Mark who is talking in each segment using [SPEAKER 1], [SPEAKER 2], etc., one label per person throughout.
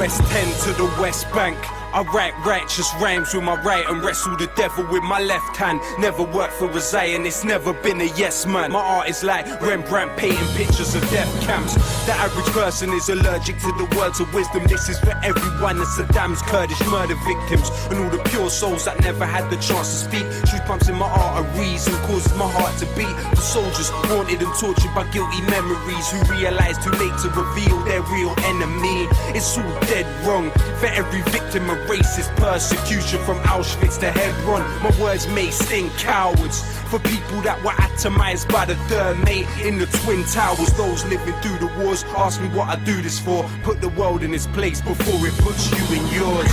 [SPEAKER 1] West End to the West Bank. I write righteous rhymes with my right and wrestle the devil with my left hand. Never worked for a Zion, it's never been a yes man. My art is like Rembrandt painting pictures of death camps. The average person is allergic to the words of wisdom. This is for everyone of Saddam's Kurdish murder victims and all the pure souls that never had the chance to speak. Truth pumps in my arteries and causes my heart to beat. The soldiers haunted and tortured by guilty memories who realized too late to reveal their real enemy. It's all dead wrong for every victim of racist persecution from Auschwitz to Hebron. My words may sting cowards for people that were atomized by the third mate in the Twin Towers. Those living through the wars ask me what I do this for. Put the world in its place before it puts you in yours.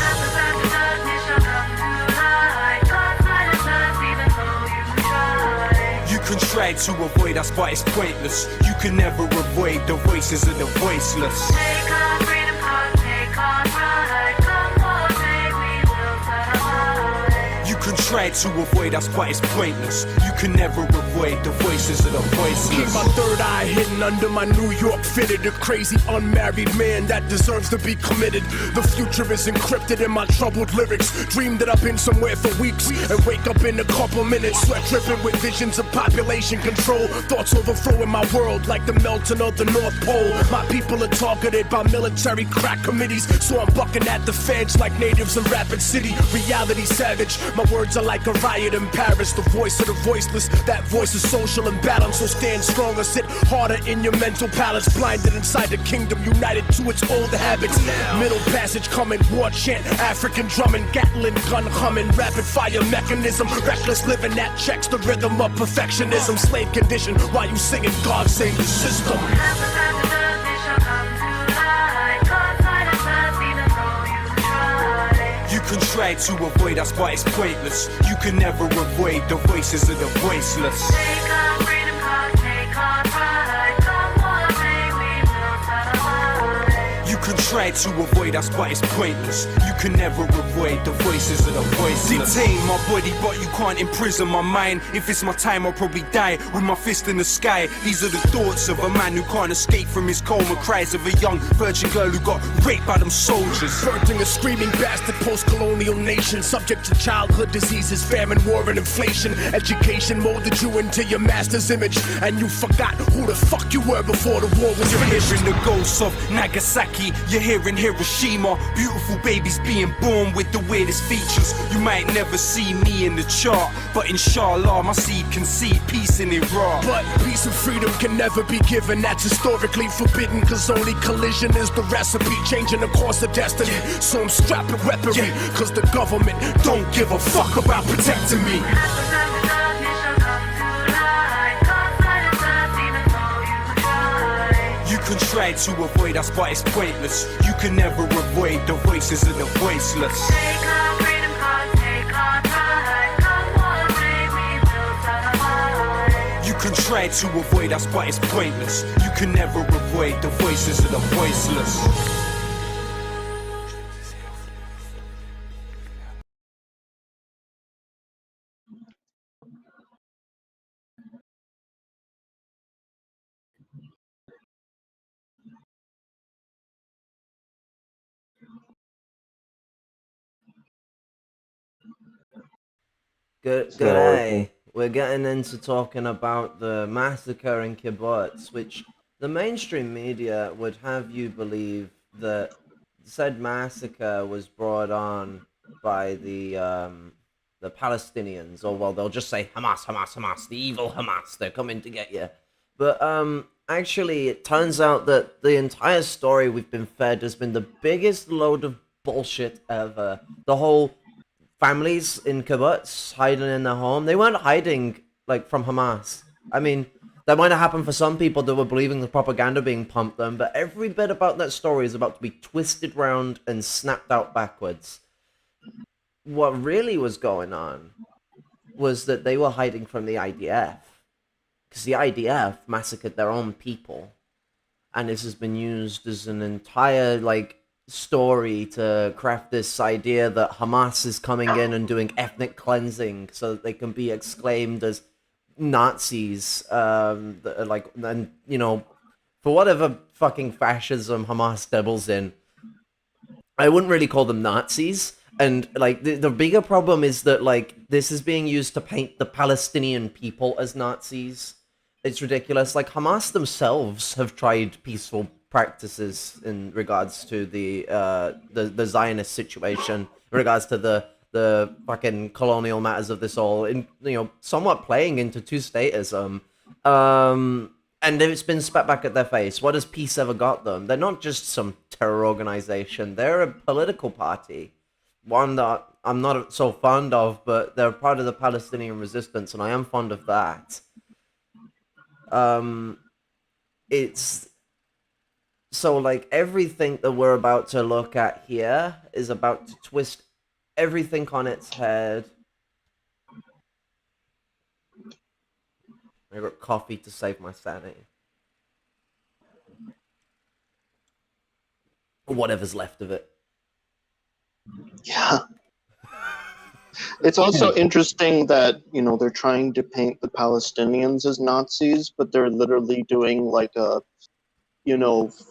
[SPEAKER 1] You can try to avoid us, but it's pointless. You can never avoid the voices of the voiceless.
[SPEAKER 2] Take our freedom card, take our pride. Come on, take, we will fight.
[SPEAKER 1] You can try to avoid us, but it's pointless. You can never avoid the voices of the voiceless.
[SPEAKER 3] Keep my third eye hidden under my New York fitted. A crazy unmarried man that deserves to be committed. The future is encrypted in my troubled lyrics. Dream that I've been somewhere for weeks and wake up in a couple minutes. Sweat dripping with visions of population control. Thoughts overflowing my world like the melting of the North Pole. My people are targeted by military crack committees, so I'm bucking at the feds like natives in Rapid City. Reality savage, my words are like a riot in Paris. The voice of the voiceless, that voice is social imbalance. So stand stronger, sit harder in your mental palace. Blinded inside the kingdom, united to its old habits. Middle passage coming, war chant, African drumming, Gatling gun humming, rapid fire mechanism. Reckless living that checks the rhythm of perfectionism. Slave condition while you singing God save the system.
[SPEAKER 1] You can try to avoid us, but it's pointless. You can never avoid the voices of the voiceless.
[SPEAKER 2] Take our freedom card, take our pride. Come on, take, we will fight.
[SPEAKER 1] You can try to avoid us, but it's pointless. You can never avoid the voices of the voiceless. Detain my body, but you can't imprison my mind. If it's my time, I'll probably die with my fist in the sky. These are the thoughts of a man who can't escape from his coma. Cries of a young virgin girl who got raped by them soldiers.
[SPEAKER 3] Birthing a screaming bastard post-colonial nation, subject to childhood diseases, famine, war, and inflation. Education molded you into your master's image, and you forgot who the fuck you were before the war was
[SPEAKER 1] You're
[SPEAKER 3] finished.
[SPEAKER 1] hearing the ghosts of Nagasaki, you're hearing Hiroshima. Beautiful babies being born with the weirdest features. You might never see me in the chart, but inshallah my seed can see peace in Iraq.
[SPEAKER 3] But peace and freedom can never be given. That's historically forbidden, cause only collision is the recipe, changing the course of destiny. So I'm strapping weaponry, cause the government don't give a fuck about protecting me.
[SPEAKER 1] You can try to avoid us, but it's pointless. You can never avoid the voices of the voiceless.
[SPEAKER 2] Take our freedom card, take our pride. Come on, take, we will fight.
[SPEAKER 1] You can try to avoid us, but it's pointless. You can never avoid the voices of the voiceless.
[SPEAKER 4] Good day. We're getting into talking about the massacre in Kibbutz, which the mainstream media would have you believe that said massacre was brought on by the Palestinians, or well, they'll just say Hamas, Hamas, Hamas, the evil Hamas, they're coming to get you. But actually, it turns out that the entire story we've been fed has been the biggest load of bullshit ever. The whole families in Kibbutz hiding in their home, they weren't hiding like from Hamas. I mean, that might have happened for some people that were believing the propaganda being pumped them, but every bit about that story is about to be twisted round and snapped out backwards. What really was going on was that they were hiding from the IDF, because the IDF massacred their own people, and this has been used as an entire like story to craft this idea that Hamas is coming in and doing ethnic cleansing so that they can be exclaimed as Nazis, like, and you know, for whatever fucking fascism Hamas dabbles in, I wouldn't really call them Nazis. And like the bigger problem is that like this is being used to paint the Palestinian people as Nazis. It's ridiculous. Like Hamas themselves have tried peaceful practices in regards to the Zionist situation, in regards to the fucking colonial matters of this all, in somewhat playing into two-statism. And it's been spat back at their face. What has peace ever got them? They're not just some terror organization. They're a political party. One that I'm not so fond of, but they're part of the Palestinian resistance, and I am fond of that. It's so like everything that we're about to look at here is about to twist everything on its head. I got coffee to save my sanity. Or whatever's left of it.
[SPEAKER 5] Yeah. It's also interesting that, they're trying to paint the Palestinians as Nazis, but they're literally doing like a,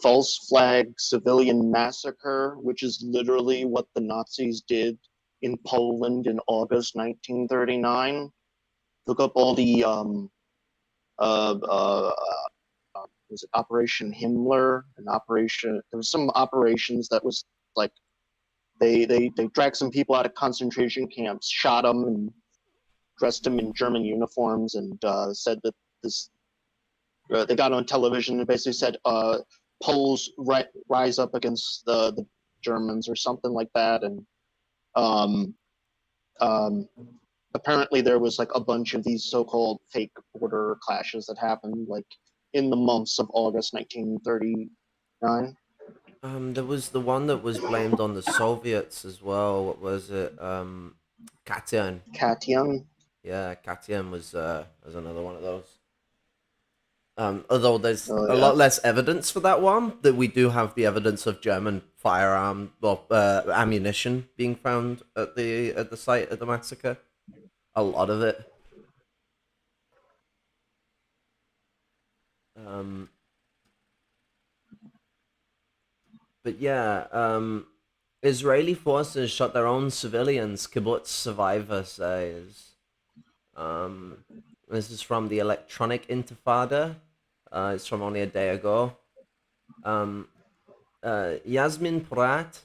[SPEAKER 5] false flag civilian massacre, which is literally what the Nazis did in Poland in August 1939. Look up all the, was it Operation Himmler? There was some operations that was like, They dragged some people out of concentration camps, shot them, and dressed them in German uniforms, and said that this. They got on television and basically said, "Poles rise up against the Germans" or something like that, and apparently there was like a bunch of these so-called fake border clashes that happened like in the months of August 1939.
[SPEAKER 4] There was the one that was blamed on the Soviets as well. What was it? Katyn.
[SPEAKER 5] Katyn.
[SPEAKER 4] Yeah, Katyn was another one of those. Although there's a lot less evidence for that one, that we do have the evidence of German ammunition being found at the site of the massacre. A lot of it. But yeah, Israeli forces shot their own civilians, Kibbutz survivor says. This is from the Electronic Intifada. It's from only a day ago. Yasmin Prat,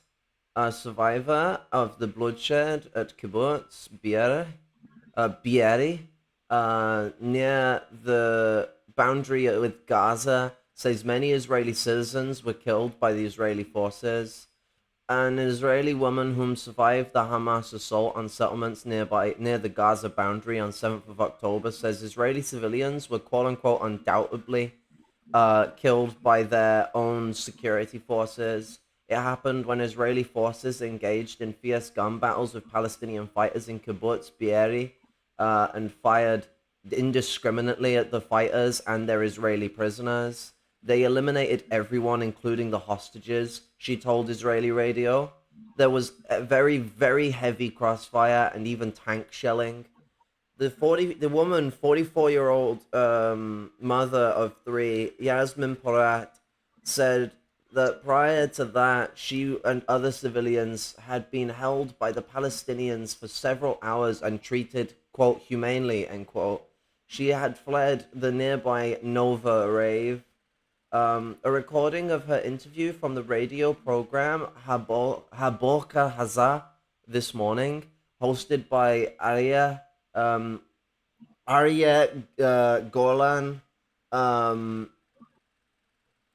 [SPEAKER 4] a survivor of the bloodshed at Kibbutz Be'eri, near the boundary with Gaza, says many Israeli citizens were killed by the Israeli forces. An Israeli woman whom survived the Hamas assault on settlements near the Gaza boundary on 7th of October says Israeli civilians were quote-unquote undoubtedly killed by their own security forces. It happened when Israeli forces engaged in fierce gun battles with Palestinian fighters in Kibbutz Be'eri and fired indiscriminately at the fighters and their Israeli prisoners. They eliminated everyone, including the hostages, she told Israeli radio. There was a very, very heavy crossfire and even tank shelling. The woman, 44-year-old mother of three, Yasmin Porat, said that prior to that, she and other civilians had been held by the Palestinians for several hours and treated, quote, humanely, end quote. She had fled the nearby Nova rave. A recording of her interview from the radio program Haborka Haza this morning, hosted by Arya Golan.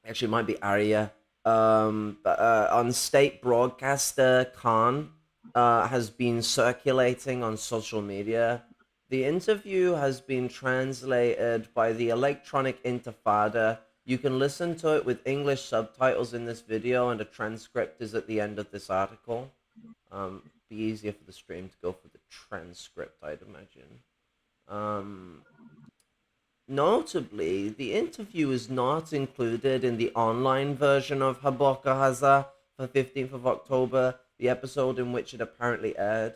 [SPEAKER 4] Actually, it might be Arya. On state broadcaster Khan has been circulating on social media. The interview has been translated by the Electronic Intifada. You can listen to it with English subtitles in this video, and a transcript is at the end of this article. Be easier for the stream to go for the transcript, I'd imagine. Notably, the interview is not included in the online version of Haborka Haza for 15th of October, the episode in which it apparently aired.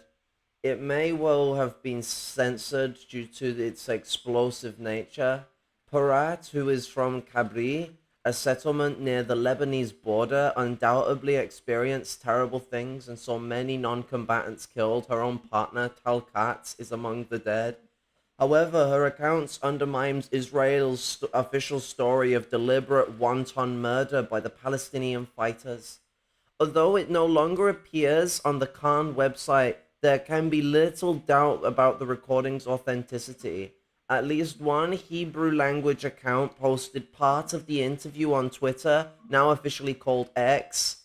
[SPEAKER 4] It may well have been censored due to its explosive nature. Parat, who is from Kabri, a settlement near the Lebanese border, undoubtedly experienced terrible things and saw many non-combatants killed. Her own partner, Tal Katz, is among the dead. However, her accounts undermines Israel's official story of deliberate wanton murder by the Palestinian fighters. Although it no longer appears on the Khan website, there can be little doubt about the recording's authenticity. At least one Hebrew language account posted part of the interview on Twitter, now officially called X.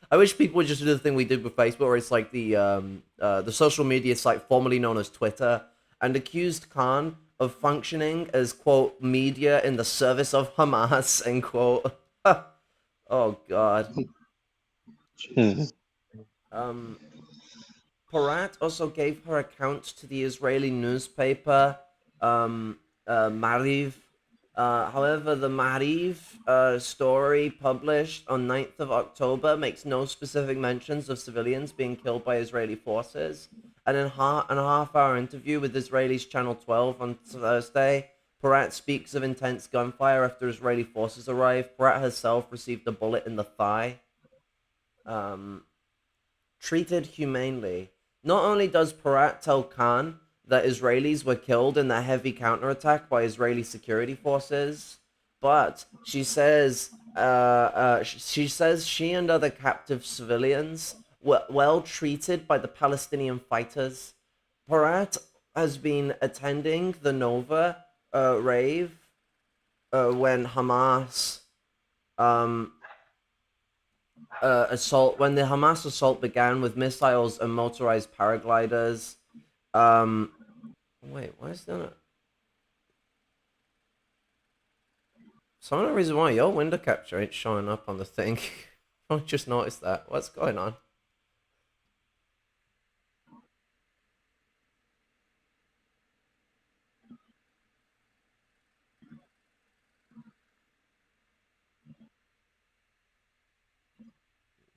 [SPEAKER 4] I wish people would just do the thing we did with Facebook, where it's like the social media site formerly known as Twitter, and accused Khan of functioning as, quote, media in the service of Hamas, end quote. Oh, God. Porat also gave her account to the Israeli newspaper Mariv. However, the Mariv story published on 9th of October makes no specific mentions of civilians being killed by Israeli forces. And in a half-hour interview with Israeli's Channel 12 on Thursday, Porat speaks of intense gunfire after Israeli forces arrived. Porat herself received a bullet in the thigh. Treated humanely. Not only does Porat tell Khan that Israelis were killed in the heavy counterattack by Israeli security forces, but she says she and other captive civilians were well treated by the Palestinian fighters. Porat has been attending the Nova rave when Hamas when the Hamas assault began with missiles and motorized paragliders. Wait, why is that? Some of the reason why your window capture ain't showing up on the thing. I just noticed that. What's going on?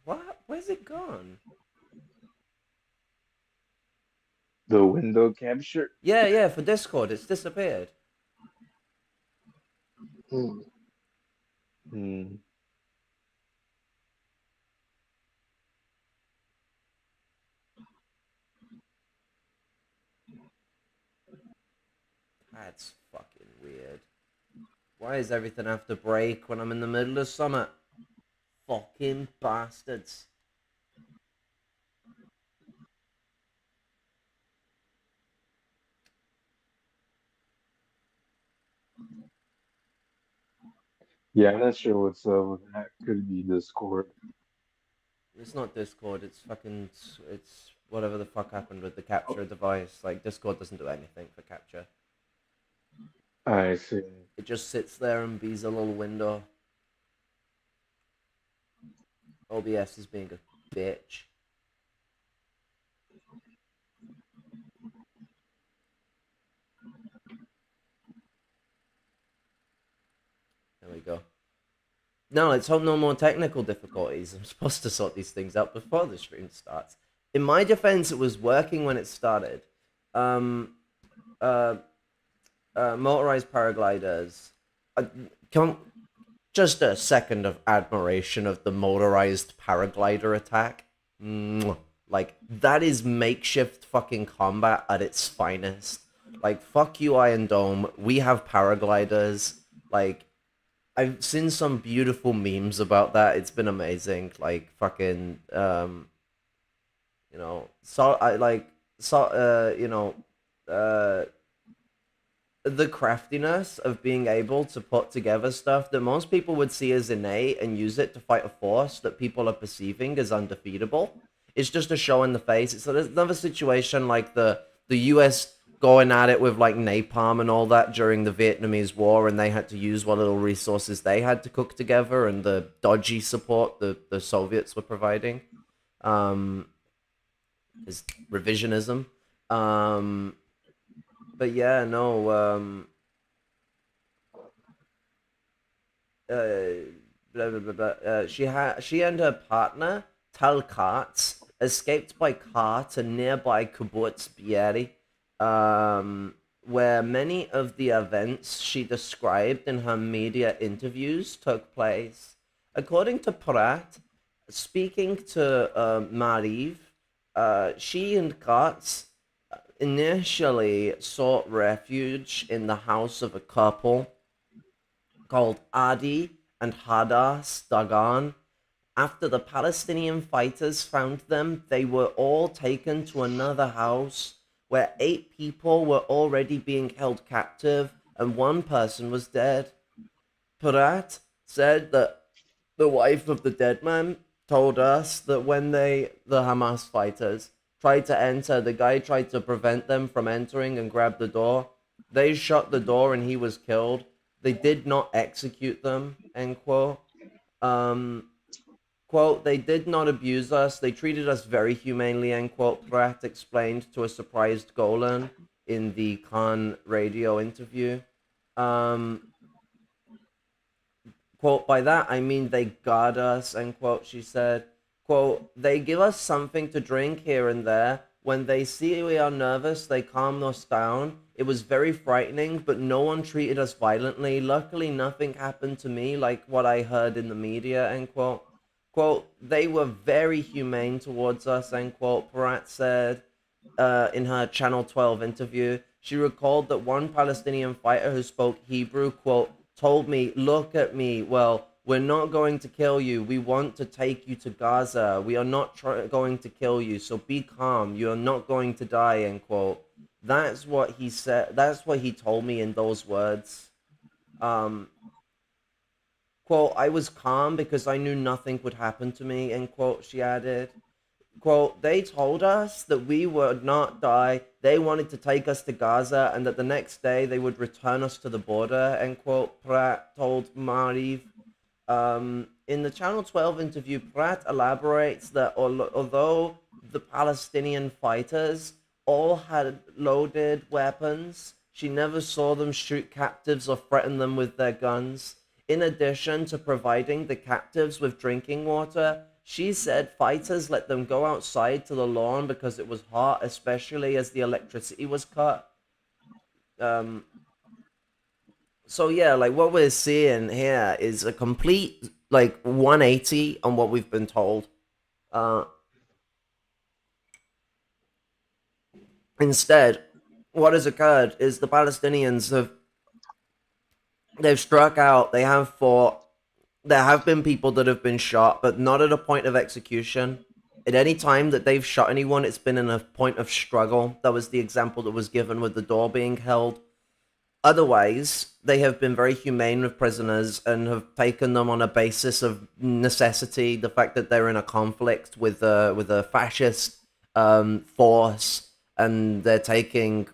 [SPEAKER 4] What? Where's it gone?
[SPEAKER 6] The window capture?
[SPEAKER 4] Yeah, for Discord, it's disappeared.
[SPEAKER 6] Hmm.
[SPEAKER 4] That's fucking weird. Why does everything have to break when I'm in the middle of summer? Fucking bastards.
[SPEAKER 6] Yeah, I'm not sure what's up with that. Could be Discord.
[SPEAKER 4] It's not Discord, it's fucking... It's whatever the fuck happened with the capture device. Like, Discord doesn't do anything for capture.
[SPEAKER 6] I see.
[SPEAKER 4] It just sits there and bees a little window. OBS is being a bitch. There we go. No, let's hope no more technical difficulties. I'm supposed to sort these things out before the stream starts. In my defense, it was working when it started. Motorized paragliders. Just a second of admiration of the motorized paraglider attack. Like, that is makeshift fucking combat at its finest. Like, fuck you, Iron Dome. We have paragliders. Like, I've seen some beautiful memes about that. It's been amazing. Like, fucking, you know, the craftiness of being able to put together stuff that most people would see as innate and use it to fight a force that people are perceiving as undefeatable. It's just a show in the face. It's another situation like the US going at it with like napalm and all that during the Vietnamese War, and they had to use what little resources they had to cook together and the dodgy support the Soviets were providing. Is revisionism. But yeah, no, she and her partner, Tal Katz, escaped by car to nearby Kibbutz Be'eri, where many of the events she described in her media interviews took place. According to Pratt, speaking to Mariv, she and Katz initially sought refuge in the house of a couple called Adi and Hadas Dagan. After the Palestinian fighters found them, they were all taken to another house where 8 people were already being held captive and 1 person was dead. Parat said that the wife of the dead man told us that when the Hamas fighters, tried to enter, the guy tried to prevent them from entering and grab the door. They shut the door and he was killed. They did not execute them, end quote. Quote, they did not abuse us. They treated us very humanely, end quote, Pratt explained to a surprised Golan in the Khan radio interview. Quote, by that I mean they guard us, end quote, she said. Quote, they give us something to drink here and there. When they see we are nervous, they calm us down. It was very frightening, but no one treated us violently. Luckily, nothing happened to me like what I heard in the media, end quote. Quote, they were very humane towards us, end quote, Pratt said in her Channel 12 interview. She recalled that one Palestinian fighter who spoke Hebrew, quote, told me, look at me, well, we're not going to kill you. We want to take you to Gaza. We are not going to kill you, so be calm. You are not going to die, end quote. That's what he said. That's what he told me in those words. Quote, I was calm because I knew nothing would happen to me, end quote, she added. Quote, they told us that we would not die. They wanted to take us to Gaza and that the next day they would return us to the border, end quote, Pratt told Mariv. In the Channel 12 interview, Pratt elaborates that although the Palestinian fighters all had loaded weapons, she never saw them shoot captives or threaten them with their guns. In addition to providing the captives with drinking water, she said fighters let them go outside to the lawn because it was hot, especially as the electricity was cut. So yeah, like what we're seeing here is a complete like 180 on what we've been told. Instead, what has occurred is the Palestinians they've struck out, they have fought. There have been people that have been shot, but not at a point of execution. At any time that they've shot anyone, it's been in a point of struggle. That was the example that was given with the door being held. Otherwise, they have been very humane with prisoners and have taken them on a basis of necessity. The fact that they're in a conflict with a fascist force, and they're taking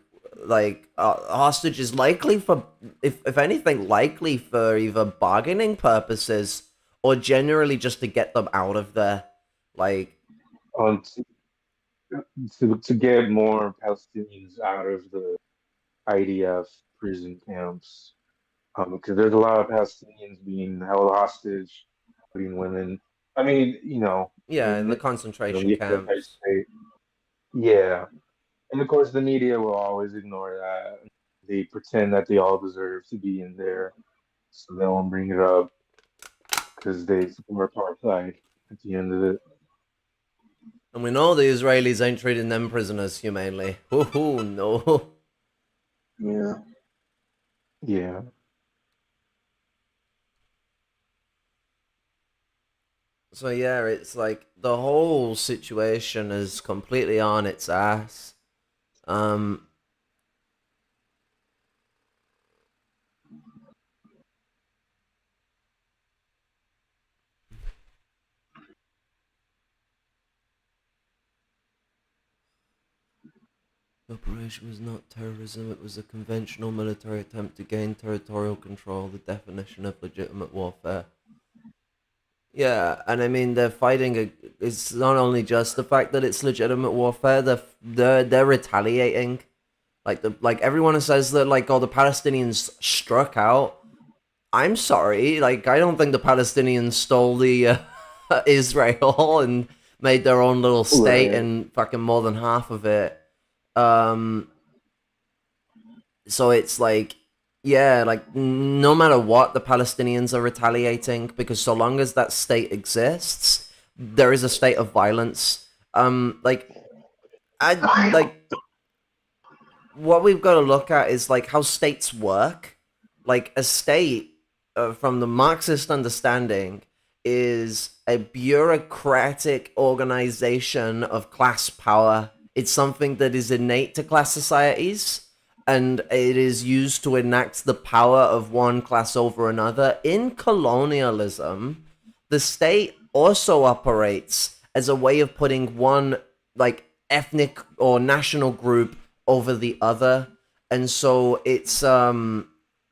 [SPEAKER 4] like hostages, likely for, if anything, likely for either bargaining purposes or generally just to get them out of there. Like,
[SPEAKER 6] to get more Palestinians out of the IDF prison camps, because there's a lot of Palestinians being held hostage, including women. I mean,
[SPEAKER 4] yeah, in the
[SPEAKER 6] the
[SPEAKER 4] concentration camps.
[SPEAKER 6] Yeah, and of course the media will always ignore that. They pretend that they all deserve to be in there, so they won't bring it up because they support apartheid at the end of it.
[SPEAKER 4] And we know the Israelis ain't treating them prisoners humanely. Oh no.
[SPEAKER 5] Yeah.
[SPEAKER 6] Yeah.
[SPEAKER 4] So yeah, it's like the whole situation is completely on its ass. The operation was not terrorism, it was a conventional military attempt to gain territorial control, the definition of legitimate warfare. Yeah, and I mean they're fighting. It's not only just the fact that it's legitimate warfare. They're retaliating. Like everyone says that like the Palestinians struck out. I'm sorry, like I don't think the Palestinians stole the Israel and made their own little state
[SPEAKER 6] Right.
[SPEAKER 4] and fucking more than half of it. So it's like, yeah, like no matter what, the Palestinians are retaliating because so long as that state exists, there is a state of violence. Like I like what we've got to look at is like how states work. Like a state, from the Marxist understanding, is a bureaucratic organization of class power. It's something that is innate to class societies, and it is used to enact the power of one class over another. In colonialism, the state also operates as a way of putting one like ethnic or national group over the other, and so it's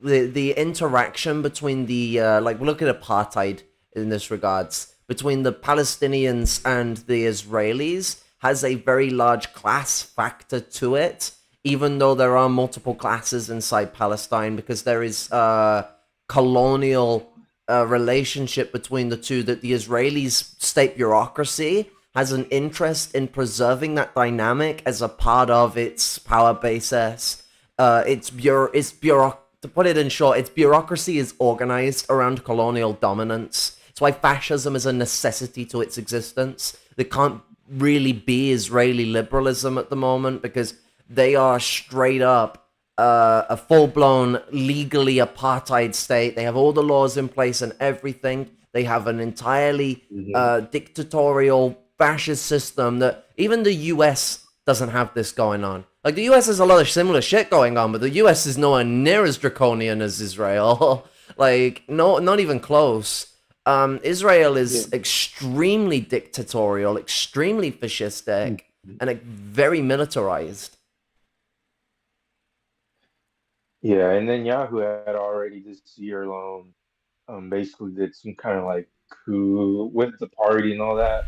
[SPEAKER 4] the interaction between the like look at apartheid in this regards between the Palestinians and the Israelis has a very large class factor to it, even though there are multiple classes inside Palestine, because there is colonial relationship between the two, that the Israelis state bureaucracy has an interest in preserving that dynamic as a part of its power basis. To put it in short, its bureaucracy is organized around colonial dominance. It's why fascism is a necessity to its existence. There can't really be Israeli liberalism at the moment because they are straight up a full-blown legally apartheid state. They have all the laws in place and everything. They have an entirely dictatorial fascist system that even the US doesn't have this going on. Like, the US has a lot of similar shit going on, but the US is nowhere near as draconian as Israel. Like, no, not even close. Israel is extremely dictatorial, extremely fascistic, and very militarized.
[SPEAKER 6] Yeah, and then Yahoo had already this year alone basically did some kind of like coup with the party and all that.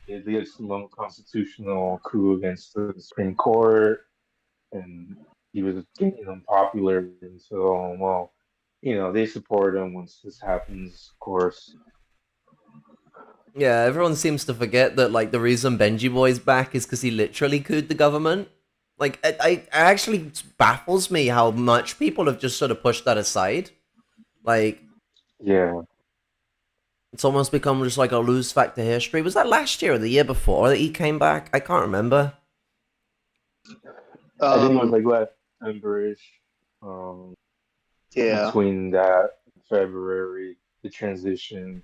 [SPEAKER 6] They did some unconstitutional coup against the Supreme Court, and he was getting unpopular. And so, well, they support him once this happens, of course.
[SPEAKER 4] Yeah, everyone seems to forget that, like, the reason Benji Boy's back is because he literally couped the government. Like, it actually baffles me how much people have just sort of pushed that aside. Like,
[SPEAKER 6] yeah,
[SPEAKER 4] it's almost become just like a lose factor history. Was that last year or the year before that he came back? I can't remember.
[SPEAKER 6] I think it was like last December-ish.
[SPEAKER 5] Yeah.
[SPEAKER 6] Between that February, the transition,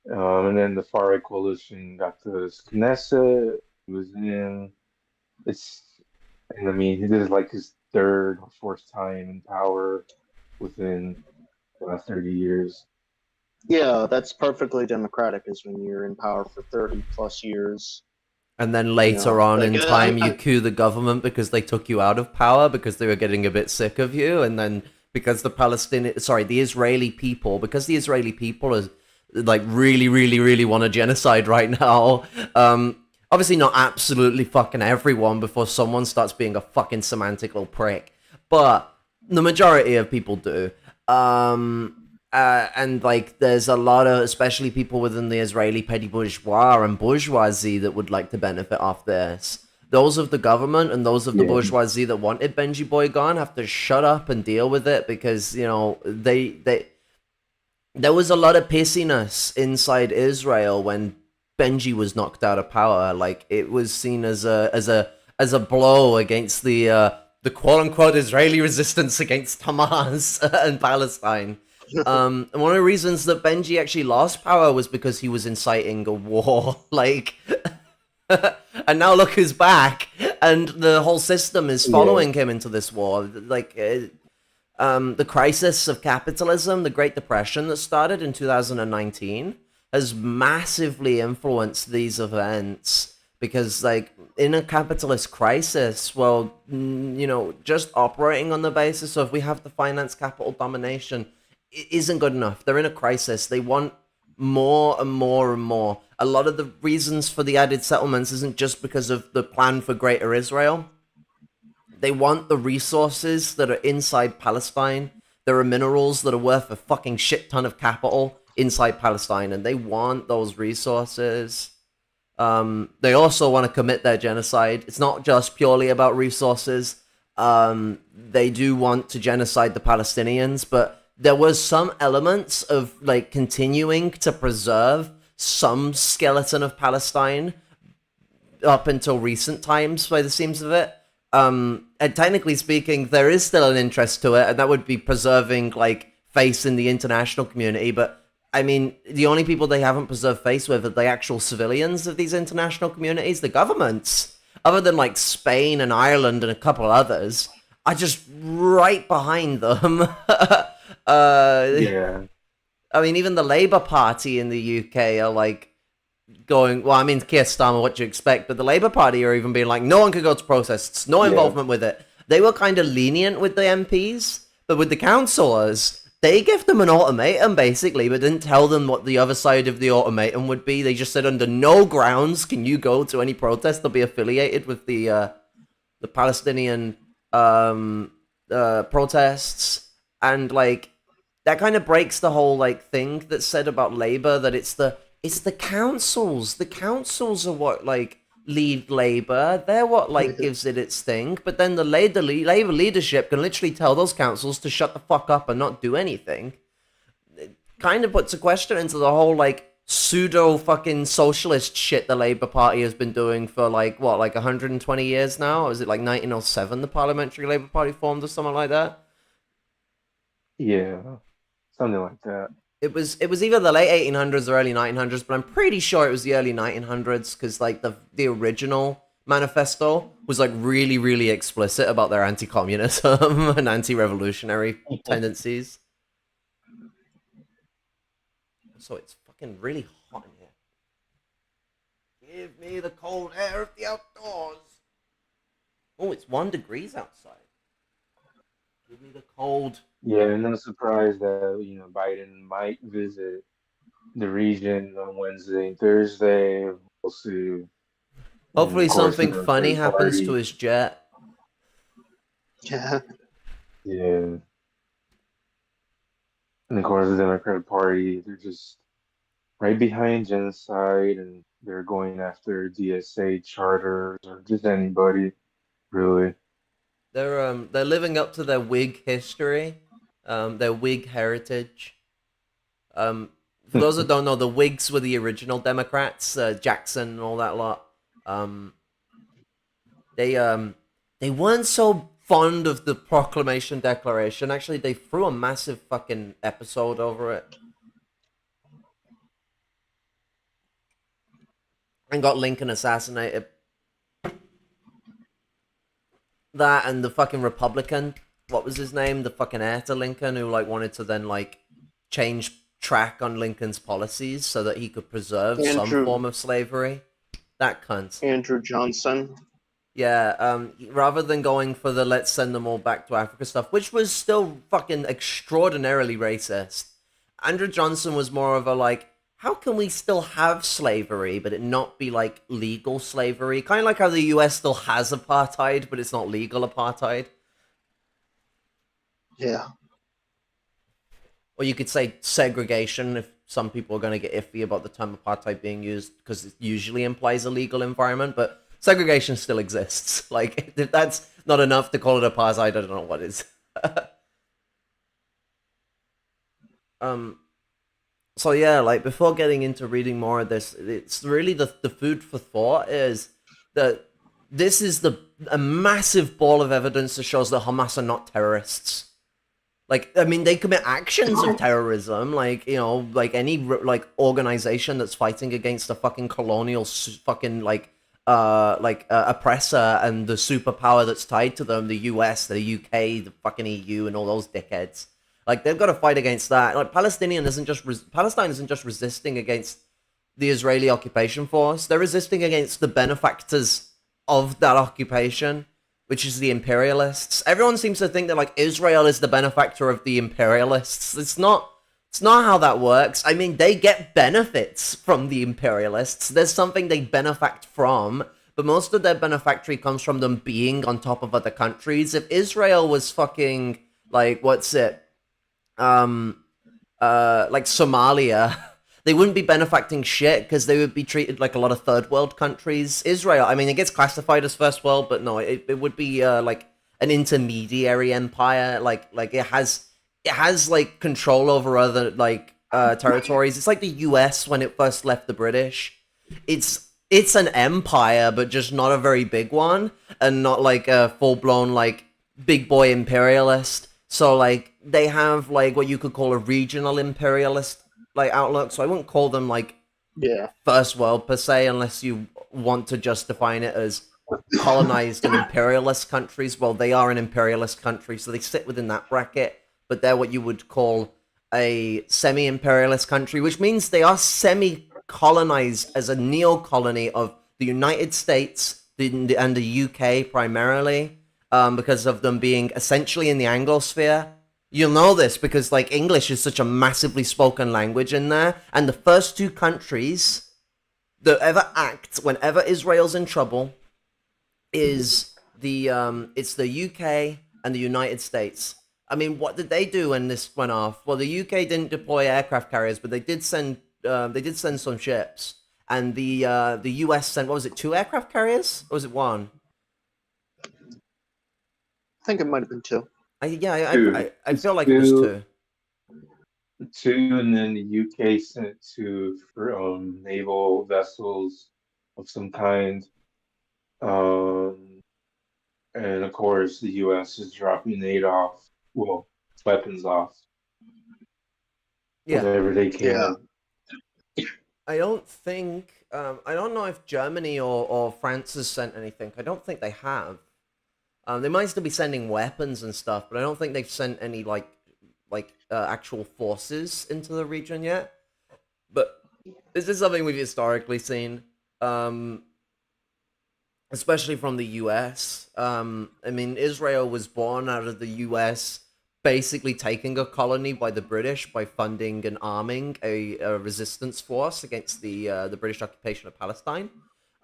[SPEAKER 6] and then the far right coalition got the Knesset. He was in. And I mean, this is like his third or fourth time in power within the last 30 years.
[SPEAKER 5] Yeah, that's perfectly democratic, is when you're in power for 30 plus years.
[SPEAKER 4] And then later on in time, you coup the government because they took you out of power because they were getting a bit sick of you. And then because the Israeli people, because the Israeli people is like really, really, really want a genocide right now. Obviously not absolutely fucking everyone before someone starts being a fucking semantic little prick. But the majority of people do. And like there's a lot of, especially people within the Israeli petty bourgeois and bourgeoisie that would like to benefit off this. Those of the government and those of the bourgeoisie that wanted Benji Boy gone have to shut up and deal with it because, there was a lot of pissiness inside Israel when Benji was knocked out of power. Like, it was seen as a blow against the quote unquote Israeli resistance against Hamas and Palestine. And one of the reasons that Benji actually lost power was because he was inciting a war. Like, and now look who's back, and the whole system is following him into this war. Like, the crisis of capitalism, the Great Depression that started in 2019, has massively influenced these events. Because, like, in a capitalist crisis, well, just operating on the basis of we have to finance capital domination isn't good enough. They're in a crisis. They want more and more and more. A lot of the reasons for the added settlements isn't just because of the plan for Greater Israel. They want the resources that are inside Palestine. There are minerals that are worth a fucking shit ton of capital inside Palestine, and they want those resources. They also want to commit their genocide. It's not just purely about resources. They do want to genocide the Palestinians, but there was some elements of like continuing to preserve some skeleton of Palestine up until recent times, by the seams of it. And technically speaking, there is still an interest to it, and that would be preserving like face in the international community. But I mean, the only people they haven't preserved face with are the actual civilians of these international communities. The governments, other than like Spain and Ireland and a couple others, are just right behind them.
[SPEAKER 6] Yeah.
[SPEAKER 4] I mean, even the Labour Party in the UK are like going, well, I mean, Keir Starmer, what do you expect? But the Labour Party are even being like, no one could go to protests, no involvement with it. They were kind of lenient with the MPs, but with the councillors, they gave them an ultimatum, basically, but didn't tell them what the other side of the ultimatum would be. They just said, under no grounds can you go to any protest that'll be affiliated with the Palestinian protests. And, like, that kind of breaks the whole, like, thing that's said about Labour, that it's the councils. The councils are what, like, lead Labour. They're what, like, gives it its thing. But then the Labour leadership can literally tell those councils to shut the fuck up and not do anything. It kind of puts a question into the whole, like, pseudo fucking socialist shit the Labour Party has been doing for, like, what, like 120 years now? Or is it like 1907 the Parliamentary Labour Party formed or something like that?
[SPEAKER 6] Yeah. Something like that.
[SPEAKER 4] It was either the late 1800s or early 1900s, but I'm pretty sure it was the early 1900s, because like the original manifesto was like really, really explicit about their anti-communism and anti-revolutionary tendencies. So it's fucking really hot in here. Give me the cold air of the outdoors. Oh, it's 1 degree outside. Give me the cold.
[SPEAKER 6] Yeah, and I'm surprised that Biden might visit the region on Wednesday and Thursday. We'll see.
[SPEAKER 4] Hopefully
[SPEAKER 6] Of course,
[SPEAKER 4] something
[SPEAKER 6] the
[SPEAKER 4] funny
[SPEAKER 6] Democratic
[SPEAKER 4] happens
[SPEAKER 6] Party-
[SPEAKER 4] to his jet.
[SPEAKER 5] Yeah.
[SPEAKER 6] Yeah. And of course, the Democratic Party, they're just right behind genocide, and they're going after DSA charters or just anybody, really.
[SPEAKER 4] They're living up to their Whig history, their Whig heritage. For those that don't know, the Whigs were the original Democrats, Jackson and all that lot. They weren't so fond of the Proclamation Declaration. Actually, they threw a massive fucking episode over it. And got Lincoln assassinated. That and the fucking Republican, what was his name? The fucking heir to Lincoln, who like wanted to then like change track on Lincoln's policies so that he could preserve some
[SPEAKER 5] Andrew.
[SPEAKER 4] form of slavery. That cunt.
[SPEAKER 5] Andrew Johnson.
[SPEAKER 4] Yeah, rather than going for the let's send them all back to Africa stuff, which was still fucking extraordinarily racist, Andrew Johnson was more of a like, how can we still have slavery, but it not be like legal slavery? Kind of like how the US still has apartheid, but it's not legal apartheid.
[SPEAKER 5] Yeah.
[SPEAKER 4] Or you could say segregation if some people are going to get iffy about the term apartheid being used, because it usually implies a legal environment, but segregation still exists. Like, if that's not enough to call it apartheid, I don't know what is. So yeah, like, before getting into reading more of this, it's really the food for thought is that this is a massive ball of evidence that shows that Hamas are not terrorists. Like, I mean, they commit actions of terrorism, like, like any, like, organization that's fighting against a fucking colonial fucking, oppressor and the superpower that's tied to them, the US, the UK, the fucking EU, and all those dickheads. Like, they've got to fight against that. Like, Palestine isn't just resisting against the Israeli occupation force. They're resisting against the benefactors of that occupation, which is the imperialists. Everyone seems to think that, like, Israel is the benefactor of the imperialists. It's not how that works. I mean, they get benefits from the imperialists. There's something they benefact from, but most of their benefactory comes from them being on top of other countries. If Israel was fucking, like, like Somalia, they wouldn't be benefacting shit because they would be treated like a lot of third world countries. Israel, I mean, it gets classified as first world, but no, it would be like an intermediary empire. Like it has like control over other like territories. It's like the U.S. when it first left the British. It's an empire, but just not a very big one, and not like a full blown like big boy imperialist. So like they have like what you could call a regional imperialist like outlook. So I wouldn't call them like
[SPEAKER 5] Yeah.
[SPEAKER 4] first world per se, unless you want to just define it as colonized and imperialist countries. Well, they are an imperialist country, so they sit within that bracket, but they're what you would call a semi-imperialist country, which means they are semi-colonized as a neo-colony of the United States and the UK primarily, because of them being essentially in the Anglosphere. You'll know this because like English is such a massively spoken language in there, and the first two countries that ever act whenever Israel's in trouble is it's the UK and the United States. I mean, what did they do when this went off? Well, the UK didn't deploy aircraft carriers, but they did send some ships, and the US sent, what was it, 2 aircraft carriers, or was it 1?
[SPEAKER 5] I think it might have been 2.
[SPEAKER 4] I feel like it was 2.
[SPEAKER 6] 2, and then the UK sent 2 for naval vessels of some kind. And of course, the U.S. is dropping aid off, well, weapons off,
[SPEAKER 4] Yeah.
[SPEAKER 6] whatever they can.
[SPEAKER 5] Yeah.
[SPEAKER 4] I don't think I don't know if Germany or France has sent anything. I don't think they have. They might still be sending weapons and stuff, but I don't think they've sent any like actual forces into the region yet. But this is something we've historically seen, especially from the U.S. I mean, Israel was born out of the U.S. basically taking a colony by the British by funding and arming a resistance force against the British occupation of Palestine.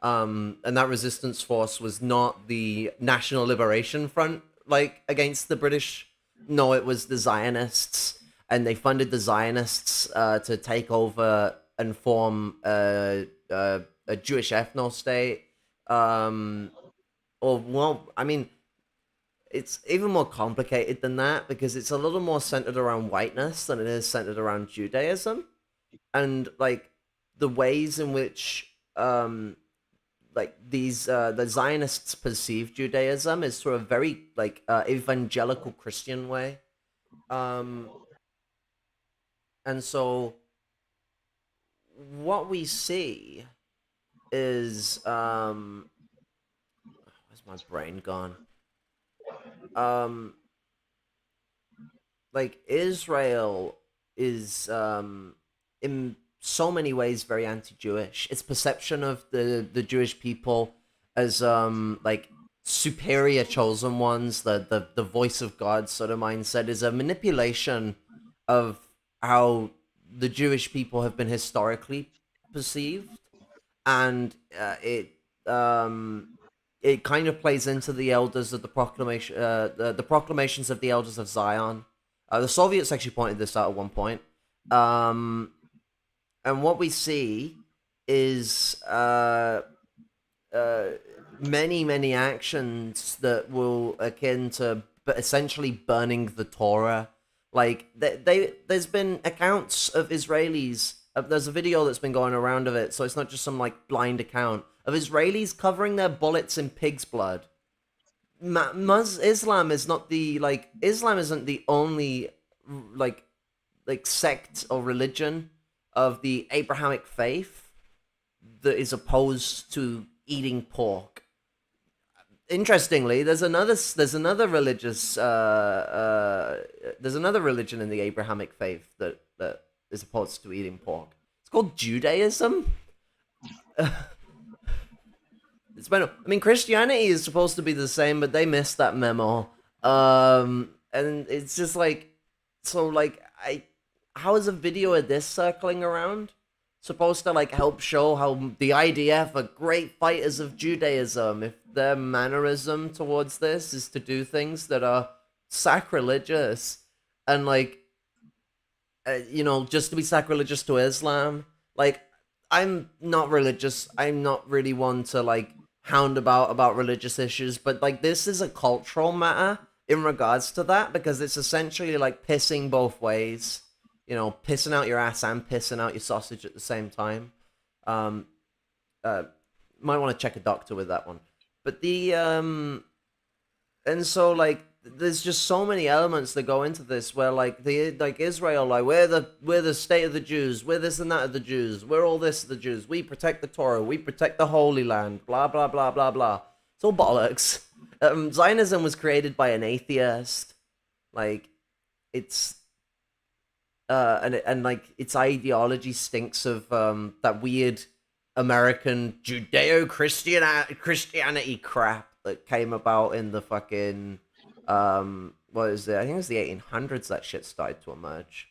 [SPEAKER 4] And that resistance force was not the National Liberation Front, like, against the British. No, it was the Zionists, and they funded the Zionists to take over and form a Jewish ethno-state. It's even more complicated than that, because it's a little more centered around whiteness than it is centered around Judaism. And, like, the ways in which the Zionists perceive Judaism is through a very evangelical Christian way, and so what we see is where's my brain gone? Israel is in so many ways very anti-Jewish. Its perception of the Jewish people as superior chosen ones, the voice of God sort of mindset, is a manipulation of how the Jewish people have been historically perceived, and it kind of plays into the elders of the proclamation, the proclamations of the elders of Zion. The Soviets actually pointed this out at one point. And what we see is many actions that will akin to essentially burning the Torah. Like, there's been accounts of Israelis. There's a video that's been going around of it, so it's not just some like blind account of Israelis covering their bullets in pig's blood. Islam is not Islam isn't the only like sect or religion of the Abrahamic faith that is opposed to eating pork. Interestingly, there's another religious there's another religion in the Abrahamic faith that is opposed to eating pork. It's called Judaism. Christianity is supposed to be the same, but they missed that memo. And it's just how is a video of this circling around supposed to help show how the IDF are great fighters of Judaism if their mannerism towards this is to do things that are sacrilegious and just to be sacrilegious to Islam? I'm not religious. I'm not really one to hound about religious issues, but like this is a cultural matter in regards to that because it's essentially like pissing both ways. You know, pissing out your ass and pissing out your sausage at the same time. Um, might want to check a doctor with that one. But and so like there's just so many elements that go into this where like Israel, like we're the state of the Jews, we're this and that of the Jews, we're all this of the Jews, we protect the Torah, we protect the Holy Land, blah blah blah blah blah. It's all bollocks. Zionism was created by an atheist. Like it's and like its ideology stinks of that weird American Judeo-Christianity crap that came about in the fucking what is it? I think it was the 1800s that shit started to emerge.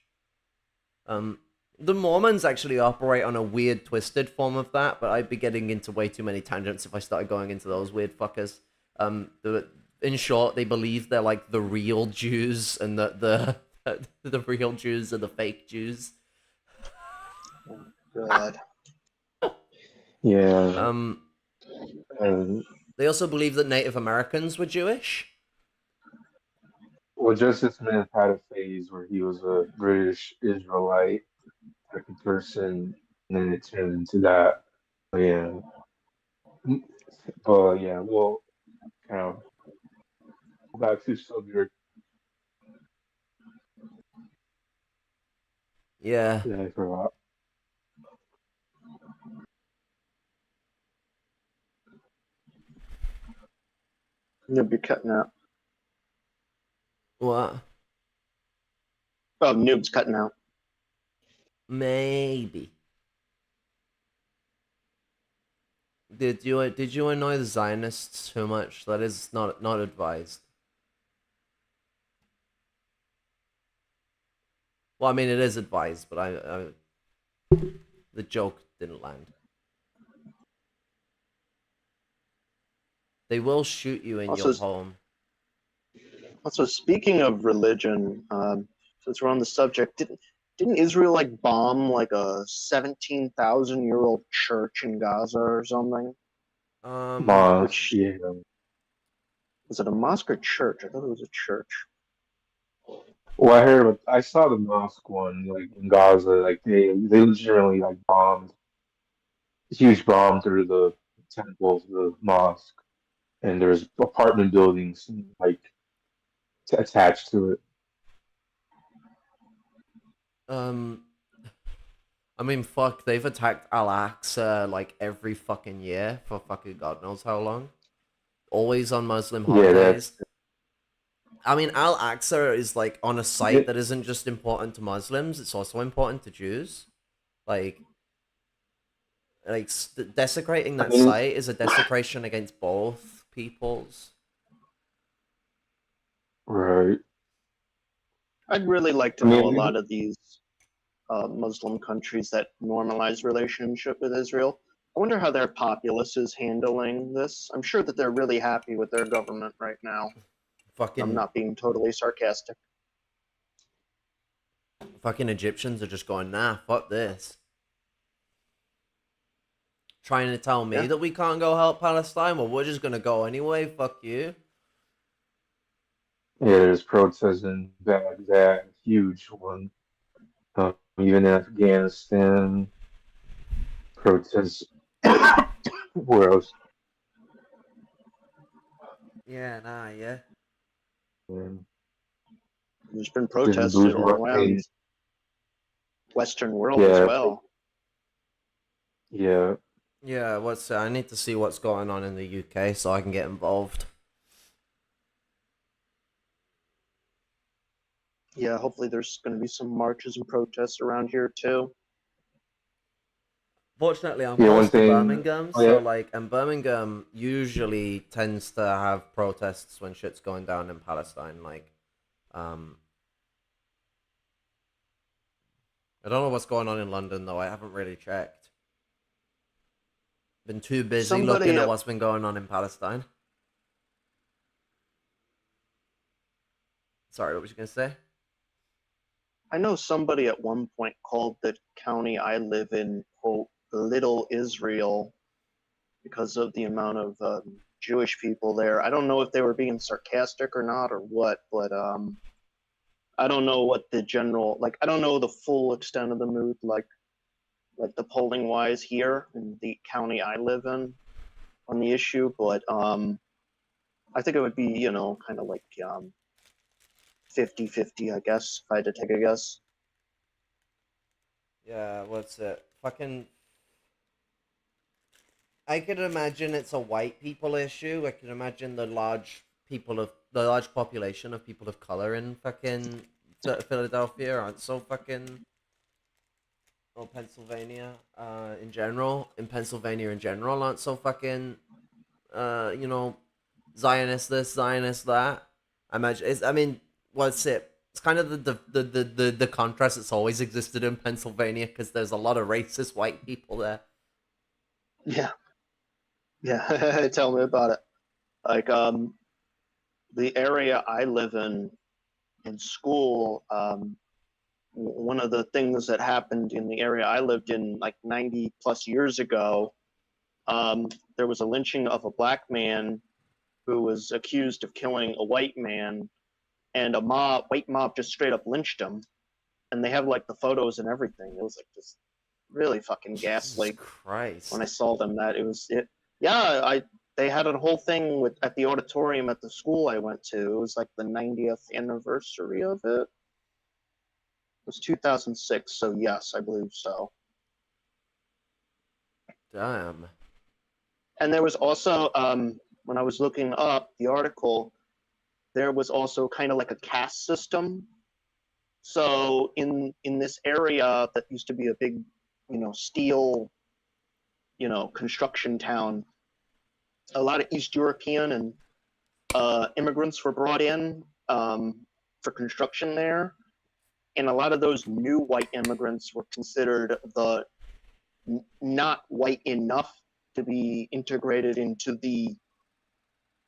[SPEAKER 4] The Mormons actually operate on a weird, twisted form of that, but I'd be getting into way too many tangents if I started going into those weird fuckers. In short, they believe they're like the real Jews, and the real Jews are the fake Jews.
[SPEAKER 5] God.
[SPEAKER 6] Yeah.
[SPEAKER 4] They also believe that Native Americans were Jewish.
[SPEAKER 6] Well, Joseph Smith had a phase where he was a British Israelite type of person, and then it turned into that. But yeah. But yeah, well, kind of go back to Soviet.
[SPEAKER 4] Yeah.
[SPEAKER 6] Yeah, I forgot.
[SPEAKER 5] You'll be cutting out.
[SPEAKER 4] What?
[SPEAKER 5] Oh, Noob's cutting out.
[SPEAKER 4] Maybe. Did you annoy the Zionists too much? That is not advised. Well, I mean, it is advised, but I the joke didn't land. They will shoot you in
[SPEAKER 5] Also,
[SPEAKER 4] your home.
[SPEAKER 5] Also, speaking of religion, since we're on the subject, didn't Israel like bomb like a 17,000-year-old church in Gaza or something?
[SPEAKER 6] Mosque, yeah.
[SPEAKER 5] Was it a mosque or church? I thought it was a church.
[SPEAKER 6] Well, I saw the mosque one, like in Gaza, like they legitimately like bombed, huge bomb through the temple of the mosque, and there's apartment buildings like attached to it.
[SPEAKER 4] I mean, fuck, they've attacked Al-Aqsa like every fucking year for fucking God knows how long. Always on Muslim holidays. I mean, Al-Aqsa is like on a site that isn't just important to Muslims, it's also important to Jews. Like desecrating that site is a desecration against both peoples.
[SPEAKER 6] Right.
[SPEAKER 5] I'd really like to know a lot of these Muslim countries that normalize relationship with Israel. I wonder how their populace is handling this. I'm sure that they're really happy with their government right now. I'm not being totally sarcastic.
[SPEAKER 4] Fucking Egyptians are just going, nah, fuck this. Trying to tell me that we can't go help Palestine? Well, we're just gonna go anyway, fuck you.
[SPEAKER 6] Yeah, there's protests in Baghdad, huge one. Even in Afghanistan, protests. Where else?
[SPEAKER 4] Yeah, nah, yeah.
[SPEAKER 5] There's been protests around Western world as well.
[SPEAKER 6] Yeah.
[SPEAKER 4] Yeah, I need to see what's going on in the UK so I can get involved.
[SPEAKER 5] Yeah, hopefully there's going to be some marches and protests around here too.
[SPEAKER 4] Fortunately, I'm close to Birmingham, and Birmingham usually tends to have protests when shit's going down in Palestine. I don't know what's going on in London though. I haven't really checked. Been too busy looking at what's been going on in Palestine. Sorry, what was you gonna say?
[SPEAKER 5] I know somebody at one point called the county I live in, quote, Little Israel, because of the amount of Jewish people there. I don't know if they were being sarcastic or not or what, but I don't know what the general like. I don't know the full extent of the mood, like the polling wise here in the county I live in on the issue, but I think it would be, you know, kind of like 50-50, I guess, if I had to take a guess.
[SPEAKER 4] Yeah, what's it? Fucking. I could imagine it's a white people issue. I could imagine the large population of people of color in fucking Philadelphia aren't so fucking. Or Pennsylvania, in general. In Pennsylvania in general aren't so fucking, you know, Zionist this, Zionist that. I mean, what's it? It's kind of the contrast that's always existed in Pennsylvania because there's a lot of racist white people there.
[SPEAKER 5] Yeah. Yeah, tell me about it. Like, the area I live in school, one of the things that happened in the area I lived in like 90 plus years ago, there was a lynching of a black man who was accused of killing a white man, and white mob just straight up lynched him. And they have like the photos and everything. It was like just really fucking ghastly.
[SPEAKER 4] Jesus Christ.
[SPEAKER 5] When I saw them, yeah, they had a whole thing at the auditorium at the school I went to. It was like the 90th anniversary of it. It was 2006, so yes, I believe so.
[SPEAKER 4] Damn.
[SPEAKER 5] And there was also, when I was looking up the article, there was also kind of like a caste system. So in this area that used to be a big, you know, steel, you know, construction town, a lot of East European and immigrants were brought in for construction there. And a lot of those new white immigrants were considered the not white enough to be integrated into the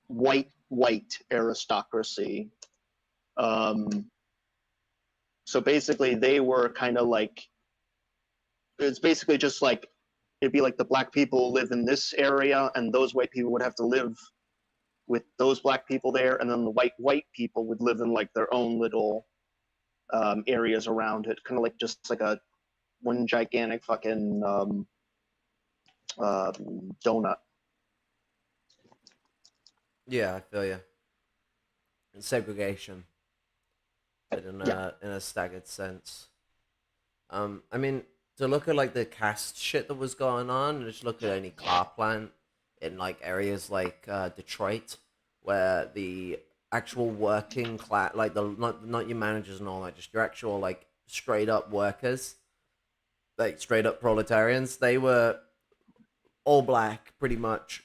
[SPEAKER 5] white aristocracy. So basically they were kind of like, it's basically just like, it'd be like the black people live in this area and those white people would have to live with those black people there, and then the white people would live in like their own little areas around it, kind of like just like a one gigantic fucking donut.
[SPEAKER 4] Yeah, I feel you. And segregation, but in a staggered sense. I mean, to look at like the caste shit that was going on, and just look at any car plant in like areas like Detroit, where the actual working class, like not your managers and all that, just your actual like straight up workers, like straight up proletarians, they were all black pretty much,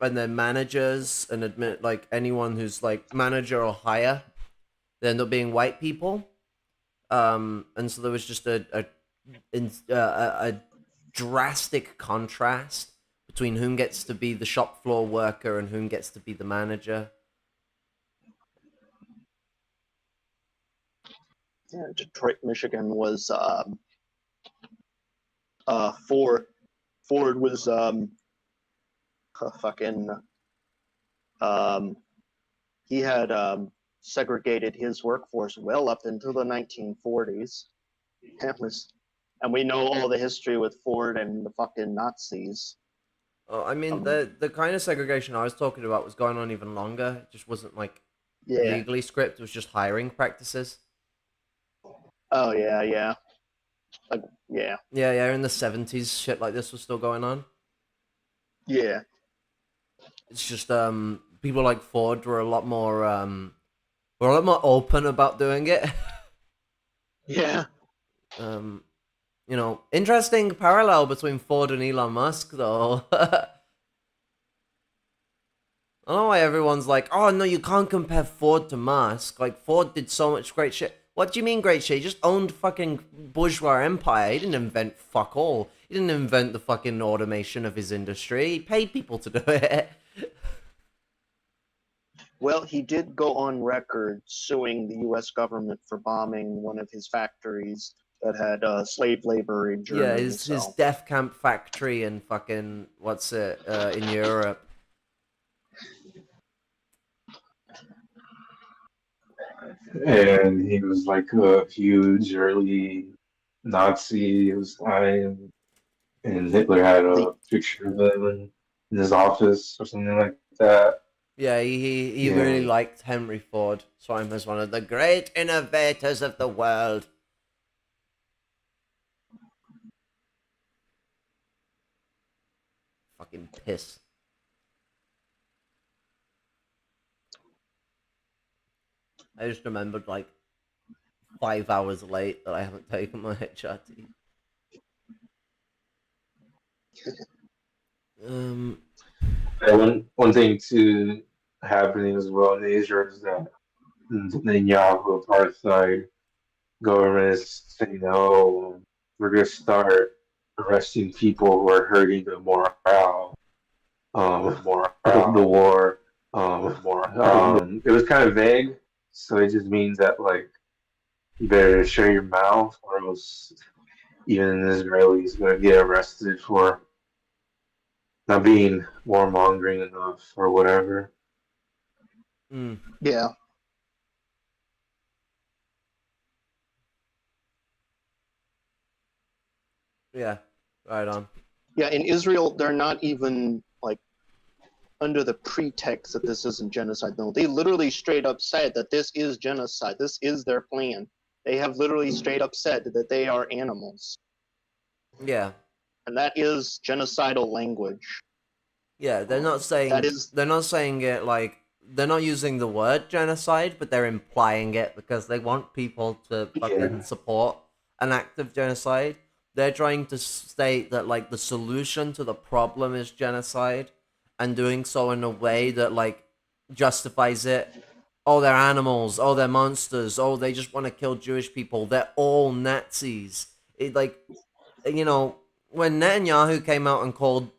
[SPEAKER 4] and then managers and admit like anyone who's like manager or higher, they end up being white people, and so there was just a drastic contrast between whom gets to be the shop floor worker and whom gets to be the manager.
[SPEAKER 5] Yeah, Detroit, Michigan was Ford. Ford was he had segregated his workforce well up into the 1940s. And we know all the history with Ford and the fucking Nazis.
[SPEAKER 4] I mean, the kind of segregation I was talking about was going on even longer. It just wasn't like legally script. It was just hiring practices.
[SPEAKER 5] Oh yeah. Like yeah.
[SPEAKER 4] Yeah. In the 70s, shit like this was still going on.
[SPEAKER 5] Yeah.
[SPEAKER 4] It's just people like Ford were a lot more open about doing it.
[SPEAKER 5] Yeah.
[SPEAKER 4] You know, interesting parallel between Ford and Elon Musk, though. I don't know why everyone's like, oh, no, you can't compare Ford to Musk. Like, Ford did so much great shit. What do you mean great shit? He just owned fucking bourgeois empire. He didn't invent fuck all. He didn't invent the fucking automation of his industry. He paid people to do it.
[SPEAKER 5] Well, he did go on record suing the U.S. government for bombing one of his factories that had slave labor in Germany.
[SPEAKER 4] Yeah, his death camp factory in fucking in Europe.
[SPEAKER 6] And he was like a huge early Nazi at his time, and Hitler had a picture of him in his office or something like that.
[SPEAKER 4] Yeah, he
[SPEAKER 6] Yeah.
[SPEAKER 4] really liked Henry Ford. Saw him as one of the great innovators of the world. Fucking piss. I just remembered like 5 hours late that I haven't taken my HRT.
[SPEAKER 6] And one thing to happening as well in Asia is that the Netanyahu apartheid government is saying, "Oh, we're gonna start arresting people who are hurting the morale of the war." It was kind of vague, so it just means that like you better shut your mouth, or else even an Israeli is gonna get arrested for not being warmongering enough or whatever.
[SPEAKER 5] Yeah.
[SPEAKER 4] Yeah, right on.
[SPEAKER 5] Yeah, in Israel, they're not even like under the pretext that this isn't genocide. No, they literally straight up said that this is genocide. This is their plan. They have literally straight up said that they are animals.
[SPEAKER 4] Yeah.
[SPEAKER 5] And that is genocidal language.
[SPEAKER 4] Yeah, they're not saying they're not saying it like they're not using the word genocide, but they're implying it because they want people to fucking support an act of genocide. They're trying to state that like the solution to the problem is genocide, and doing so in a way that like justifies it. Oh, they're animals. Oh, they're monsters. Oh, they just want to kill Jewish people. They're all Nazis. It like, you know, when Netanyahu came out and called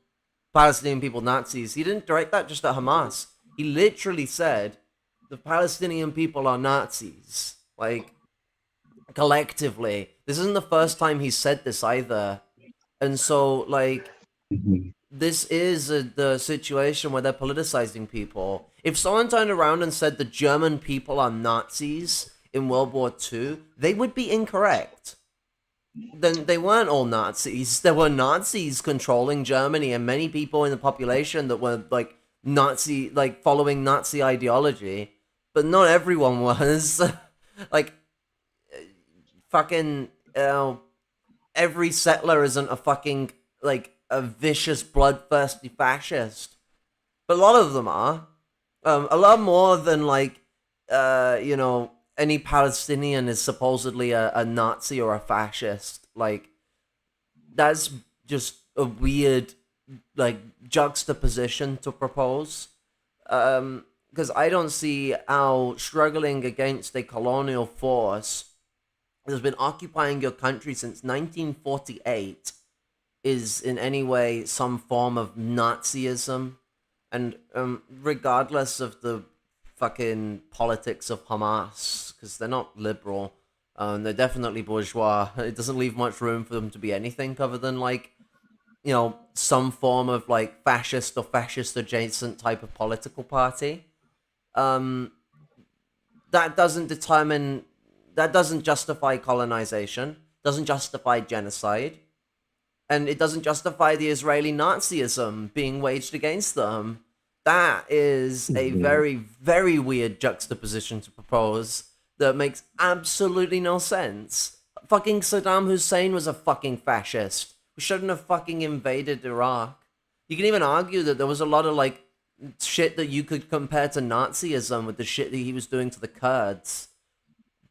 [SPEAKER 4] Palestinian people Nazis, he didn't direct that just at Hamas. He literally said the Palestinian people are Nazis. Like, collectively. This isn't the first time he said this either. And so, like, this is the situation where they're politicizing people. If someone turned around and said the German people are Nazis in World War II, they would be incorrect. Then they weren't all Nazis. There were Nazis controlling Germany and many people in the population that were, like, Nazi, like, following Nazi ideology. But not everyone was. Like, fucking, every settler isn't a fucking, like, a vicious, bloodthirsty fascist. But a lot of them are. A lot more than, like, you know, any Palestinian is supposedly a Nazi or a fascist. Like, that's just a weird, like, juxtaposition to propose. Because I don't see how struggling against a colonial force that has been occupying your country since 1948 is in any way some form of Nazism. And regardless of the fucking politics of Hamas, because they're not liberal, they're definitely bourgeois. It doesn't leave much room for them to be anything other than, like, you know, some form of, like, fascist or fascist adjacent type of political party. That doesn't justify colonization, doesn't justify genocide, and it doesn't justify the Israeli Nazism being waged against them. That is a very, very weird juxtaposition to propose that makes absolutely no sense. Fucking Saddam Hussein was a fucking fascist. We shouldn't have fucking invaded Iraq. You can even argue that there was a lot of, like, shit that you could compare to Nazism with the shit that he was doing to the Kurds.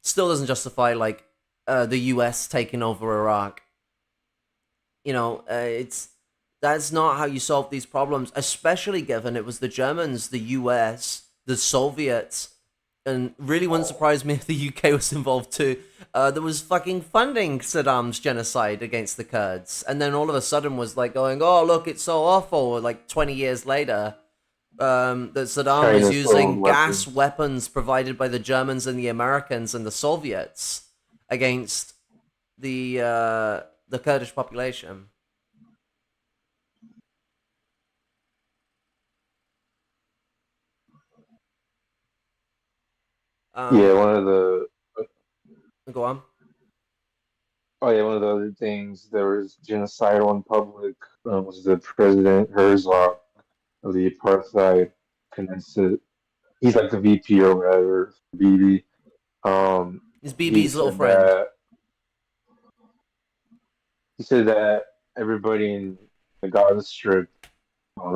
[SPEAKER 4] Still doesn't justify, like, the US taking over Iraq. You know, that's not how you solve these problems, especially given it was the Germans, the US, the Soviets, and really wouldn't surprise me if the UK was involved too, that was fucking funding Saddam's genocide against the Kurds. And then all of a sudden was like going, oh, look, it's so awful, like 20 years later, that Saddam was using gas weapons provided by the Germans and the Americans and the Soviets against the Kurdish population.
[SPEAKER 6] Yeah, one of the
[SPEAKER 4] Go on.
[SPEAKER 6] oh yeah, one of the other things there was genocidal in public was the President Herzog of the apartheid Knesset. He's like the VP or whatever, BB.
[SPEAKER 4] He's
[SPEAKER 6] He
[SPEAKER 4] BB's little
[SPEAKER 6] said
[SPEAKER 4] friend.
[SPEAKER 6] that he said that everybody in the Gaza Strip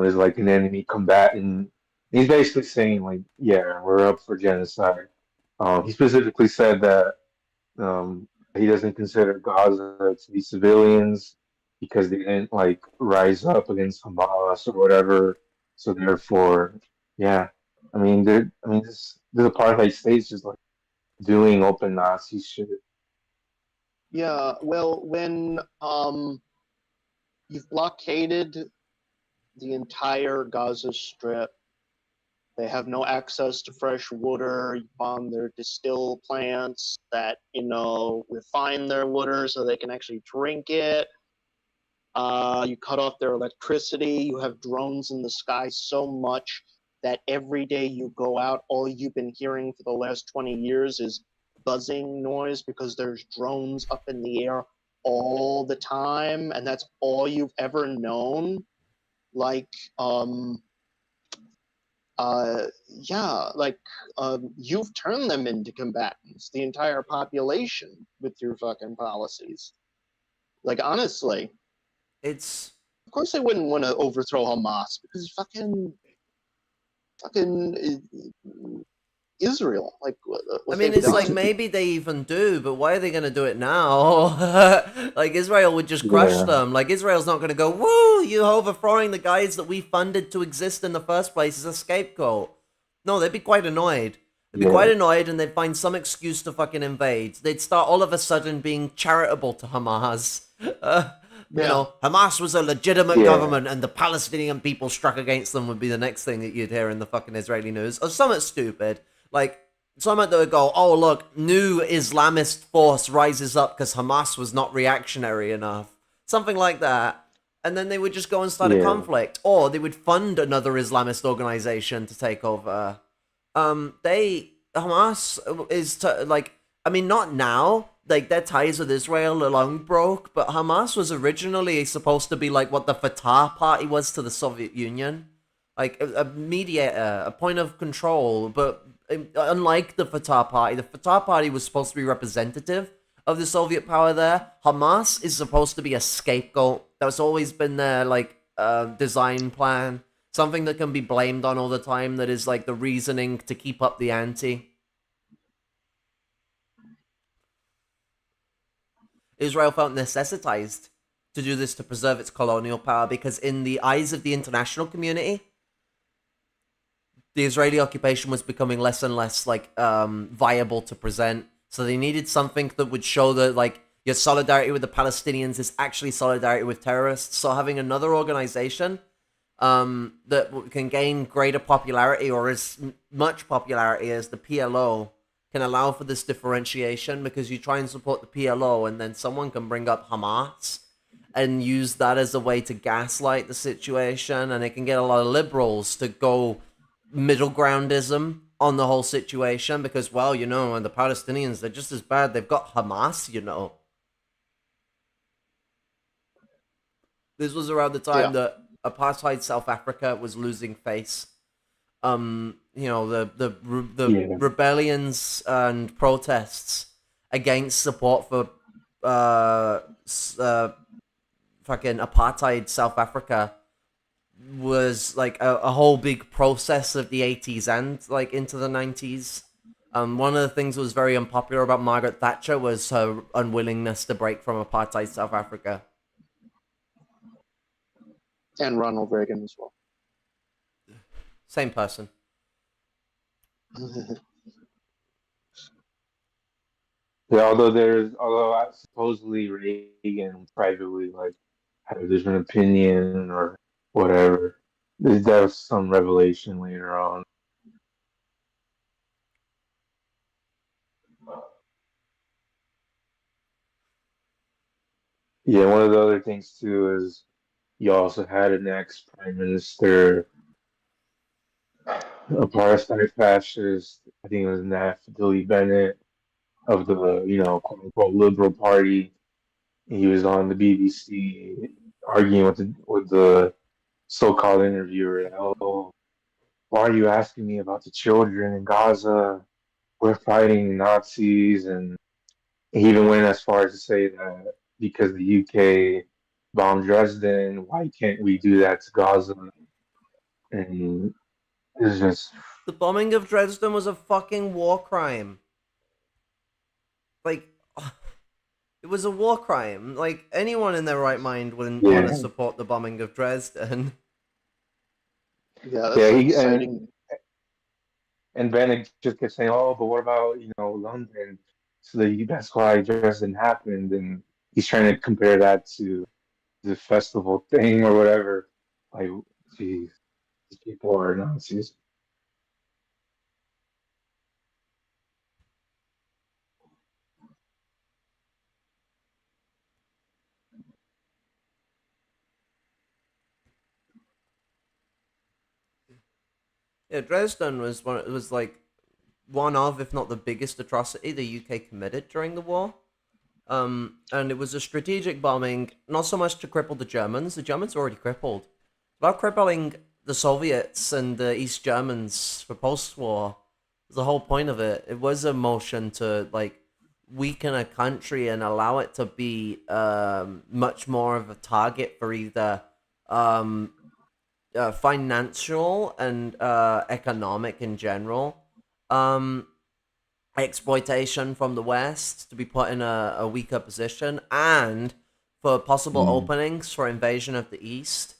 [SPEAKER 6] is like an enemy combatant. He's basically saying like, yeah, we're up for genocide. He specifically said that he doesn't consider Gaza to be civilians because they didn't like rise up against Hamas or whatever. So therefore, yeah, this apartheid state's just like doing open Nazi shit.
[SPEAKER 5] Yeah, well, when you've blockaded the entire Gaza Strip, they have no access to fresh water. You bomb their distill plants that, refine their water so they can actually drink it. You cut off their electricity. You have drones in the sky so much that every day you go out, all you've been hearing for the last 20 years is buzzing noise because there's drones up in the air all the time, and that's all you've ever known. Like, you've turned them into combatants, the entire population, with your fucking policies. Like, honestly,
[SPEAKER 4] It's
[SPEAKER 5] of course they wouldn't want to overthrow Hamas because fucking Israel. Like,
[SPEAKER 4] I mean, it's like maybe they even do, but why are they going to do it now? Like, Israel would just crush them. Like, Israel's not going to go, woo, you overthrowing the guys that we funded to exist in the first place as a scapegoat. No, they'd be quite annoyed. They'd be quite annoyed and they'd find some excuse to fucking invade. They'd start all of a sudden being charitable to Hamas. You know, Hamas was a legitimate government and the Palestinian people struck against them would be the next thing that you'd hear in the fucking Israeli news. Or something stupid. Like, someone that would go, oh, look, new Islamist force rises up because Hamas was not reactionary enough. Something like that. And then they would just go and start a conflict. Or they would fund another Islamist organization to take over. Hamas is, not now. Like, their ties with Israel are long broke, but Hamas was originally supposed to be like what the Fatah party was to the Soviet Union. Like, a mediator, a point of control, but unlike the Fatah Party was supposed to be representative of the Soviet power there. Hamas is supposed to be a scapegoat. That's always been their, design plan. Something that can be blamed on all the time, that is, the reasoning to keep up the ante. Israel felt necessitized to do this to preserve its colonial power because in the eyes of the international community, the Israeli occupation was becoming less and less viable to present. So they needed something that would show that your solidarity with the Palestinians is actually solidarity with terrorists. So having another organization that can gain greater popularity or as much popularity as the PLO can allow for this differentiation, because you try and support the PLO and then someone can bring up Hamas and use that as a way to gaslight the situation, and it can get a lot of liberals to go middle groundism on the whole situation because, well, and the Palestinians, they're just as bad. They've got Hamas, This was around the time that apartheid South Africa was losing face. The rebellions and protests against support for fucking apartheid South Africa was a whole big process of the 80s and into the 90s. One of the things that was very unpopular about Margaret Thatcher was her unwillingness to break from apartheid South Africa.
[SPEAKER 5] And Ronald Reagan as well.
[SPEAKER 4] Same person.
[SPEAKER 6] Yeah, although supposedly Reagan privately had a different opinion or whatever. There was some revelation later on. Yeah, one of the other things too is you also had an ex-prime minister, a apartheid fascist. I think it was Naftali Bennett of the quote unquote Liberal Party. He was on the BBC arguing with the so-called interviewer. Oh, why are you asking me about the children in Gaza? We're fighting Nazis, and he even went as far as to say that because the UK bombed Dresden, why can't we do that to Gaza? And it's just,
[SPEAKER 4] The bombing of Dresden was a fucking war crime. Like, it was a war crime. Like, anyone in their right mind wouldn't want to
[SPEAKER 6] yeah,
[SPEAKER 4] support the bombing of Dresden.
[SPEAKER 5] Yeah, that's
[SPEAKER 6] yeah.
[SPEAKER 5] like
[SPEAKER 6] He
[SPEAKER 5] citing.
[SPEAKER 6] and Bennett just kept saying, "Oh, but what about London?" So that's why Dresden happened, and he's trying to compare that to the festival thing or whatever. Like, geez, these people are Nazis.
[SPEAKER 4] Yeah, Dresden was like one of, if not the biggest atrocity the UK committed during the war. And it was a strategic bombing, not so much to cripple the Germans. The Germans were already crippled. About crippling the Soviets and the East Germans for post-war. The whole point of it. It was a motion to like weaken a country and allow it to be much more of a target for either um, financial and economic in general. Um, Exploitation from the West to be put in a weaker position, and for possible
[SPEAKER 6] Mm.
[SPEAKER 4] openings for invasion of the East.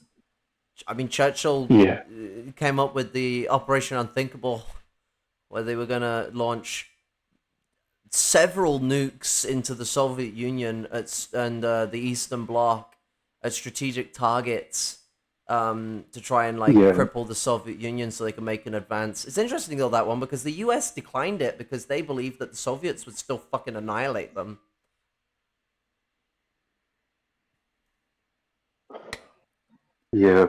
[SPEAKER 4] I mean, Churchill
[SPEAKER 6] Yeah,
[SPEAKER 4] came up with the Operation Unthinkable, where they were going to launch several nukes into the Soviet Union and the Eastern Bloc at strategic targets to try and like
[SPEAKER 6] yeah,
[SPEAKER 4] cripple the Soviet Union so they can make an advance. It's interesting though that one because the US declined it because they believed that the Soviets would still fucking annihilate them.
[SPEAKER 6] yeah.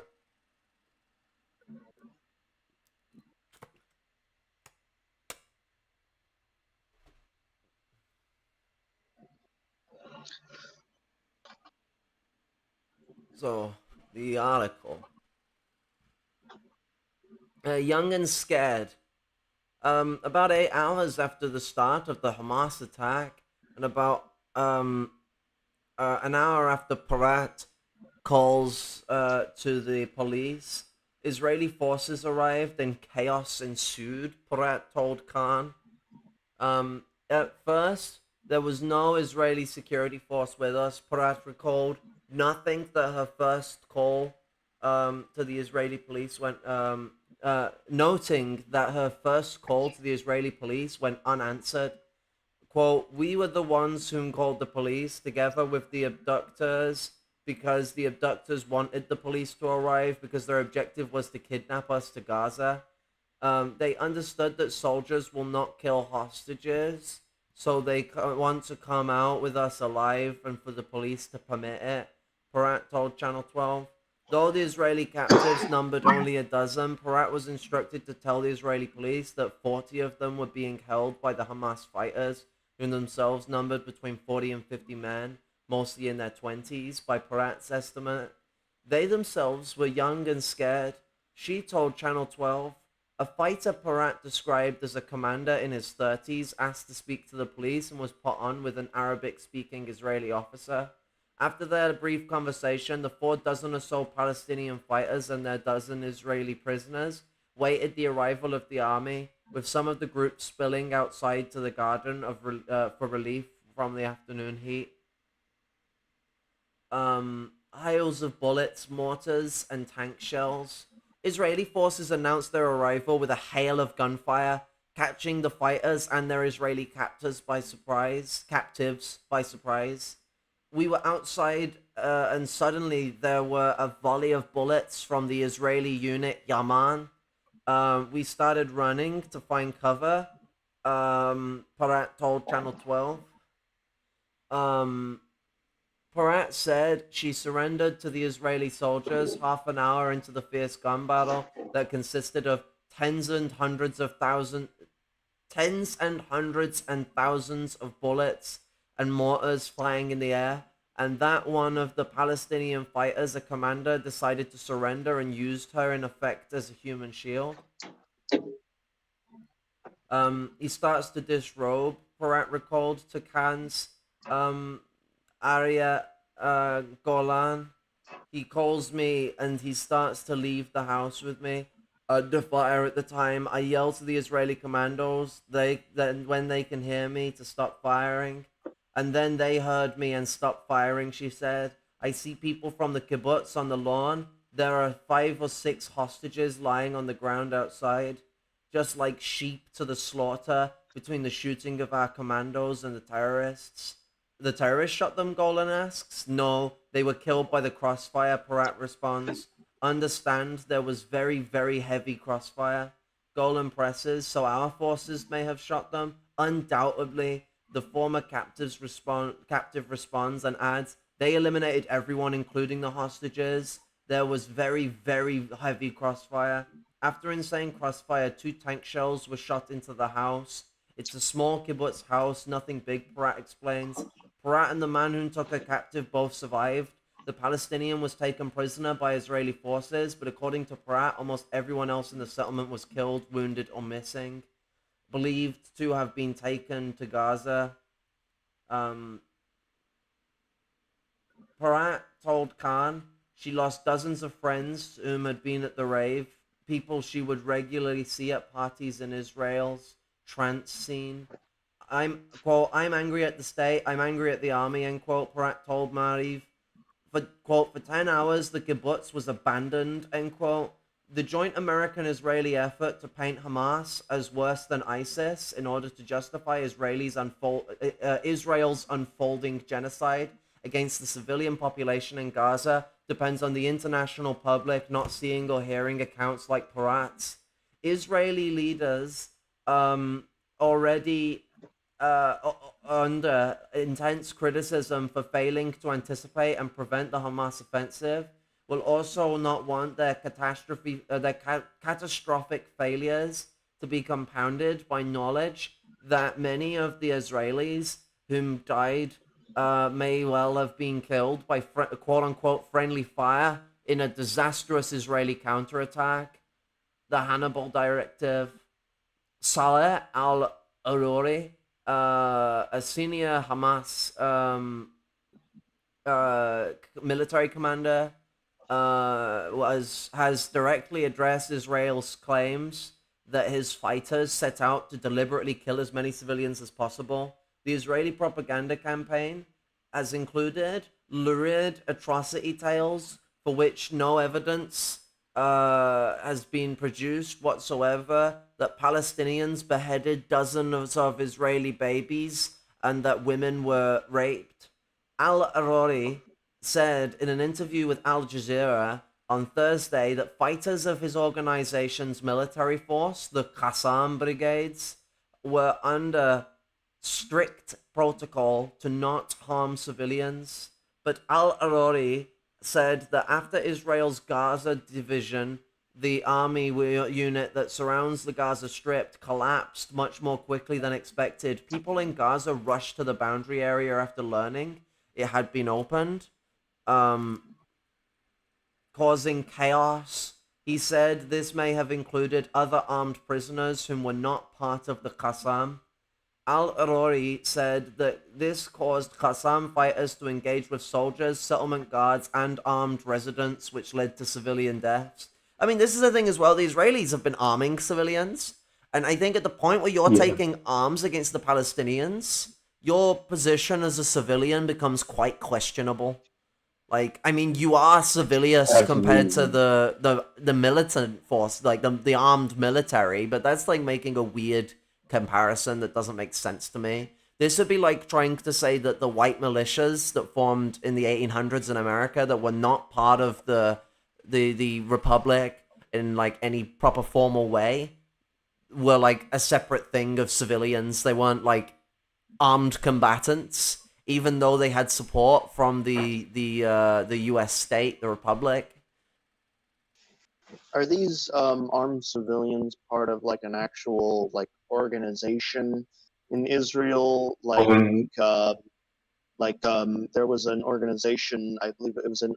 [SPEAKER 4] So the article, young and scared. About 8 hours after the start of the Hamas attack, and about an hour after Parat calls to the police, Israeli forces arrived and chaos ensued, Parat told Khan. At first, there was no Israeli security force with us, Parat recalled. Nothing that her first call to the Israeli police went, noting that her first call to the Israeli police went unanswered. Quote, we were the ones whom called the police together with the abductors because the abductors wanted the police to arrive because their objective was to kidnap us to Gaza. They understood that soldiers will not kill hostages, so they want to come out with us alive and for the police to permit it, Parat told Channel 12. Though the Israeli captives numbered only a dozen, Parat was instructed to tell the Israeli police that 40 of them were being held by the Hamas fighters, who themselves numbered between 40 and 50 men, mostly in their 20s, by Parat's estimate. They themselves were young and scared. She told Channel 12, a fighter Parat described as a commander in his 30s asked to speak to the police and was put on with an Arabic-speaking Israeli officer. After their brief conversation, the 4 dozen or so Palestinian fighters and their dozen Israeli prisoners waited the arrival of the army, with some of the group spilling outside to the garden for relief from the afternoon heat. Hails of bullets, mortars, and tank shells. Israeli forces announced their arrival with a hail of gunfire, catching the fighters and their Israeli captives by surprise. We were outside, and suddenly there were a volley of bullets from the Israeli unit Yaman. We started running to find cover. Parat told Channel 12. Parat said she surrendered to the Israeli soldiers half an hour into the fierce gun battle that consisted of tens and hundreds and thousands of bullets and mortars flying in the air, and that one of the Palestinian fighters, a commander, decided to surrender and used her in effect as a human shield. He starts to disrobe, Parat recalled to Khan's Arya Golan. He calls me and he starts to leave the house with me. Under fire at the time, I yell to the Israeli commandos. When they can hear me, to stop firing, and then they heard me and stopped firing. She said, "I see people from the kibbutz on the lawn. There are 5 or 6 hostages lying on the ground outside, just like sheep to the slaughter between the shooting of our commandos and the terrorists." The terrorists shot them, Golan asks. "No, they were killed by the crossfire," Parat responds. "Understand, there was very, very heavy crossfire." Golan presses, "So our forces may have shot them?" "Undoubtedly." The former captive responds and adds, "They eliminated everyone, including the hostages. There was very, very heavy crossfire. After insane crossfire, 2 tank shells were shot into the house. It's a small kibbutz house, nothing big," Parat explains. Parat and the man who took her captive both survived. The Palestinian was taken prisoner by Israeli forces, but according to Parat, almost everyone else in the settlement was killed, wounded, or missing. Believed to have been taken to Gaza. Parat told Khan she lost dozens of friends whom had been at the rave, people she would regularly see at parties in Israel's trance scene. Quote, "I'm angry at the state, I'm angry at the army," end quote, Parat told Mariv. For 10 hours, the kibbutz was abandoned, end quote. The joint American-Israeli effort to paint Hamas as worse than ISIS in order to justify Israel's unfolding genocide against the civilian population in Gaza depends on the international public not seeing or hearing accounts like Parat's. Israeli leaders already under intense criticism for failing to anticipate and prevent the Hamas offensive, will also not want their catastrophic failures to be compounded by knowledge that many of the Israelis whom died may well have been killed by quote-unquote friendly fire in a disastrous Israeli counterattack. The Hannibal Directive. Saleh al-Aruri, a senior Hamas military commander, has directly addressed Israel's claims that his fighters set out to deliberately kill as many civilians as possible. The Israeli propaganda campaign has included lurid atrocity tales for which no evidence has been produced whatsoever, that Palestinians beheaded dozens of Israeli babies and that women were raped. Al-Aruri said in an interview with Al Jazeera on Thursday that fighters of his organization's military force, the Qassam brigades, were under strict protocol to not harm civilians. But Al-Aruri said that after Israel's Gaza division, the army unit that surrounds the Gaza Strip collapsed much more quickly than expected. People in Gaza rushed to the boundary area after learning it had been opened, causing chaos. He said this may have included other armed prisoners whom were not part of the Qassam. Al-Aruri said that this caused Qassam fighters to engage with soldiers, settlement guards, and armed residents, which led to civilian deaths. I mean, this is the thing as well. The Israelis have been arming civilians. And I think at the point where you're taking arms against the Palestinians, your position as a civilian becomes quite questionable. Like, I mean, you are civilians compared to the militant force, like the armed military, but that's like making a weird comparison that doesn't make sense to me. This would be like trying to say that the white militias that formed in the 1800s in America that were not part of the Republic in like any proper formal way were like a separate thing of civilians. They weren't like armed combatants. even though they had support from the U.S. state, the Republic.
[SPEAKER 5] Are these armed civilians part of like an actual like organization in Israel?
[SPEAKER 6] Um,
[SPEAKER 5] There was an organization, I believe it was an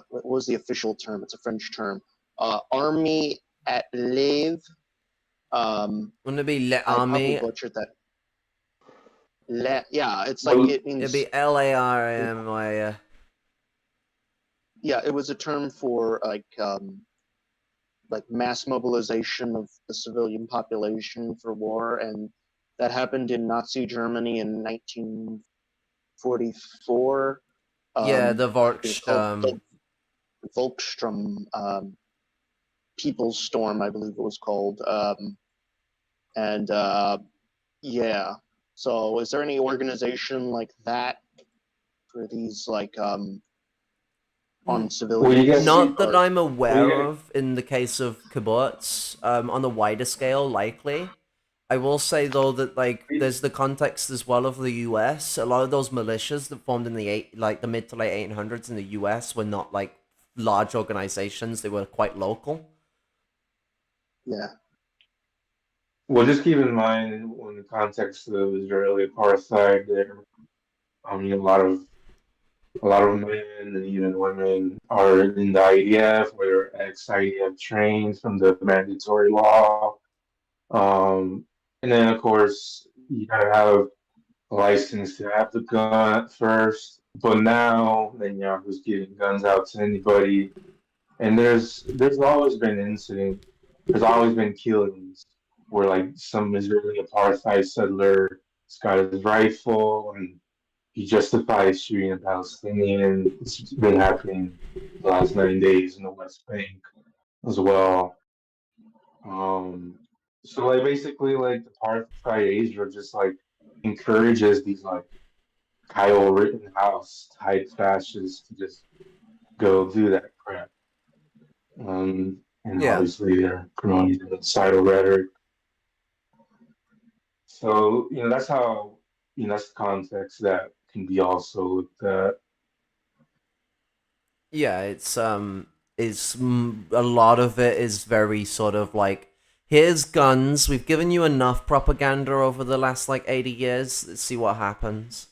[SPEAKER 5] what was the official term? It's a French term. Army at Lève.
[SPEAKER 4] Wouldn't it be Le
[SPEAKER 5] I probably
[SPEAKER 4] Army?
[SPEAKER 5] butchered that. Yeah, it's like
[SPEAKER 6] Well,
[SPEAKER 5] it
[SPEAKER 4] It'd
[SPEAKER 5] means
[SPEAKER 4] be LARMY.
[SPEAKER 5] yeah, it was a term for like mass mobilization of the civilian population for war, and that happened in Nazi Germany in 1944.
[SPEAKER 4] Yeah, the
[SPEAKER 5] It was called
[SPEAKER 4] Volkssturm.
[SPEAKER 5] the Volkssturm, People's Storm, I believe it was called. And yeah, so is there any organization like that for these like on
[SPEAKER 6] well,
[SPEAKER 5] civilians?
[SPEAKER 4] Not that
[SPEAKER 5] Or
[SPEAKER 4] I'm aware of in the case of Kibbutz. On the wider scale, likely. I will say though that like there's the context as well of the U.S. A lot of those militias that formed in the mid to late 1800s in the U.S. were not like large organizations; they were quite local.
[SPEAKER 5] yeah,
[SPEAKER 6] well, just keep in mind in the context of Israeli apartheid, there, I mean, a lot of men and even women are in the IDF, where they're ex-IDF trained from the mandatory law. And then, of course, you gotta have a license to have the gun first. But now, Netanyahu's giving guns out to anybody, and there's always been incident. There's always been killings where like some Israeli apartheid settler has got his rifle and he justifies shooting a Palestinian. It's been happening the last 9 days in the West Bank as well. Um, so like basically like the apartheid Asia just like encourages these like Kyle Rittenhouse type fascists to just go do that crap. And
[SPEAKER 4] Yeah.
[SPEAKER 6] obviously they're promoting genocidal rhetoric. So that's how that's the context that can be also looked at.
[SPEAKER 4] Yeah, a lot of it is very sort of like, here's guns. We've given you enough propaganda over the last like 80 years. Let's see what happens.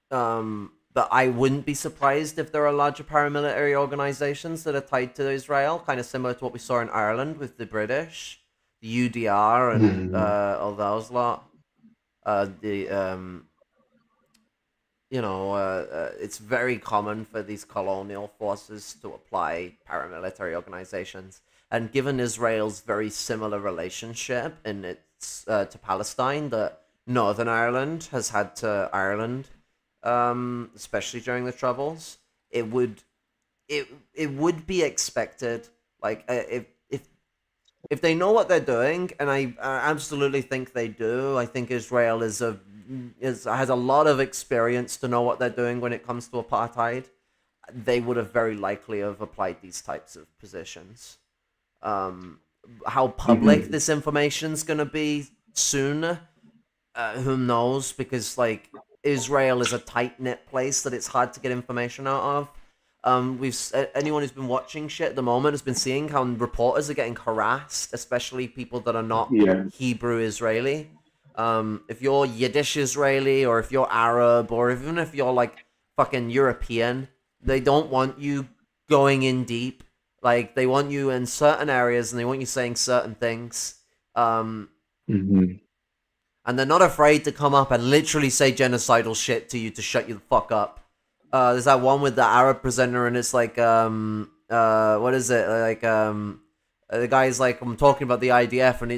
[SPEAKER 4] But I wouldn't be surprised if there are larger paramilitary organizations that are tied to Israel, kind of similar to what we saw in Ireland with the British, the UDR, and all those lot. It's very common for these colonial forces to apply paramilitary organizations. And given Israel's very similar relationship in its to Palestine that Northern Ireland has had to Ireland, especially during the Troubles, it would be expected, like if they know what they're doing, and I absolutely think they do. I think Israel has a lot of experience to know what they're doing when it comes to apartheid. They would have very likely have applied these types of positions. How public this information's gonna be soon, who knows? Because like Israel is a tight knit place that it's hard to get information out of. Anyone who's been watching shit at the moment has been seeing how reporters are getting harassed, especially people that are not Hebrew Israeli. If you're Yiddish Israeli, or if you're Arab, or even if you're like fucking European, they don't want you going in deep. Like they want you in certain areas, and they want you saying certain things. And they're not afraid to come up and literally say genocidal shit to you to shut you the fuck up. There's that one with the Arab presenter, and it's like, what is it? Like, the guy's like, I'm talking about the IDF, and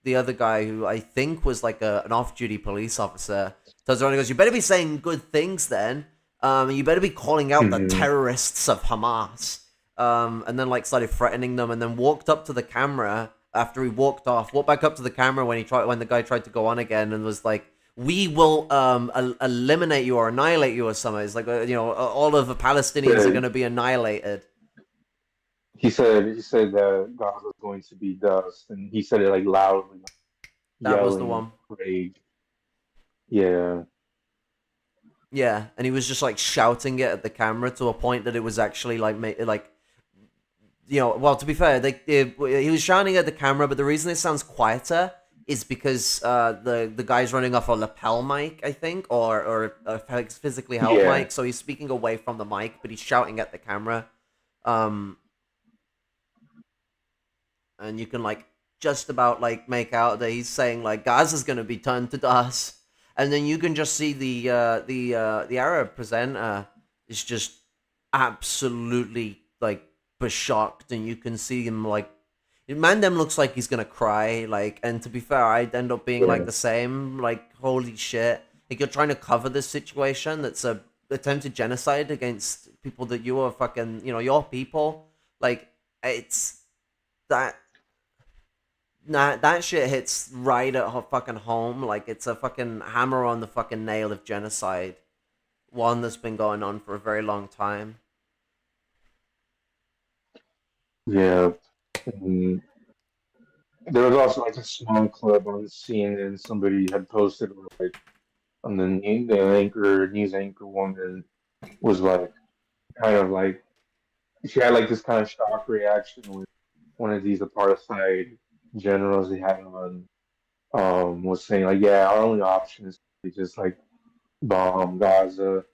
[SPEAKER 4] the other guy, who I think was like an off-duty police officer, turns around and goes, "You better be saying good things then. You better be calling out the terrorists of Hamas." And then like started threatening them, and then walked up to the camera after he walked back up to the camera when the guy tried to go on again, and was like, "We will eliminate you or annihilate you," or something. It's like, all of the Palestinians are going to be annihilated.
[SPEAKER 6] He said that God was going to be dust, and he said it like loudly.
[SPEAKER 4] That was the one.
[SPEAKER 6] Rage. Yeah.
[SPEAKER 4] Yeah, and he was just like shouting it at the camera to a point that it was actually like well, to be fair, he was shouting at the camera, but the reason it sounds quieter is because the guy's running off a lapel mic, I think, or a physically held
[SPEAKER 6] Yeah.
[SPEAKER 4] mic, so he's speaking away from the mic, but he's shouting at the camera. Um, and you can like just about like make out that he's saying like Gaza's gonna be turned to dust, and then you can just see the Arab presenter is just absolutely like shocked, and you can see him like Mandem looks like he's gonna cry, like, and to be fair, I'd end up being like
[SPEAKER 6] Yeah.
[SPEAKER 4] the same, like, holy shit. Like, you're trying to cover this situation that's a attempted genocide against people that you are fucking, your people. Like, it's that that shit hits right at her fucking home. Like, it's a fucking hammer on the fucking nail of genocide. One that's been going on for a very long time.
[SPEAKER 6] Yeah. And there was also like a small clip on CNN. Somebody had posted like on the news anchor woman was like kind of like she had like this kind of shock reaction with one of these apartheid generals they had on was saying like, yeah, our only option is to just like bomb Gaza,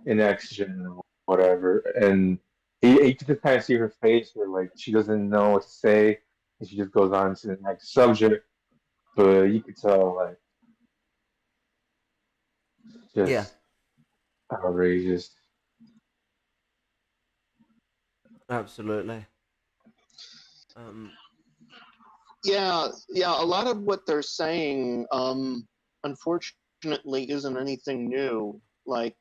[SPEAKER 6] in action or whatever. And you could just kind of see her face where like she doesn't know what to say, and she just goes on to the next subject. But you could tell like
[SPEAKER 4] Yeah,
[SPEAKER 6] just outrageous.
[SPEAKER 4] absolutely. Um,
[SPEAKER 5] Yeah, yeah. A lot of what they're saying, unfortunately, isn't anything new. Like,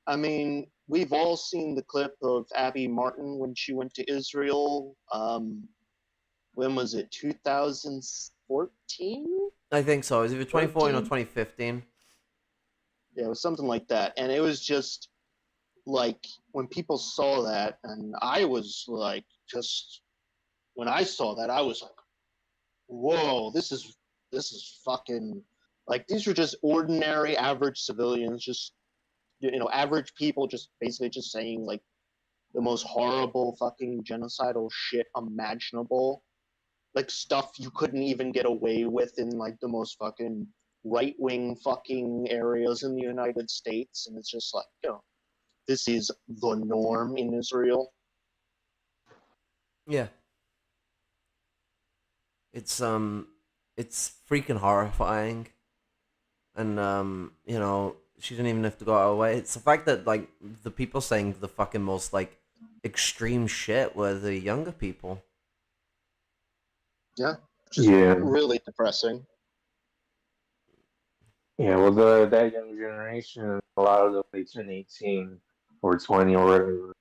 [SPEAKER 5] I mean, we've all seen the clip of Abby Martin when she went to Israel. When was it? 2014?
[SPEAKER 4] I think so. Is it 2014 or
[SPEAKER 5] 13?
[SPEAKER 4] 2015?
[SPEAKER 5] Yeah, it was something like that. And it was just like when people saw that, and I was like, just when I saw that, I was like, whoa, this is fucking like these are just ordinary average civilians, just average people just basically just saying like the most horrible fucking genocidal shit imaginable, like stuff you couldn't even get away with in like the most fucking right wing fucking areas in the United States. And it's just like, this is the norm in Israel.
[SPEAKER 4] Yeah. It's freaking horrifying. And she didn't even have to go out of her way. It's the fact that like the people saying the fucking most like extreme shit were the younger people.
[SPEAKER 5] Yeah, just
[SPEAKER 6] Yeah.
[SPEAKER 5] really depressing.
[SPEAKER 6] Yeah, well, that young generation, a lot of them they turn 18 or 20 or whatever.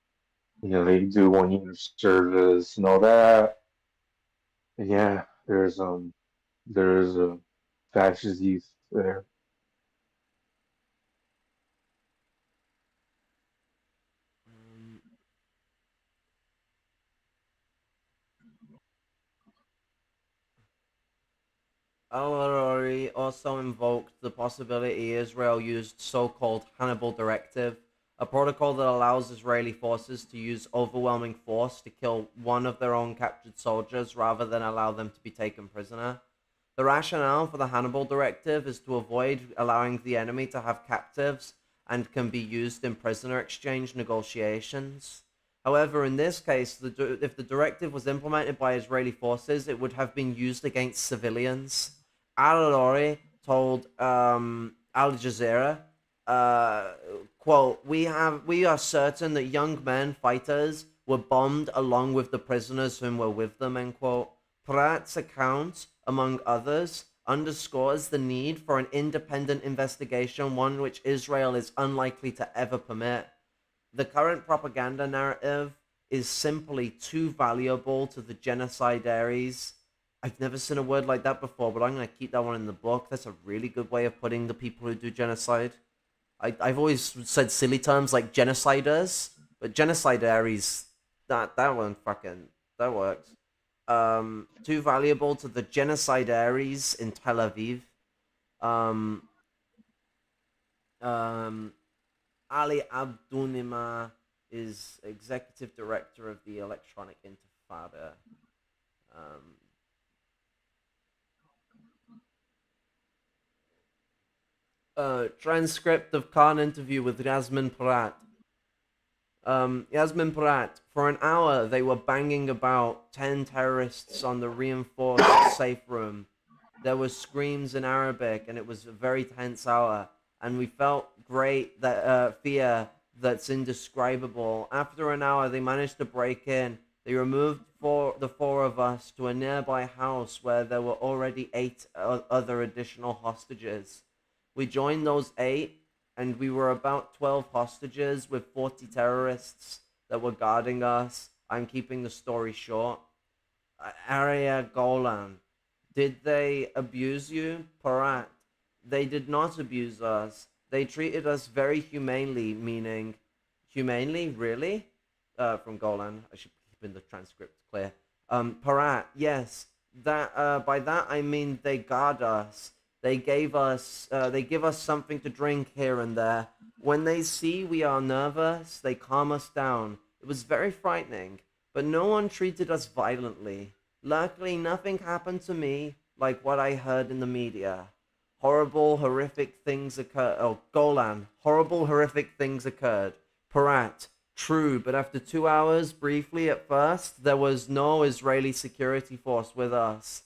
[SPEAKER 6] They do 1 year of service and all that. And yeah, there's a fascist youth there.
[SPEAKER 4] Um, Al-Arari also invoked the possibility Israel used so-called Hannibal Directive, a protocol that allows Israeli forces to use overwhelming force to kill one of their own captured soldiers rather than allow them to be taken prisoner. The rationale for the Hannibal Directive is to avoid allowing the enemy to have captives and can be used in prisoner exchange negotiations. However, in this case, if the directive was implemented by Israeli forces, it would have been used against civilians. Al-Arari told Al Jazeera, quote, we are certain that young men, fighters, were bombed along with the prisoners whom were with them, end quote. Pratt's account, among others, underscores the need for an independent investigation, one which Israel is unlikely to ever permit. The current propaganda narrative is simply too valuable to the genocidaries. I've never seen a word like that before, but I'm going to keep that one in the book. That's a really good way of putting the people who do genocide. I've always said silly terms like genociders, but genocidaries, that one fucking, that works. Too valuable to the genocidaries in Tel Aviv. Ali Abdunimah is executive director of the Electronic Intifada. Transcript of Khan interview with Yasmin Parat. Yasmin Parat, for an hour they were banging about 10 terrorists on the reinforced safe room. There was screams in Arabic and it was a very tense hour. And we felt great that fear that's indescribable. After an hour they managed to break in. They removed the four of us to a nearby house where there were already 8 other additional hostages. We joined those 8, and we were about 12 hostages with 40 terrorists that were guarding us. I'm keeping the story short. Area Golan, did they abuse you? Parat, they did not abuse us. They treated us very humanely, meaning, humanely, really? From Golan, I should keep in the transcript clear. Parat, yes, that, by that I mean they guard us. They give us something to drink here and there. When they see we are nervous, they calm us down. It was very frightening, but no one treated us violently. Luckily, nothing happened to me like what I heard in the media. Horrible, horrific things occurred. Oh, Golan, horrible, horrific things occurred. Parat, true, but after 2 hours, briefly at first, there was no Israeli security force with us.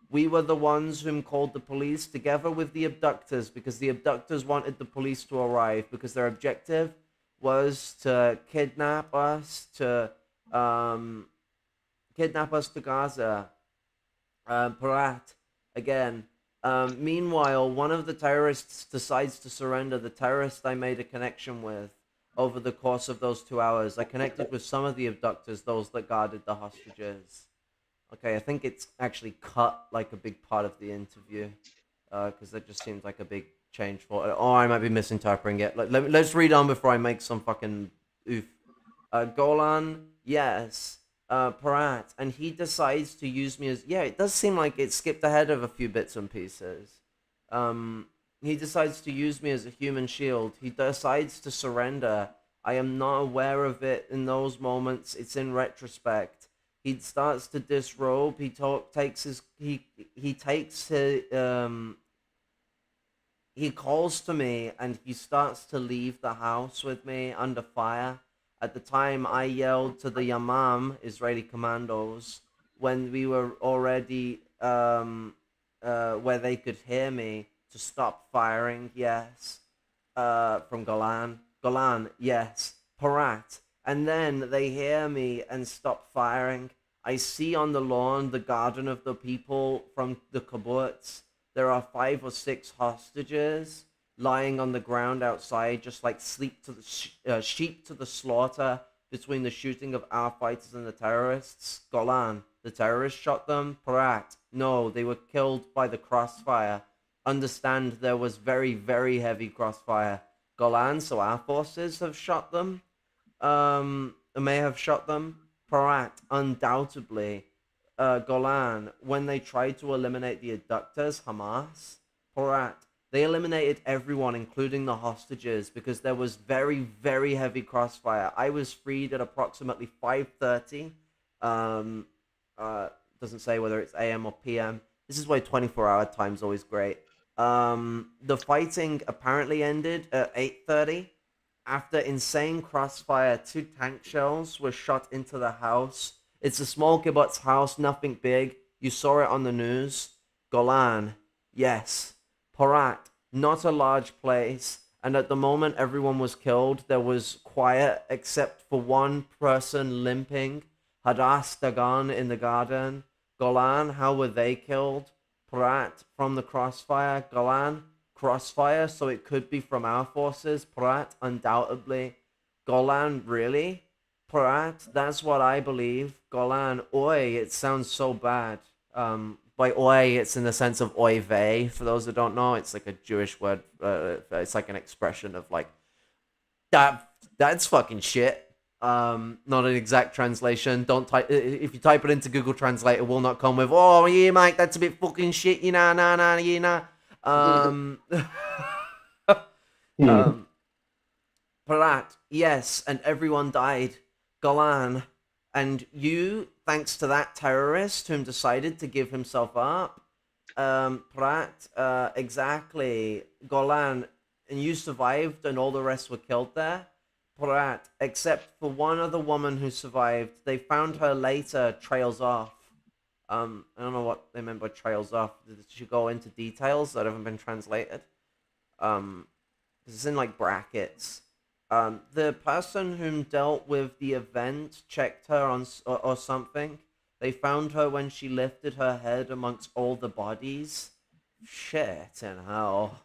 [SPEAKER 4] We were the ones whom called the police together with the abductors because the abductors wanted the police to arrive because their objective was to kidnap us to Gaza. Parat, again. Meanwhile, one of the terrorists decides to surrender. The terrorist I made a connection with over the course of those 2 hours. I connected with some of the abductors, those that guarded the hostages. Okay, I think it's actually cut like a big part of the interview, because that just seems like a big change for it. Oh, I might be misinterpreting it. Let's read on before I make some fucking oof. Golan, yes. Parat, and he decides to use me as... Yeah, it does seem like it skipped ahead of a few bits and pieces. He decides to use me as a human shield. He decides to surrender. I am not aware of it in those moments. It's in retrospect. He starts to disrobe. He calls to me and he starts to leave the house with me under fire. At the time, I yelled to the Yamam, Israeli commandos, when we were already where they could hear me, to stop firing. Yes. From Golan. Golan, yes. Parat. And then they hear me and stop firing. I see on the lawn the garden of the people from the kibbutz. There are 5 or 6 hostages lying on the ground outside, just like sheep to the slaughter between the shooting of our fighters and the terrorists. Golan, the terrorists shot them. Parat, no, they were killed by the crossfire. Understand, there was very, very heavy crossfire. Golan, so our forces have shot them. May have shot them. Parat, undoubtedly. Golan, when they tried to eliminate the abductors, Hamas. Parat, they eliminated everyone, including the hostages, because there was very, very heavy crossfire. I was freed at approximately 5:30. Doesn't say whether it's AM or PM. This is why 24-hour time's always great. The fighting apparently ended at 8:30. After insane crossfire, 2 tank shells were shot into the house. It's a small kibbutz house, nothing big. You saw it on the news. Golan, yes. Parat, not a large place. And at the moment everyone was killed, there was quiet except for one person limping. Hadass Dagan in the garden. Golan, how were they killed? Parat, from the crossfire. Golan, crossfire, so it could be from our forces. Parat, undoubtedly. Golan, really? Parat, that's what I believe. Golan, oi, it sounds so bad. By oi, it's in the sense of oy vey. For those that don't know, it's like a Jewish word. It's like an expression of like, that's fucking shit. Not an exact translation. Don't type. If you type it into Google Translate, it will not come with, oh yeah, Mike, that's a bit fucking shit. You know, nah, you know. Um, Parat, yes, and everyone died. Golan, and you, thanks to that terrorist whom decided to give himself up. Parat, exactly. Golan, and you survived, and all the rest were killed there. Parat, except for one other woman who survived. They found her later, trails off. I don't know what they meant by trails off. Did she go into details that haven't been translated? Um, 'Cause it's in like brackets. The person whom dealt with the event checked her on or something. They found her when she lifted her head amongst all the bodies. Shit in hell.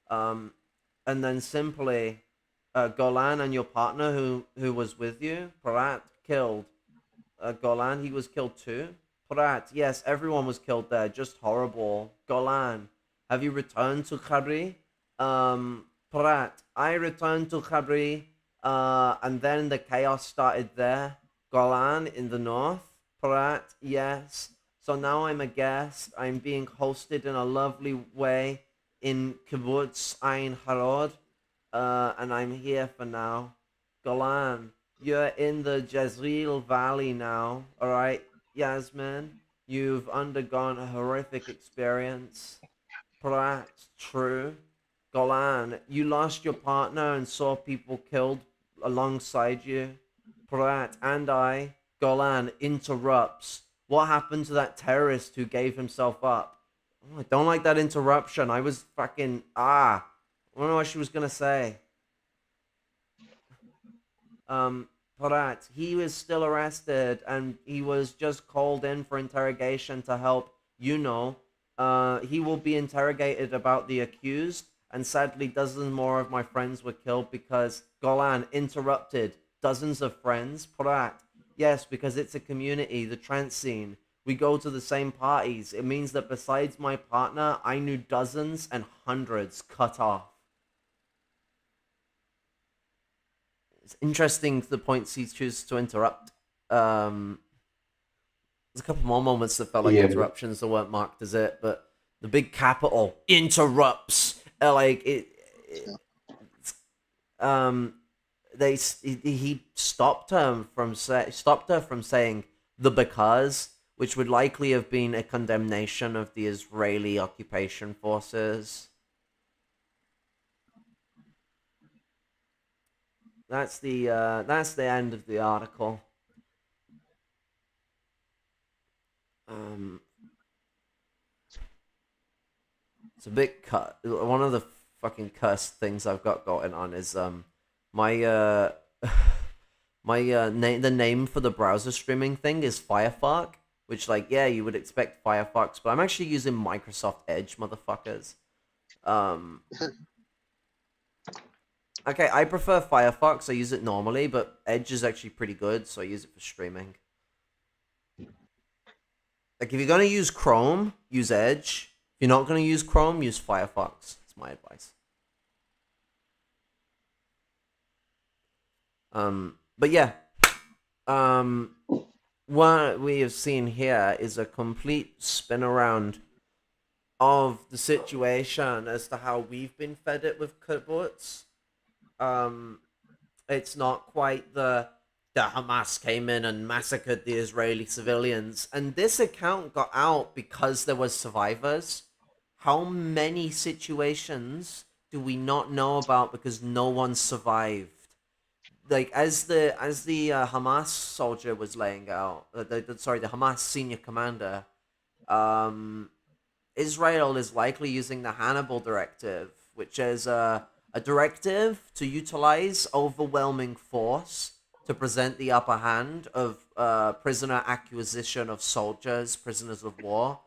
[SPEAKER 4] And then simply, Golan and your partner who was with you, Parat, killed. Golan, he was killed too. Parat, yes, everyone was killed there. Just horrible. Golan, have you returned to Khari? Parat, I returned to Khari, and then the chaos started there. Golan in the north. Parat, yes. So now I'm a guest. I'm being hosted in a lovely way in Kibbutz Ein Harod, and I'm here for now. Golan, you're in the Jezreel Valley now, alright? Yasmin, you've undergone a horrific experience. Perhaps true. Golan, you lost your partner and saw people killed alongside you. Parat and I, Golan interrupts. What happened to that terrorist who gave himself up? Oh, I don't like that interruption. I was fucking, I don't know what she was gonna say. Parat, he was still arrested and he was just called in for interrogation to help, you know. He will be interrogated about the accused, and sadly dozens more of my friends were killed because Golan interrupted dozens of friends. Parat, yes, because it's a community, the trance scene. We go to the same parties. It means that besides my partner, I knew dozens and hundreds cut off. It's interesting the points he chooses to interrupt. There's a couple more moments that felt like interruptions that weren't marked as it, but the big capital interrupts. Like he stopped her from saying the because, which would likely have been a condemnation of the Israeli occupation forces. That's the end of the article. It's a bit cut. One of the fucking cursed things I've got going on is my the name for the browser streaming thing is Firefox, which like yeah you would expect Firefox, but I'm actually using Microsoft Edge, motherfuckers. Okay, I prefer Firefox. I use it normally, but Edge is actually pretty good, so I use it for streaming. Like, if you're going to use Chrome, use Edge. If you're not going to use Chrome, use Firefox. That's my advice. But yeah. What we have seen here is a complete spin around of the situation as to how we've been fed it with Kibbutz. It's not quite the Hamas came in and massacred the Israeli civilians, and this account got out because there was survivors. How many situations do we not know about because no one survived? Like as the Hamas soldier was laying out, the Hamas senior commander, Israel is likely using the Hannibal Directive, which is a directive to utilize overwhelming force to present the upper hand of prisoner acquisition of soldiers, prisoners of war,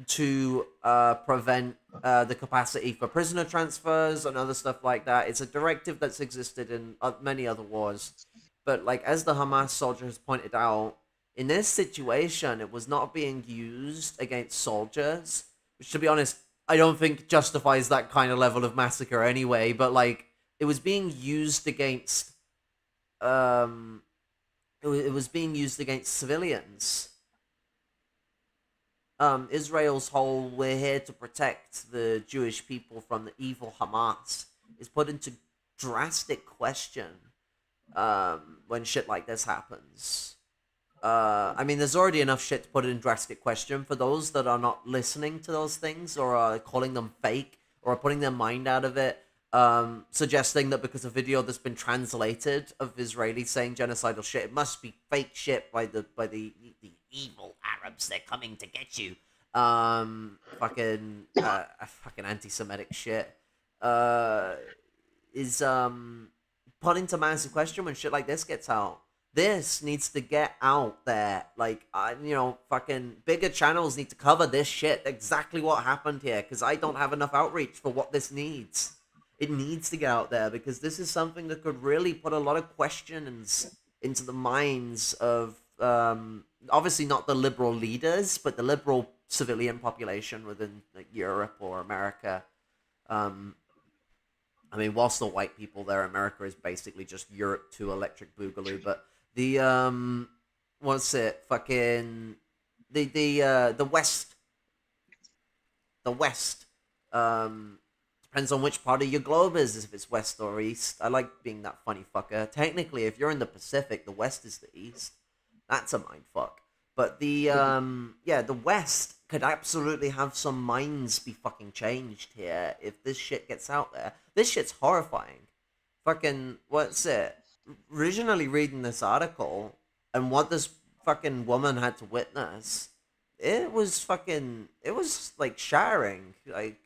[SPEAKER 4] to prevent the capacity for prisoner transfers and other stuff like that. It's a directive that's existed in many other wars. But like as the Hamas soldier has pointed out, in this situation, it was not being used against soldiers, which to be honest, I don't think justifies that kind of level of massacre anyway, but like it was being used against it was being used against civilians. Israel's whole "we're here to protect the Jewish people from the evil Hamas" is put into drastic question when shit like this happens. I mean, there's already enough shit to put in drastic question for those that are not listening to those things or are calling them fake or are putting their mind out of it, suggesting that because a video that's been translated of Israelis saying genocidal shit, it must be fake shit by the evil Arabs. They're coming to get you. Fucking anti-Semitic shit. Is put into massive question when shit like this gets out. This needs to get out there. Like, fucking bigger channels need to cover this shit. Exactly what happened here. Because I don't have enough outreach for what this needs. It needs to get out there because this is something that could really put a lot of questions into the minds of, obviously not the liberal leaders, but the liberal civilian population within like, Europe or America. I mean, whilst the white people there, America is basically just Europe to Electric Boogaloo, but the what's it? Fucking the West. The West. Depends on which part of your globe is, if it's West or East. I like being that funny fucker. Technically, if you're in the Pacific, the West is the East. That's a mind fuck. But the the West could absolutely have some minds be fucking changed here if this shit gets out there. This shit's horrifying. Fucking, what's it? Originally reading this article and what this fucking woman had to witness, it was like shattering. Like,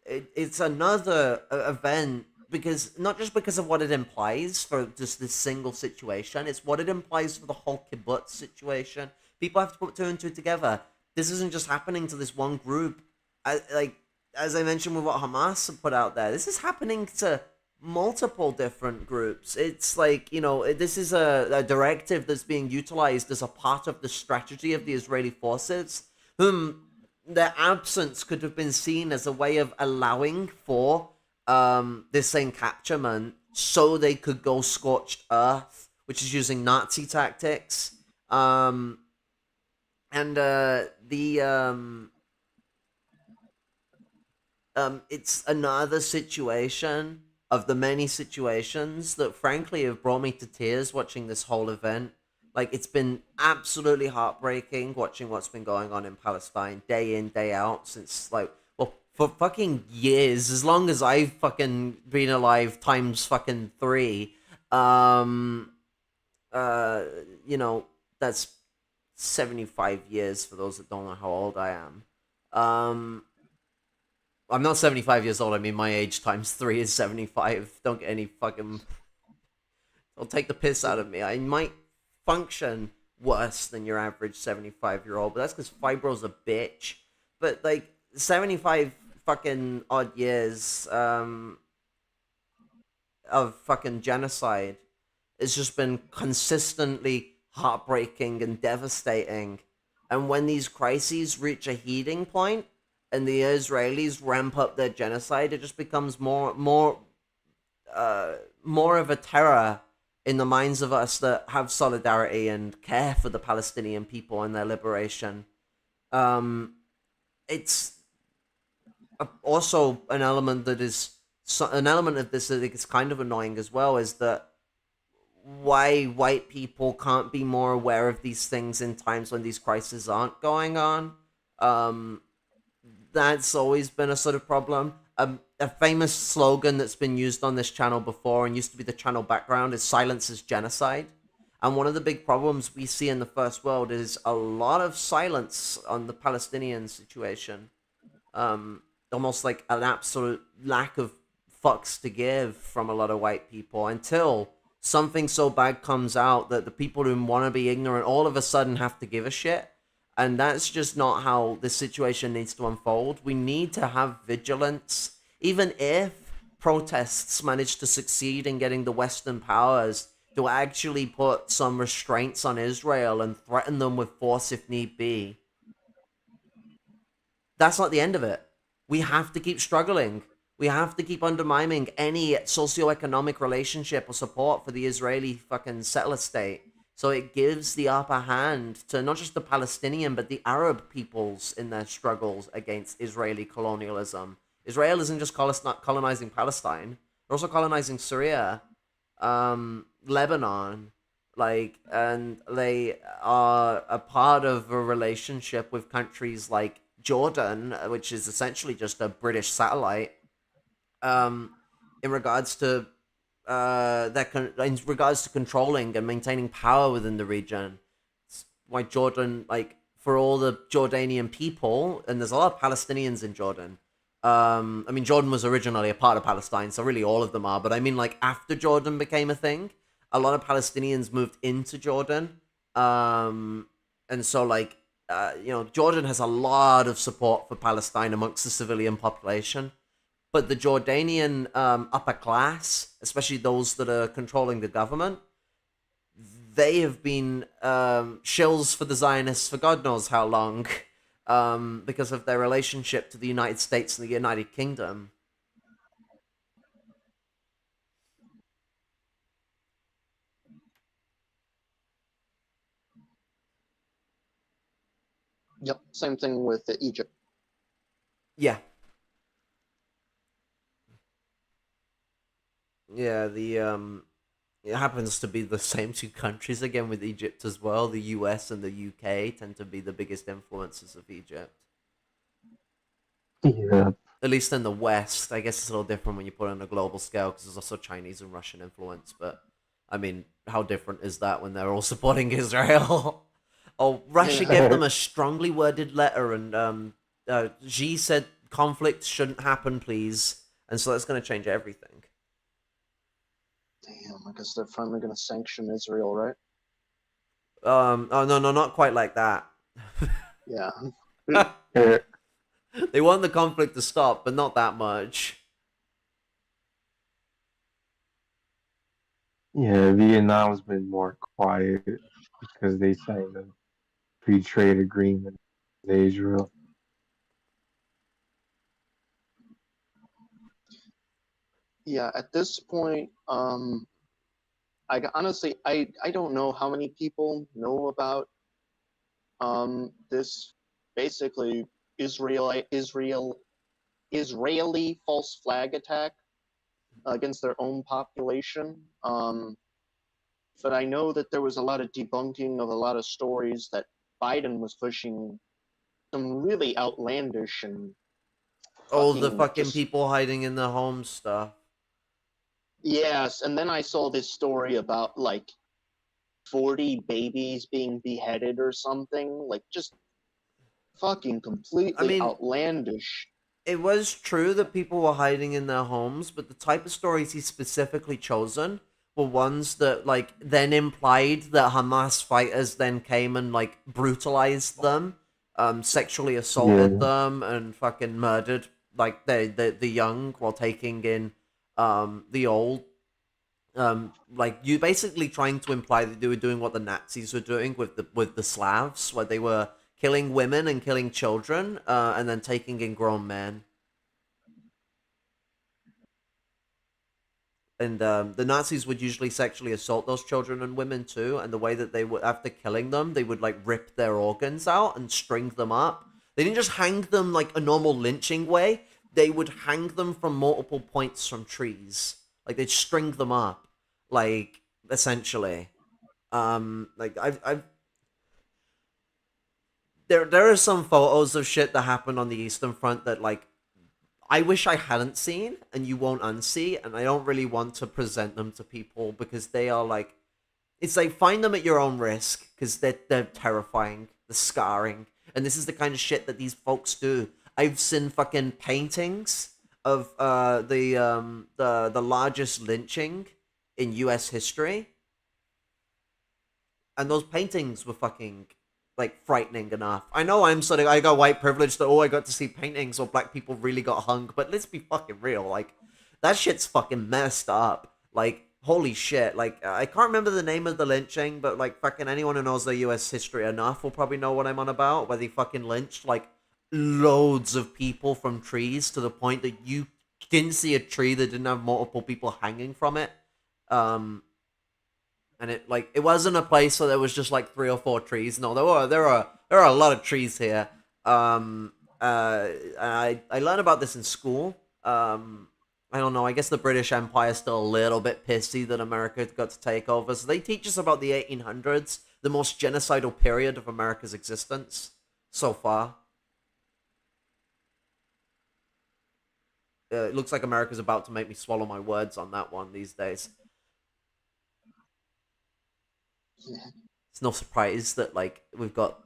[SPEAKER 4] it's another event because, not just because of what it implies for just this single situation, it's what it implies for the whole kibbutz situation. People have to put two and two together. This isn't just happening to this one group. As I mentioned with what Hamas have put out there, this is happening to multiple different groups. It's like, this is a directive that's being utilized as a part of the strategy of the Israeli forces, whom their absence could have been seen as a way of allowing for this encapturement so they could go scorched earth, which is using Nazi tactics. It's another situation of the many situations that frankly have brought me to tears watching this whole event. Like, it's been absolutely heartbreaking watching what's been going on in Palestine day in, day out since, for fucking years, as long as I've fucking been alive times fucking 3. That's 75 years for those that don't know how old I am. I'm not 75 years old. I mean, my age times 3 is 75. Don't get any fucking... Don't take the piss out of me. I might function worse than your average 75-year-old, but that's because fibro's a bitch. But, 75 fucking odd years of fucking genocide has just been consistently heartbreaking and devastating. And when these crises reach a heating point and the Israelis ramp up their genocide, it just becomes more of a terror in the minds of us that have solidarity and care for the Palestinian people and their liberation. It's also an element of this that is kind of annoying as well, is that why white people can't be more aware of these things in times when these crises aren't going on. That's always been a sort of problem. A famous slogan that's been used on this channel before and used to be the channel background is "Silence is genocide." And one of the big problems we see in the first world is a lot of silence on the Palestinian situation. Almost like an absolute lack of fucks to give from a lot of white people until something so bad comes out that the people who want to be ignorant all of a sudden have to give a shit. And that's just not how this situation needs to unfold. We need to have vigilance. Even if protests manage to succeed in getting the Western powers to actually put some restraints on Israel and threaten them with force if need be, that's not the end of it. We have to keep struggling. We have to keep undermining any socioeconomic relationship or support for the Israeli fucking settler state. So it gives the upper hand to not just the Palestinian, but the Arab peoples in their struggles against Israeli colonialism. Israel isn't just colonizing Palestine; they're also colonizing Syria, Lebanon, and they are a part of a relationship with countries like Jordan, which is essentially just a British satellite, in regards to in regards to controlling and maintaining power within the region. It's why Jordan, for all the Jordanian people, and there's a lot of Palestinians in Jordan. I mean, Jordan was originally a part of Palestine, so really all of them are. But I mean, after Jordan became a thing, a lot of Palestinians moved into Jordan. And so, Jordan has a lot of support for Palestine amongst the civilian population. But the Jordanian upper class, especially those that are controlling the government, they have been shills for the Zionists for God knows how long, because of their relationship to the United States and the United Kingdom.
[SPEAKER 5] Yep, same thing with Egypt.
[SPEAKER 4] Yeah. Yeah, it happens to be the same two countries again with Egypt as well. The US and the UK tend to be the biggest influences of Egypt.
[SPEAKER 6] Yeah.
[SPEAKER 4] At least in the West. I guess it's a little different when you put it on a global scale because there's also Chinese and Russian influence. But, I mean, how different is that when they're all supporting Israel? Oh, Russia gave them a strongly worded letter, and Xi said conflict shouldn't happen, please. And so that's going to change everything.
[SPEAKER 5] Damn, I guess they're finally going to sanction Israel, right?
[SPEAKER 4] Oh, no, not quite like that.
[SPEAKER 5] Yeah.
[SPEAKER 4] They want the conflict to stop, but not that much.
[SPEAKER 6] Yeah, Vietnam's been more quiet because they signed a free trade agreement with Israel.
[SPEAKER 5] Yeah, at this point, I honestly, I don't know how many people know about this basically Israeli false flag attack against their own population. But I know that there was a lot of debunking of a lot of stories that Biden was pushing some really outlandish and
[SPEAKER 4] The fucking people hiding in the homes stuff.
[SPEAKER 5] Yes, and then I saw this story about 40 babies being beheaded or something, just fucking completely outlandish.
[SPEAKER 4] It was true that people were hiding in their homes, but the type of stories he specifically chosen were ones that then implied that Hamas fighters then came and brutalized them, sexually assaulted them, and fucking murdered the young while taking in the old. You basically trying to imply that they were doing what the Nazis were doing with the Slavs, where they were killing women and killing children, and then taking in grown men. And the Nazis would usually sexually assault those children and women too, and the way that they would, after killing them, they would rip their organs out and string them up. They didn't just hang them like a normal lynching way. They would hang them from multiple points from trees. They'd string them up, essentially. I've there are some photos of shit that happened on the Eastern Front that I wish I hadn't seen, and you won't unsee, and I don't really want to present them to people because they are it's find them at your own risk because they're terrifying, they're scarring, and this is the kind of shit that these folks do. I've seen fucking paintings of the largest lynching in U.S. history, and those paintings were fucking frightening enough. I know I got white privilege that I got to see paintings where black people really got hung, but let's be fucking real. That shit's fucking messed up. Holy shit. I can't remember the name of the lynching, but fucking anyone who knows their US history enough will probably know what I'm on about, where they fucking lynched loads of people from trees to the point that you didn't see a tree that didn't have multiple people hanging from it. And it wasn't a place where there was just like 3 or 4 trees. No, there are a lot of trees here. I learned about this in school. I don't know. I guess the British Empire's still a little bit pissy that America got to take over. So they teach us about the 1800s, the most genocidal period of America's existence so far. It looks like America's about to make me swallow my words on that one these days. It's no surprise that like we've got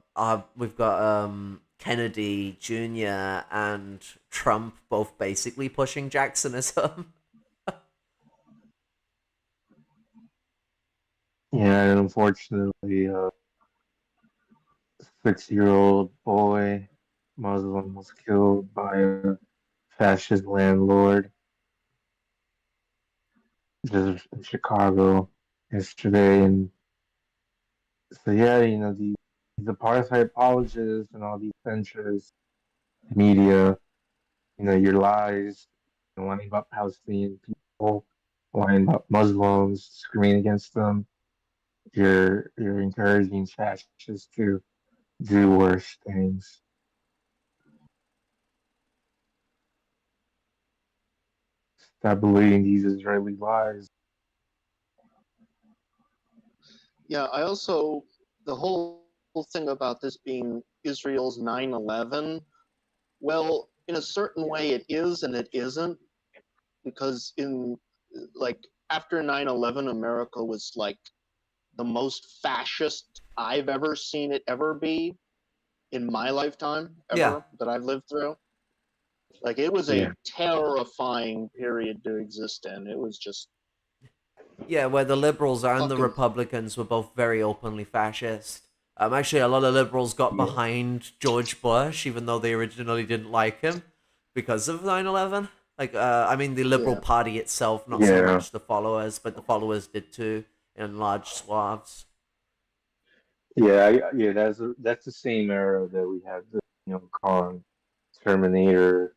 [SPEAKER 4] Kennedy Jr. and Trump both basically pushing Jacksonism.
[SPEAKER 6] Yeah, and unfortunately, 6-year-old boy, Muslim, was killed by a fascist landlord just in Chicago yesterday. And so, yeah, these apartheid apologists and all these centrist media, your lies, lying about Palestinian people, lying about Muslims, screaming against them. You're encouraging fascists to do worse things. Stop believing these Israeli lies.
[SPEAKER 5] Yeah, I also, the whole thing about this being Israel's 9/11, well, in a certain way it is and it isn't, because after 9/11, America was like the most fascist I've ever seen it ever be in my lifetime,
[SPEAKER 4] Yeah.
[SPEAKER 5] that I've lived through. Like, it was a terrifying period to exist in. It was just
[SPEAKER 4] Yeah, where the liberals and the
[SPEAKER 5] fucking
[SPEAKER 4] Republicans were both very openly fascist. Actually, a lot of liberals got behind George Bush, even though they originally didn't like him because of 9/11. I mean, the Liberal
[SPEAKER 5] Yeah.
[SPEAKER 4] Party itself, not so much the followers, but the followers did too in large swaths.
[SPEAKER 6] Yeah, that's the same era that we had the Khan, Terminator,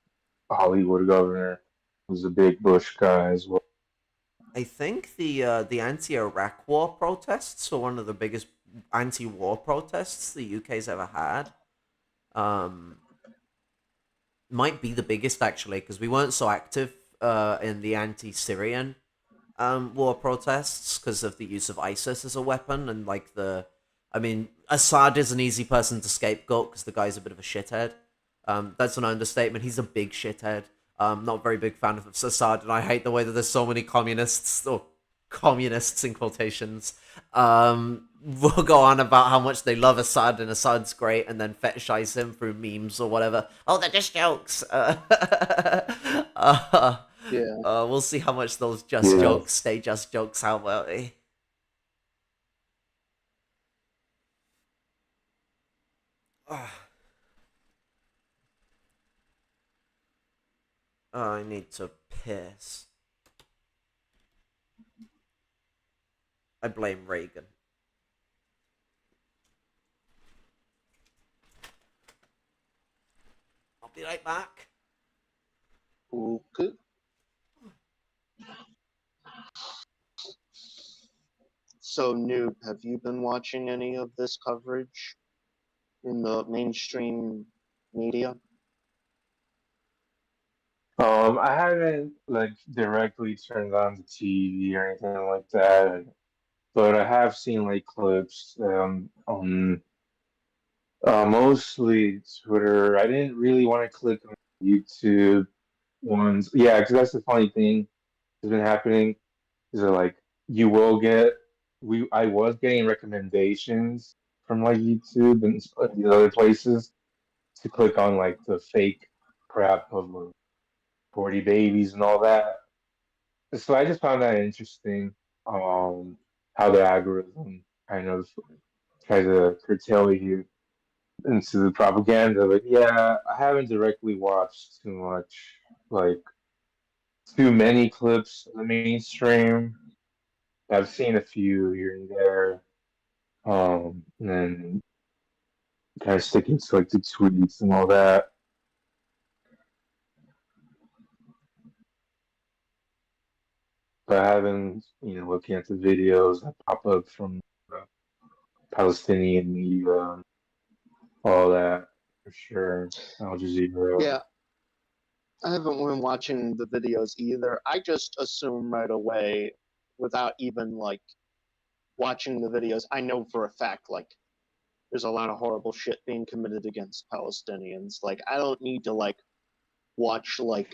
[SPEAKER 6] Hollywood governor, who's a big Bush guy as well.
[SPEAKER 4] I think the anti-Iraq war protests were one of the biggest anti-war protests the UK's ever had. Might be the biggest actually, because we weren't so active in the anti-Syrian war protests because of the use of ISIS as a weapon and Assad is an easy person to scapegoat because the guy's a bit of a shithead. That's an understatement. He's a big shithead. Not a very big fan of Assad, and I hate the way that there's so many communists in quotations. Will go on about how much they love Assad and Assad's great, and then fetishize him through memes or whatever. Oh, they're just jokes. We'll see how much those jokes stay just jokes. How will they? I need to piss. I blame Reagan. I'll be right back.
[SPEAKER 5] Okay. So, Noob, have you been watching any of this coverage in the mainstream media?
[SPEAKER 6] I haven't directly turned on the TV or anything like that, but I have seen clips on mostly Twitter. I didn't really want to click on YouTube ones. Yeah, because that's the funny thing that's been happening is that you will get I was getting recommendations from YouTube and these other places to click on the fake crap of 40 babies and all that. So I just found that interesting, how the algorithm kind of tries to curtail you into the propaganda. But yeah, I haven't directly watched too many clips of the mainstream. I've seen a few here and there, and then kind of sticking to the tweets and all that. but having looking at the videos that pop up from Palestinian media, all that for sure. Al Jazeera.
[SPEAKER 5] Yeah, I haven't been watching the videos either. I just assume right away, without even like watching the videos, I know for a fact like there's a lot of horrible shit being committed against Palestinians. Like I don't need to like watch like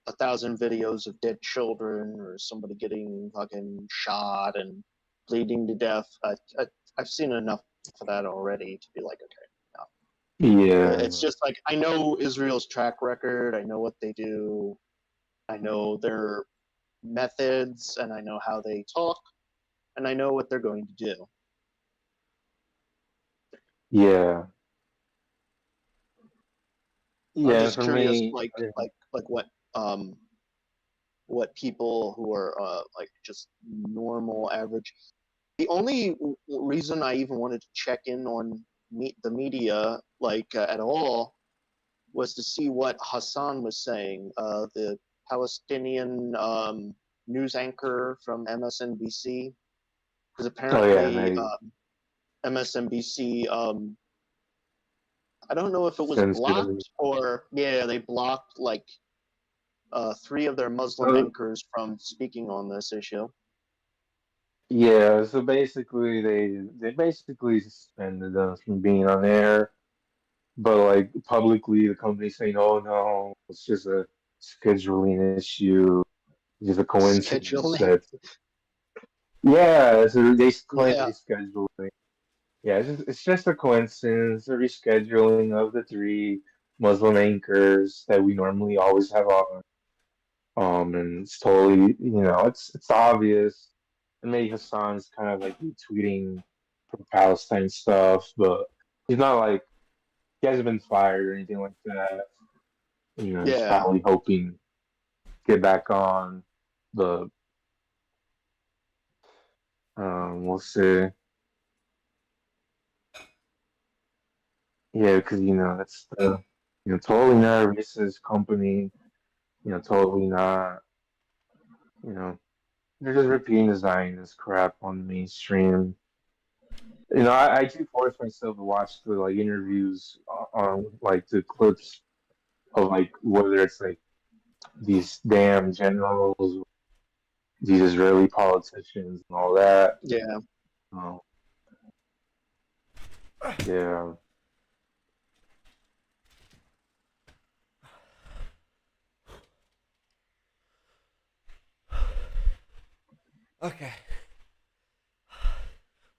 [SPEAKER 5] 1,000 videos of dead children or somebody getting fucking shot and bleeding to death. I've seen enough of that already to be like, okay, no.
[SPEAKER 6] Yeah,
[SPEAKER 5] It's just like I know Israel's track record. I know what they do. I know their methods, and I know how they talk, and I know what they're going to do.
[SPEAKER 6] yeah,
[SPEAKER 5] I'm
[SPEAKER 6] yeah.
[SPEAKER 5] just
[SPEAKER 6] For
[SPEAKER 5] curious,
[SPEAKER 6] me,
[SPEAKER 5] like what people who are like just normal average. The only reason I even wanted to check in on the media like at all was to see what Hassan was saying, the Palestinian news anchor from MSNBC, because
[SPEAKER 6] oh yeah, and
[SPEAKER 5] apparently MSNBC, I don't know if it was
[SPEAKER 6] censored.
[SPEAKER 5] blocked or yeah, they blocked like 3 of their Muslim
[SPEAKER 6] Oh,
[SPEAKER 5] anchors from speaking on this issue.
[SPEAKER 6] yeah, so basically they basically suspended us from being on air, but like publicly the company's saying, "Oh no, it's just a scheduling issue, it's just a coincidence
[SPEAKER 5] Scheduling,
[SPEAKER 6] that." Yeah, so they claim
[SPEAKER 5] yeah,
[SPEAKER 6] rescheduling. Yeah, it's just a coincidence, a rescheduling of the 3 Muslim anchors that we normally always have on. And it's totally, it's obvious. And maybe Hassan's kind of like retweeting pro-Palestine stuff, but he's not like he hasn't been fired or anything like that. He's
[SPEAKER 5] yeah.
[SPEAKER 6] probably hoping to get back on. But we'll see. Yeah, because that's totally not a racist company. Totally not. You know, they're just repeating the Zionist crap on the mainstream. I do force myself to watch the like interviews on like the clips of like whether it's like these damn generals, these Israeli politicians, and all that.
[SPEAKER 5] Yeah.
[SPEAKER 6] Oh, yeah.
[SPEAKER 4] Okay.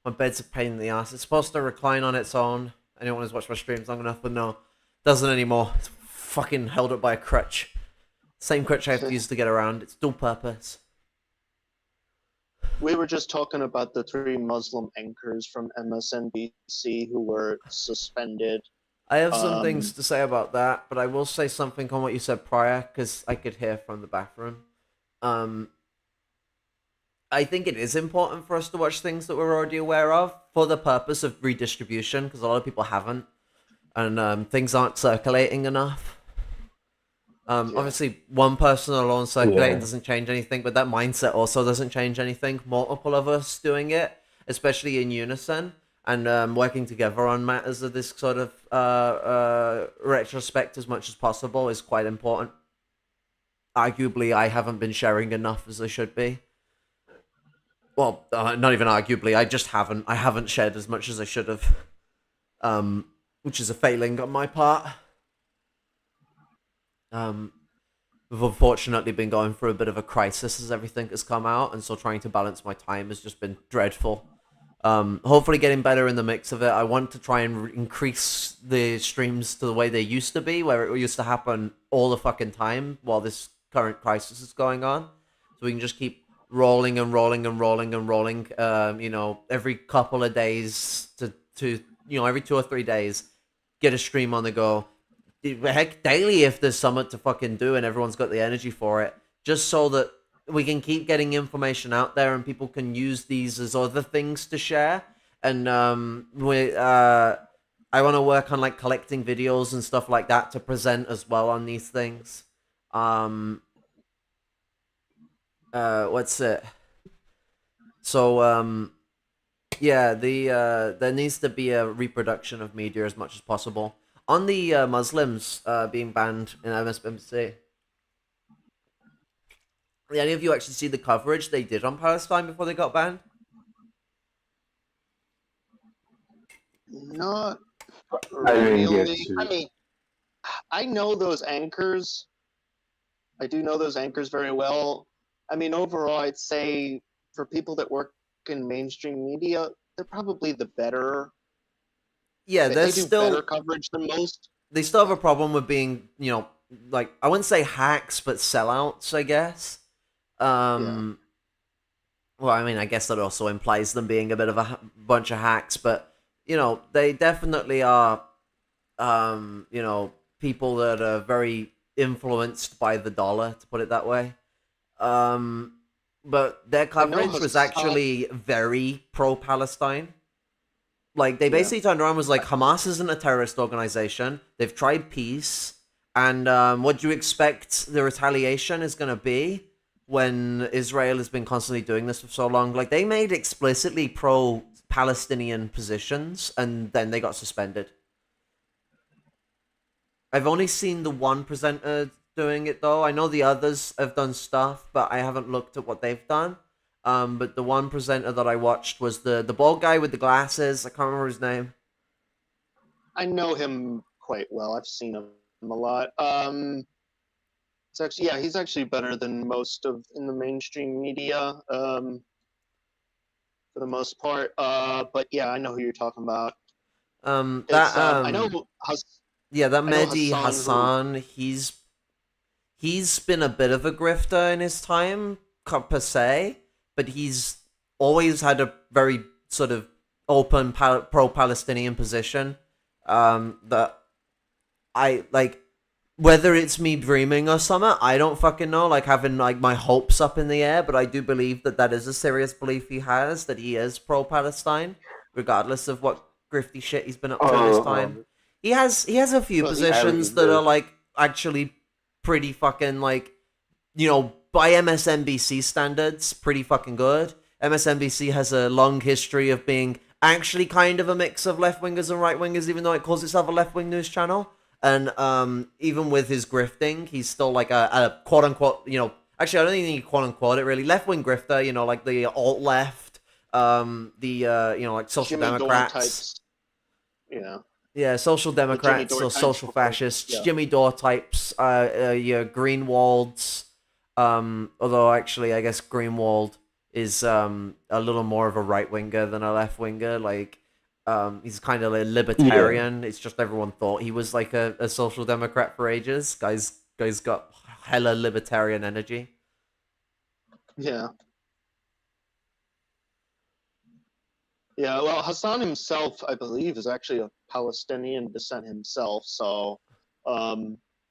[SPEAKER 4] My bed's a pain in the ass. It's supposed to recline on its own. Anyone who's watched my streams long enough would know. Doesn't anymore. It's fucking held up by a crutch. Same crutch I have to use to get around. It's dual purpose.
[SPEAKER 5] We were just talking about the 3 Muslim anchors from MSNBC who were suspended.
[SPEAKER 4] I have some things to say about that, but I will say something on what you said prior, because I could hear from the bathroom. I think it is important for us to watch things that we're already aware of for the purpose of redistribution, because a lot of people haven't, and things aren't circulating enough. Obviously, one person alone circulating doesn't change anything, but that mindset also doesn't change anything. Multiple of us doing it, especially in unison, and working together on matters of this sort of retrospect as much as possible is quite important. Arguably, I haven't been sharing enough as I should be. Well, not even arguably, I just haven't. I haven't shared as much as I should have, which is a failing on my part. We've unfortunately been going through a bit of a crisis as everything has come out, and so trying to balance my time has just been dreadful. Hopefully getting better in the mix of it. I want to try and increase the streams to the way they used to be, where it used to happen all the fucking time while this current crisis is going on. So we can just keep rolling and rolling and rolling and rolling, every couple of days to every 2 or 3 days, get a stream on the go. Heck, daily if there's something to fucking do and everyone's got the energy for it, just so that we can keep getting information out there and people can use these as other things to share. And I want to work on like collecting videos and stuff like that to present as well on these things. what's it? So yeah, there needs to be a reproduction of media as much as possible. On the Muslims being banned in MSNBC, did any of you actually see the coverage they did on Palestine before they got banned?
[SPEAKER 5] Not
[SPEAKER 6] I didn't get
[SPEAKER 5] really. I
[SPEAKER 6] to.
[SPEAKER 5] mean, I know those anchors. I do know those anchors very well. I mean, overall, I'd say for people that work in mainstream media, they're probably the better.
[SPEAKER 4] Yeah,
[SPEAKER 5] They
[SPEAKER 4] there's
[SPEAKER 5] do better
[SPEAKER 4] still
[SPEAKER 5] coverage than most.
[SPEAKER 4] they still have a problem with being, like I wouldn't say hacks, but sellouts, I guess.
[SPEAKER 5] Yeah.
[SPEAKER 4] Um, well, I mean, I guess that also implies them being a bit of a bunch of hacks, but they definitely are. People that are very influenced by the dollar, to put it that way. But their
[SPEAKER 5] I know
[SPEAKER 4] coverage was
[SPEAKER 5] Hassan.
[SPEAKER 4] actually very pro-Palestine. Like they
[SPEAKER 5] Yeah.
[SPEAKER 4] basically turned around and was like, Hamas isn't a terrorist organization. They've tried peace, and what do you expect the retaliation is going to be when Israel has been constantly doing this for so long? Like they made explicitly pro-Palestinian positions, and then they got suspended. I've only seen the one presenter doing it though. I know the others have done stuff, but I haven't looked at what they've done. But the one presenter that I watched was the bald guy with the glasses. I can't remember his name.
[SPEAKER 5] I know him quite well. I've seen him a lot. It's actually, yeah, he's actually better than most of in the mainstream media, for the most part. But yeah, I know who you're talking about.
[SPEAKER 4] That
[SPEAKER 5] I know.
[SPEAKER 4] Yeah, that
[SPEAKER 5] I know
[SPEAKER 4] Mehdi
[SPEAKER 5] Hassan.
[SPEAKER 4] Hassan. He's been a bit of a grifter in his time, per se, but he's always had a very sort of open pro-Palestinian position. That I like. Whether it's me dreaming or something, I don't fucking know. Like having like my hopes up in the air, but I do believe that that is a serious belief he has, that he is pro-Palestine, regardless of what grifty shit he's been up to in his
[SPEAKER 6] Oh,
[SPEAKER 4] time. He has a few
[SPEAKER 5] Well, he-
[SPEAKER 4] positions that are like actually pretty fucking like, by MSNBC standards, pretty fucking good. MSNBC has a long history of being actually kind of a mix of left wingers and right wingers, even though it calls itself a left wing news channel. And even with his grifting, he's still like a quote unquote, actually I don't even think you quote unquote it really, left wing grifter, like the alt left, like social
[SPEAKER 5] Jimmy Dore
[SPEAKER 4] democrats.
[SPEAKER 5] types. Yeah.
[SPEAKER 4] Yeah, social democrats
[SPEAKER 5] Dore
[SPEAKER 4] or
[SPEAKER 5] types
[SPEAKER 4] social
[SPEAKER 5] before-
[SPEAKER 4] fascists,
[SPEAKER 5] yeah.
[SPEAKER 4] Jimmy Dore types, your Greenwalds. Although actually, I guess Greenwald is a little more of a right winger than a left winger. Like, he's kind of a libertarian. It's just everyone thought he was like a social democrat for ages. Guys got hella libertarian energy.
[SPEAKER 5] Yeah. Yeah, well, Hassan himself, I believe, is actually of Palestinian descent himself, so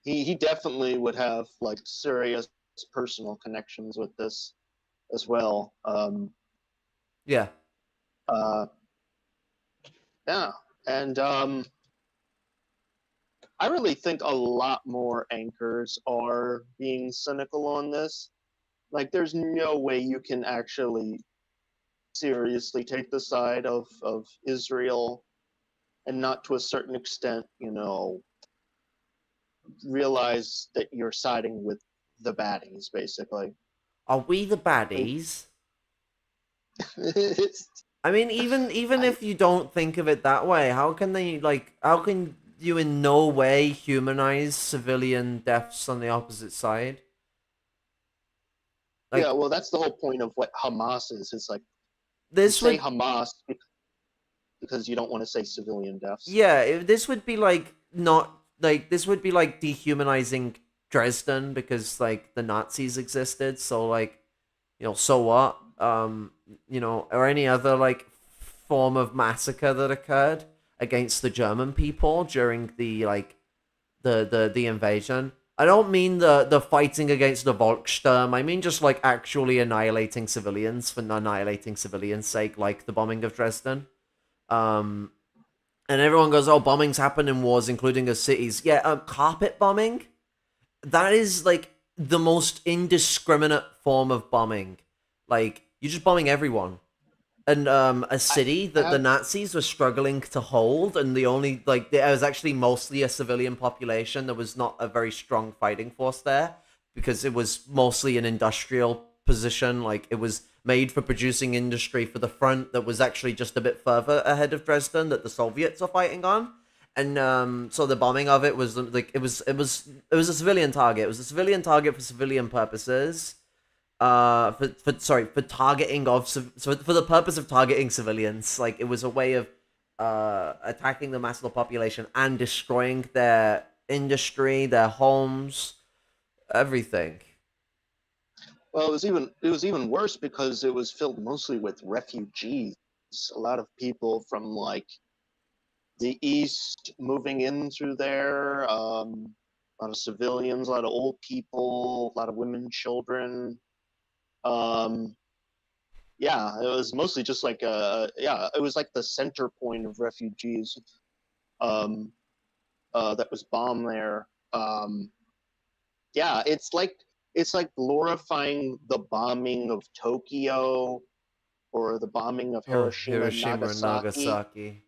[SPEAKER 5] he definitely would have like serious personal connections with this as well.
[SPEAKER 4] Yeah.
[SPEAKER 5] Yeah, and I really think a lot more anchors are being cynical on this. Like, there's no way you can actually seriously take the side of Israel and not to a certain extent, realize that you're siding with the baddies, basically.
[SPEAKER 4] Are we the baddies?
[SPEAKER 5] It's,
[SPEAKER 4] I mean, even if you don't think of it that way, how can you in no way humanize civilian deaths on the opposite side? Like,
[SPEAKER 5] yeah, well, that's the whole point of what Hamas is. It's like, you
[SPEAKER 4] this
[SPEAKER 5] say
[SPEAKER 4] would
[SPEAKER 5] Hamas because you don't want to say civilian deaths.
[SPEAKER 4] this would be like not like this would be like dehumanizing Dresden because like the Nazis existed, so like so what? Or any other like form of massacre that occurred against the German people during the like the invasion. I don't mean the fighting against the Volkssturm. I mean just like actually annihilating civilians for annihilating civilians' sake, like the bombing of Dresden. And everyone goes, "Oh, bombings happen in wars, including of cities." Yeah, carpet bombing. That is like the most indiscriminate form of bombing. Like, you're just bombing everyone. And a city that the Nazis were struggling to hold, and the only, like, there was actually mostly a civilian population. There was not a very strong fighting force there, because it was mostly an industrial position. Like, it was made for producing industry for the front that was actually just a bit further ahead of Dresden that the Soviets are fighting on. And so the bombing of it was like it was a civilian target. It was a civilian target for civilian purposes. For targeting of so for the purpose of targeting civilians. Like, it was a way of attacking the mass of the population and destroying their industry, their homes, everything.
[SPEAKER 5] Well, it was even worse because it was filled mostly with refugees. A lot of people from like the east moving in through there. A lot of civilians, a lot of old people, a lot of women, children. Yeah, it was mostly just like it was like the center point of refugees. That was bombed there. Yeah, it's like glorifying the bombing of Tokyo or the bombing of Hiroshima and Nagasaki.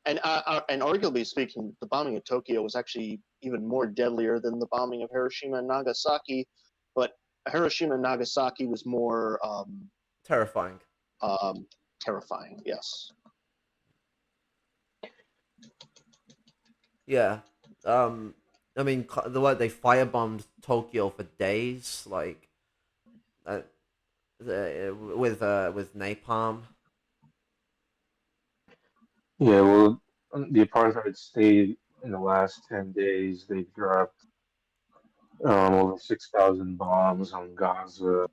[SPEAKER 5] And arguably speaking, the bombing of Tokyo was actually even more deadlier than the bombing of Hiroshima and Nagasaki. But Hiroshima and Nagasaki was more
[SPEAKER 4] terrifying.
[SPEAKER 5] Terrifying, yes.
[SPEAKER 4] Yeah. I mean, the way they firebombed Tokyo for days, like with napalm.
[SPEAKER 6] Yeah, well, the apartheid state in the last 10 days, they've dropped over 6,000 bombs on Gaza.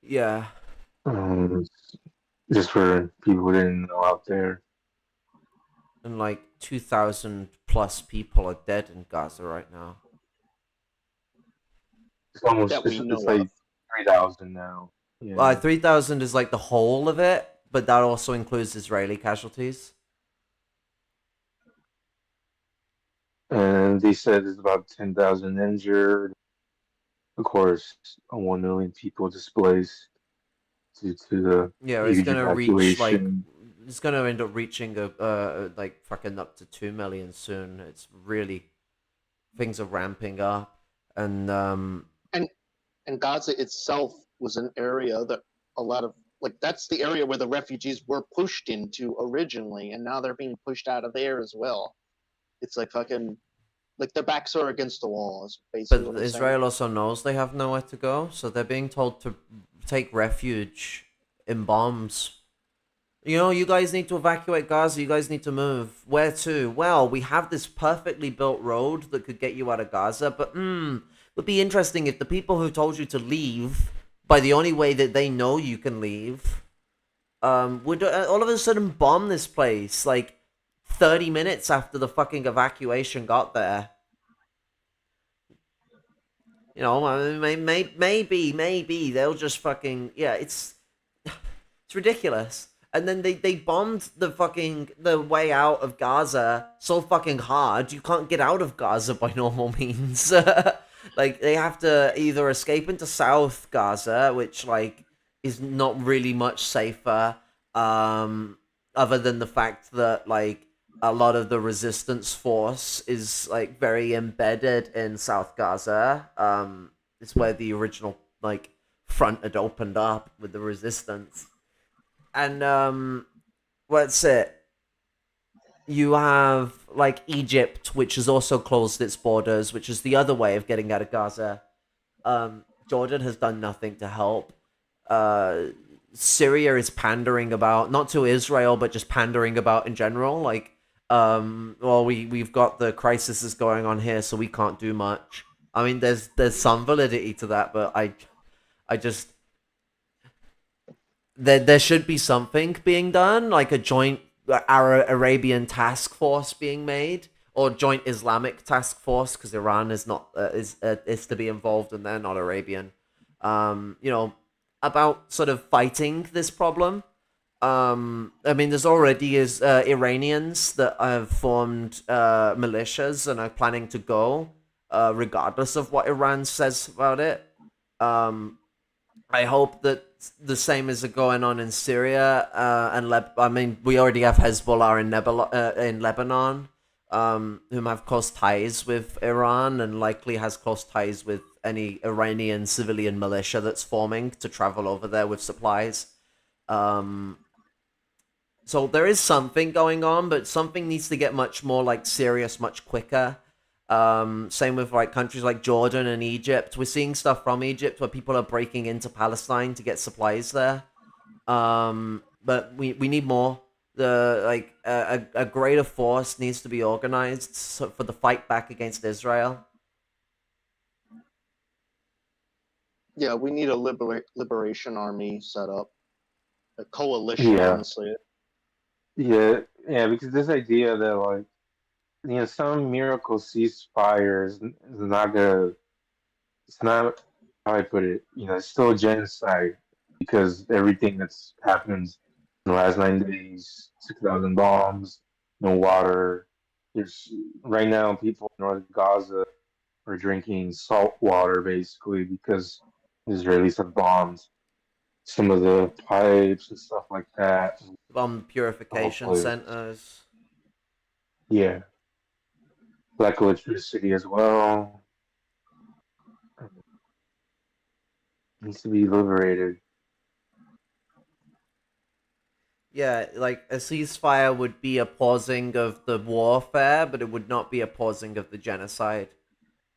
[SPEAKER 4] Yeah.
[SPEAKER 6] Just for people who didn't know out there.
[SPEAKER 4] And like 2,000 plus people are dead in Gaza right now.
[SPEAKER 6] It's almost it's like 3,000 now. Yeah.
[SPEAKER 4] 3,000 is like the whole of it, but that also includes Israeli casualties.
[SPEAKER 6] And they said there's about 10,000 injured. Of course, 1 million people displaced due to the
[SPEAKER 4] it's gonna reach like
[SPEAKER 6] evacuation.
[SPEAKER 4] it's gonna end up reaching like fucking up to 2 million soon. It's really, things are ramping up, and
[SPEAKER 5] Gaza itself was an area that a lot of that's the area where the refugees were pushed into originally, and now they're being pushed out of there as well. It's like fucking like their backs are against the wall. Is basically
[SPEAKER 4] but
[SPEAKER 5] what I'm
[SPEAKER 4] Israel
[SPEAKER 5] saying.
[SPEAKER 4] also knows they have nowhere to go, so they're being told to take refuge in bombs. You know, you guys need to evacuate Gaza. You guys need to move. Where to? Well, we have this perfectly built road that could get you out of Gaza, but it would be interesting if the people who told you to leave by the only way that they know you can leave would all of a sudden bomb this place like 30 minutes after the fucking evacuation got there. You know, maybe they'll just fucking it's ridiculous. And then they bombed the way out of Gaza so fucking hard you can't get out of Gaza by normal means. Like, they have to either escape into South Gaza, which like is not really much safer, other than the fact that like a lot of the resistance force is like very embedded in South Gaza. It's where the original like front had opened up with the resistance. And what's it? You have like Egypt, which has also closed its borders, which is the other way of getting out of Gaza. Jordan has done nothing to help. Syria is pandering about, not to Israel, but just pandering about in general. Like, well, we've got the crises going on here, so we can't do much. I mean, there's some validity to that, but I just there should be something being done, like a joint Arabian task force being made, or joint Islamic task force, because Iran is not is to be involved and they're not Arabian. You know, about sort of fighting this problem. I mean, there's already Iranians that have formed militias and are planning to go, regardless of what Iran says about it. Um, I hope that the same is going on in Syria and I mean, we already have Hezbollah in Lebanon, whom have close ties with Iran and likely has close ties with any Iranian civilian militia that's forming to travel over there with supplies. Um, so there is something going on, but something needs to get much more like serious, much quicker. Same with like countries like Jordan and Egypt. We're seeing stuff from Egypt where people are breaking into Palestine to get supplies there. But we need more. A greater force needs to be organized for the fight back against Israel.
[SPEAKER 5] Yeah, we need a liberation army set up, a coalition.
[SPEAKER 6] Yeah.
[SPEAKER 5] Honestly,
[SPEAKER 6] Yeah, yeah, because this idea that like some miracle ceasefire is not gonna, it's not how I put it. It's still a genocide because everything that's happened in the last 9 days, 6,000 bombs, no water. There's right now people in North Gaza are drinking salt water basically because the Israelis have bombed some of the pipes and stuff like that.
[SPEAKER 4] Bomb purification
[SPEAKER 6] Hopefully,
[SPEAKER 4] centers.
[SPEAKER 6] yeah, black electricity as well needs to be liberated.
[SPEAKER 4] Yeah, like a ceasefire would be a pausing of the warfare, but it would not be a pausing of the genocide.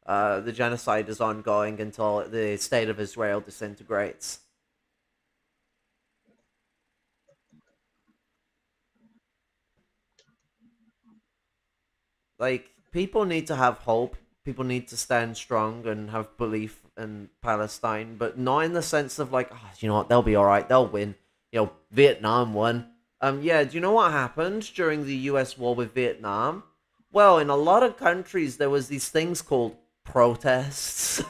[SPEAKER 4] The genocide is ongoing until the state of Israel disintegrates. Like, people need to have hope. People need to stand strong and have belief in Palestine, but not in the sense of like, oh, you know what, they'll be alright, they'll win. Vietnam won. Yeah, do you know what happened during the US war with Vietnam? Well, in a lot of countries, there was these things called protests.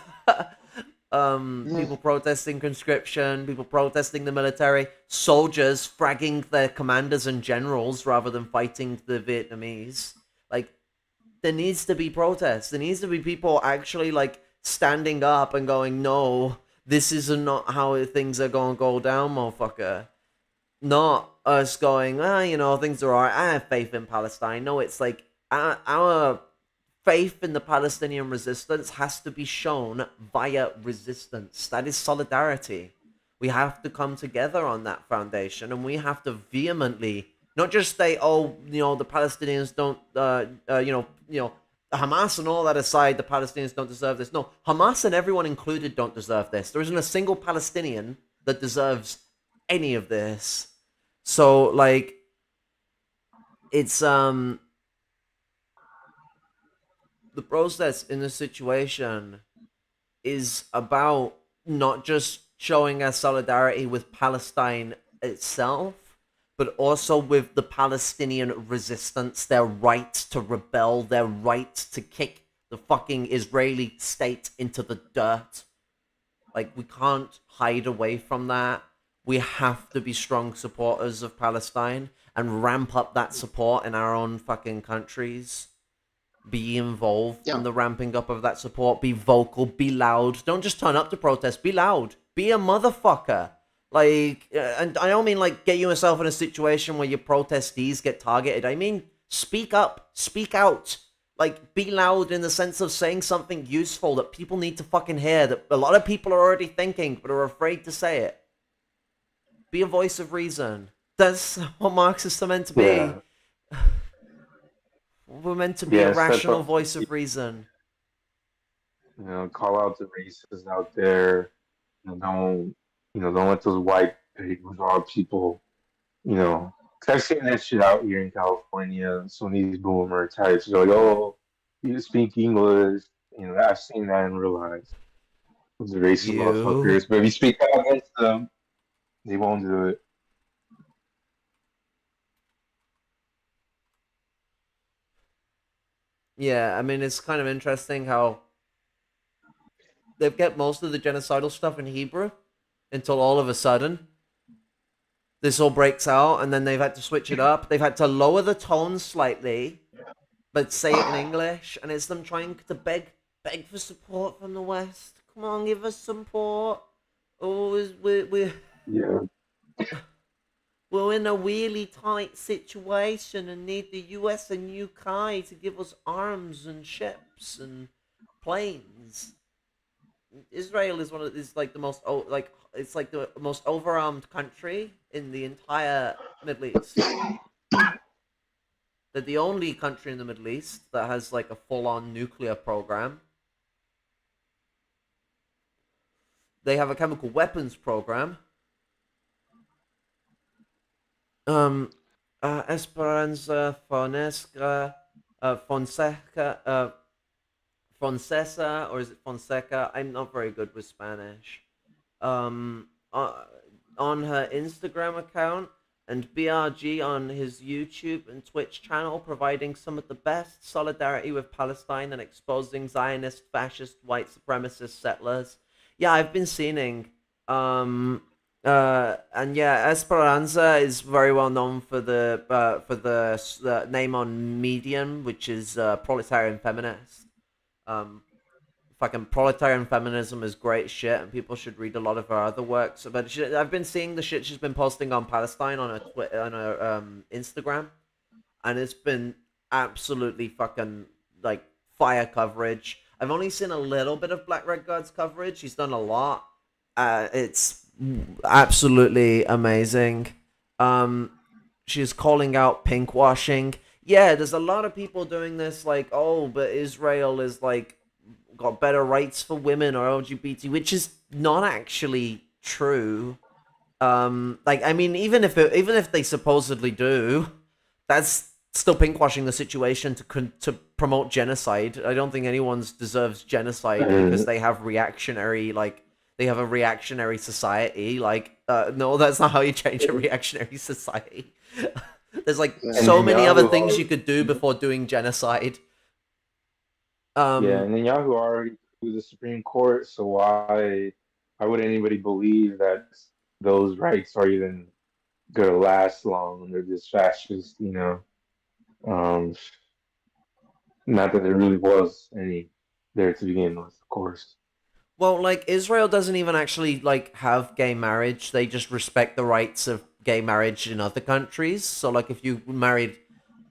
[SPEAKER 4] People protesting conscription, people protesting the military, soldiers fragging their commanders and generals rather than fighting the Vietnamese. Like, there needs to be protests. There needs to be people actually like standing up and going, no, this is not how things are going to go down, motherfucker. Not us going, things are alright. I have faith in Palestine. No, it's like our faith in the Palestinian resistance has to be shown via resistance. That is solidarity. We have to come together on that foundation, and we have to vehemently not just say, oh, the Palestinians don't, Hamas and all that aside, the Palestinians don't deserve this. No, Hamas and everyone included don't deserve this. There isn't a single Palestinian that deserves any of this. So, like, it's, the process in this situation is about not just showing our solidarity with Palestine itself, but also with the Palestinian resistance, their right to rebel, their right to kick the fucking Israeli state into the dirt. Like, we can't hide away from that. We have to be strong supporters of Palestine and ramp up that support in our own fucking countries. Be involved in the ramping up of that support. Be vocal. Be loud. Don't just turn up to protest. Be loud. Be a motherfucker. Like, and I don't mean like get yourself in a situation where your protestees get targeted. I mean, speak up. Speak out. Like, be loud in the sense of saying something useful that people need to fucking hear, that a lot of people are already thinking but are afraid to say it. Be a voice of reason. That's what Marxists are meant to be.
[SPEAKER 6] Yeah.
[SPEAKER 4] We're meant to be a rational voice of reason.
[SPEAKER 6] Call out the racists out there. Don't let those white raw people, 'cause I've seen that shit out here in California. Some of these boomer types are like, oh, you speak English. I've seen that in real life. Those racist motherfuckers. But if you speak out against them, they won't do it.
[SPEAKER 4] Yeah, I mean, it's kind of interesting how they've kept most of the genocidal stuff in Hebrew until all of a sudden this all breaks out, and then they've had to switch it up. They've had to lower the tone slightly, but say it in English, and it's them trying to beg for support from the West. Come on, give us support. Oh, we're
[SPEAKER 6] Yeah.
[SPEAKER 4] we're in a really tight situation and need the US and UK to give us arms and ships and planes. Israel is like the most it's like the most overarmed country in the entire Middle East. They're the only country in the Middle East that has like a full-on nuclear program. They have a chemical weapons program. Esperanza Fonseca, Foncesa, or is it Fonseca? I'm not very good with Spanish. On her Instagram account, and BRG on his YouTube and Twitch channel, providing some of the best solidarity with Palestine and exposing Zionist, fascist, white supremacist settlers. Yeah, I've been seeing. And yeah, Esperanza is very well known for the name on Medium, which is proletarian feminist. Fucking proletarian feminism is great shit, and people should read a lot of her other works. But I've been seeing the shit she's been posting on Palestine on her Instagram, and it's been absolutely fucking like fire coverage. I've only seen a little bit of Black Red Guard's coverage. She's done a lot. It's absolutely amazing. She's calling out pink washing. Yeah, there's a lot of people doing this, like, oh, but Israel is like got better rights for women or LGBT, which is not actually true. Like, I mean, even if they supposedly do, that's still pinkwashing the situation to promote genocide. I don't think anyone deserves genocide because they have a reactionary society. Like, no, that's not how you change a reactionary society. There's like so many other things you could do before doing genocide.
[SPEAKER 6] Yeah, and Netanyahu already to the Supreme Court, so why would anybody believe that those rights are even gonna last long under this fascist, not that there really was any there to begin with, of course.
[SPEAKER 4] Well, like, Israel doesn't even actually like have gay marriage. They just respect the rights of gay marriage in other countries. So like, if you married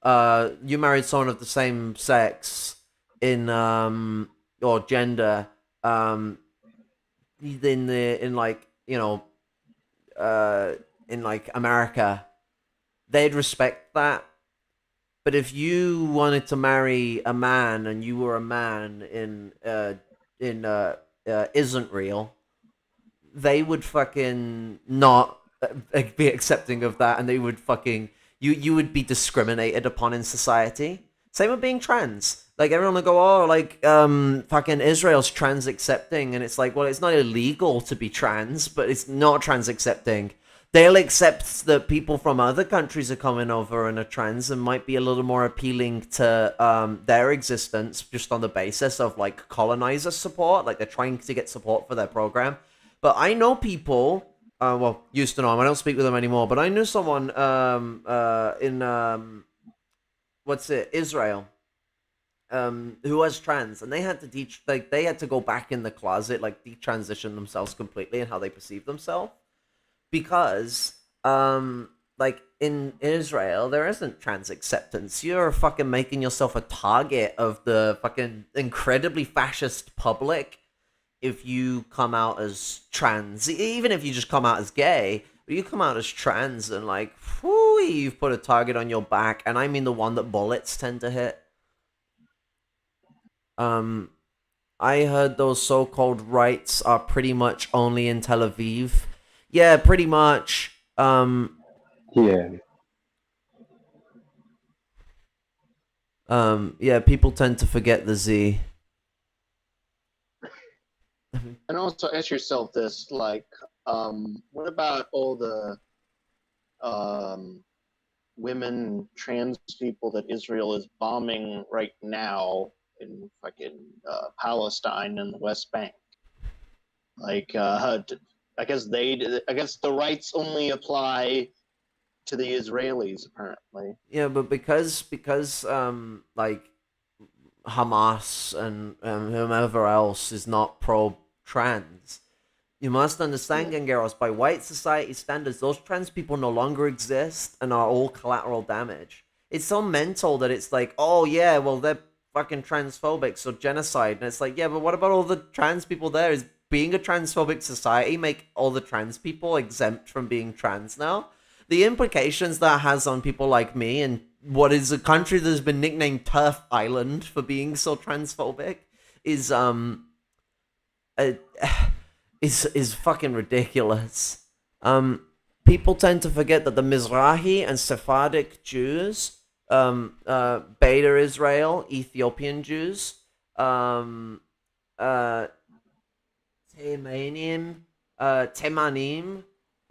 [SPEAKER 4] someone of the same sex in or gender in America, they'd respect that. But if you wanted to marry a man and you were a man in isn't real, they would fucking not be accepting of that, and they would fucking you would be discriminated upon in society. Same with being trans. Like, everyone will go, oh, like, fucking Israel's trans accepting, and it's like, well, it's not illegal to be trans, but it's not trans accepting. They'll accept that people from other countries are coming over and are trans and might be a little more appealing to their existence just on the basis of, like, colonizer support. Like, they're trying to get support for their program. But I know people, well, used to know them. I don't speak with them anymore. But I knew someone in, Israel, who was trans. And they had to teach, like, they had to go back in the closet, like, detransition themselves completely and how they perceive themselves. Because, like, in Israel, there isn't trans acceptance. You're fucking making yourself a target of the fucking incredibly fascist public if you come out as trans. Even if you just come out as gay, but you come out as trans and, like, whoo, you've put a target on your back. And I mean the one that bullets tend to hit. I heard those so-called rights are pretty much only in Tel Aviv. Yeah, pretty much.
[SPEAKER 6] Yeah.
[SPEAKER 4] Yeah, people tend to forget the Z.
[SPEAKER 5] And also ask yourself this, like, what about all the women, trans people that Israel is bombing right now in fucking Palestine and the West Bank? Like, I guess the rights only apply to the Israelis apparently.
[SPEAKER 4] Yeah, but because like Hamas and whomever else is not pro-trans, you must understand, Gangeros, by white society standards, those trans people no longer exist and are all collateral damage. It's so mental that it's like, oh yeah, well they're fucking transphobic, so genocide. And it's like, yeah, but what about all the trans people there? Is being a transphobic society make all the trans people exempt from being trans now? The implications that has on people like me in what is a country that has been nicknamed Turf Island for being so transphobic is uh, is fucking ridiculous. People tend to forget that the Mizrahi and Sephardic Jews, Beta Israel, Ethiopian Jews, Temanim,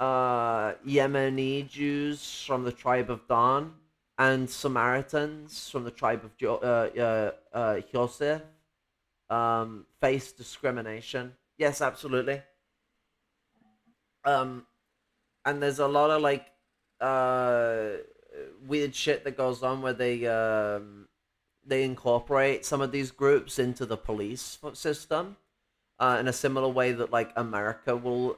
[SPEAKER 4] Yemeni Jews from the tribe of Dan, and Samaritans from the tribe of Yosef, face discrimination. Yes, absolutely. And there's a lot of like weird shit that goes on where they incorporate some of these groups into the police system. In a similar way that like America will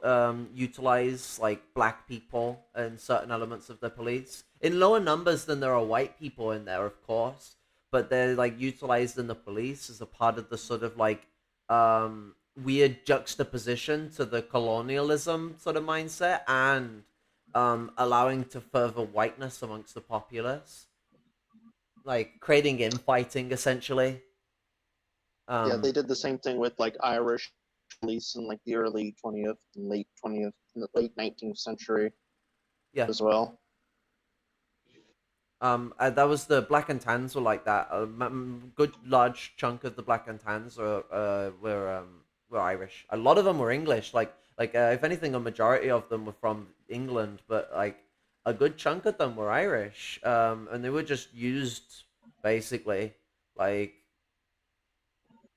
[SPEAKER 4] utilize like black people and certain elements of the police in lower numbers than there are white people in there, of course, but they're like utilized in the police as a part of the sort of like weird juxtaposition to the colonialism sort of mindset and allowing to further whiteness amongst the populace, like creating infighting essentially.
[SPEAKER 5] Yeah, they did the same thing with like Irish police in like the early 20th and late 20th and the late 19th century
[SPEAKER 4] Yeah.
[SPEAKER 5] as well.
[SPEAKER 4] That was the black and tans were like that. A good large chunk of the black and tans were Irish. A lot of them were English. Like if anything, a majority of them were from England, but like a good chunk of them were Irish. And they were just used basically like.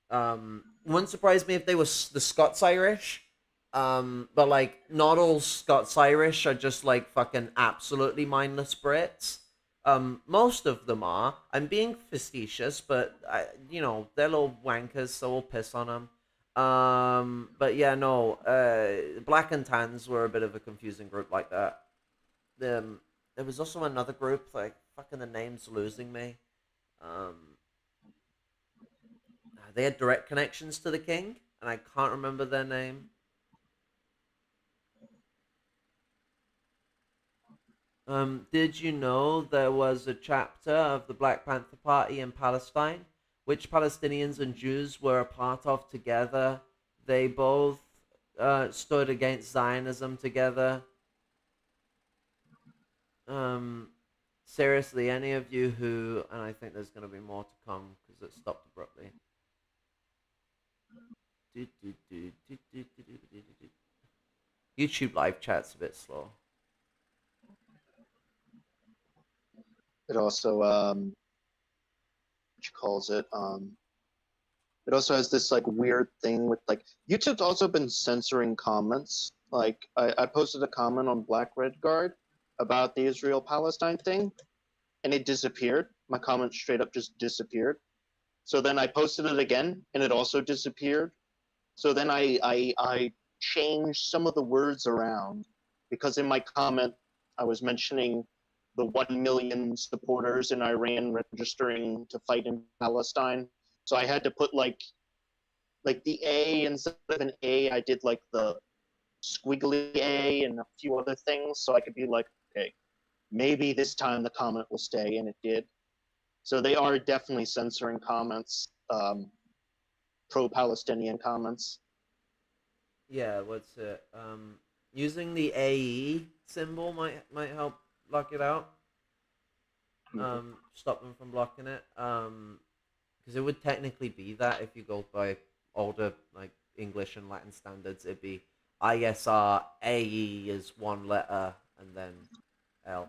[SPEAKER 4] Wouldn't surprise me if they were the Scots Irish. But like not all Scots Irish are just like fucking absolutely mindless Brits. Most of them are. I'm being facetious, but they're little wankers, so we'll piss on them. But yeah, no. Black and tans were a bit of a confusing group like that. There was also another group, like fucking the name's losing me. They had direct connections to the king, and I can't remember their name. Did you know there was a chapter of the Black Panther Party in Palestine, which Palestinians and Jews were a part of together? They both stood against Zionism together. Seriously, any of you who, and I think there's going to be more to come because it stopped abruptly. YouTube live chat's a bit slow.
[SPEAKER 5] It also it also has this like weird thing with like YouTube's also been censoring comments. Like I posted a comment on Black Red Guard about the Israel Palestine thing and it disappeared. My comment straight up just disappeared. So then I posted it again and it also disappeared. So then I changed some of the words around because in my comment I was mentioning the 1 million supporters in Iran registering to fight in Palestine. So I had to put like the A instead of an A, I did like the squiggly A and a few other things. So I could be like, okay, maybe this time the comment will stay, and it did. So they are definitely censoring comments, pro-Palestinian comments.
[SPEAKER 4] Yeah, what's it? Using the AE symbol might help block it out. Stop them from blocking it. Because it would technically be that if you go by older like English and Latin standards, it'd be ISR AE is one letter and then L.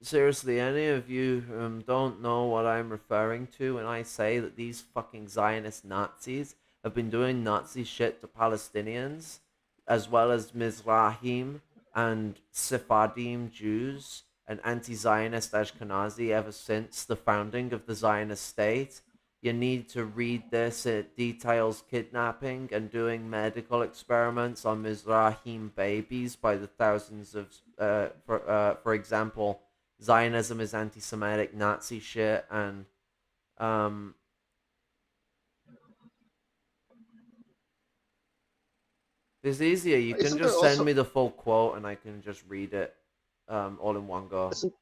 [SPEAKER 4] seriously, any of you don't know what I'm referring to when I say that these fucking Zionist Nazis have been doing Nazi shit to Palestinians, as well as Mizrahim and Sephardim Jews and anti-Zionist Ashkenazi ever since the founding of the Zionist state. You need to read this. It details kidnapping and doing medical experiments on Mizrahim babies by the thousands of, for example, Zionism is anti-Semitic Nazi shit, and um, it's easier. You can
[SPEAKER 5] Isn't there
[SPEAKER 4] just send
[SPEAKER 5] also
[SPEAKER 4] me the full quote, and I can just read it all in one go.
[SPEAKER 5] isn't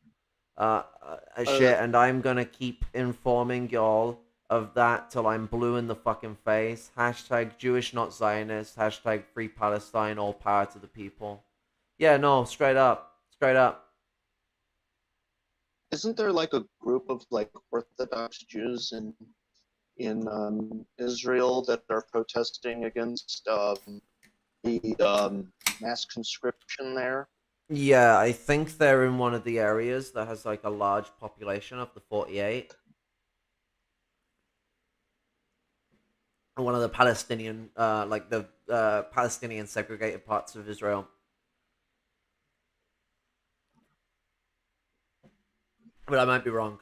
[SPEAKER 4] Shit, and I'm gonna keep informing y'all of that till I'm blue in the fucking face. Hashtag Jewish not Zionist. Hashtag Free Palestine. All power to the people. Yeah, no, straight up, straight up.
[SPEAKER 5] isn't there like a group of like Orthodox Jews in Israel that are protesting against the mass conscription there?
[SPEAKER 4] Yeah, I think they're in one of the areas that has like a large population of the 48. One of the Palestinian, like the Palestinian segregated parts of Israel. But I might be wrong.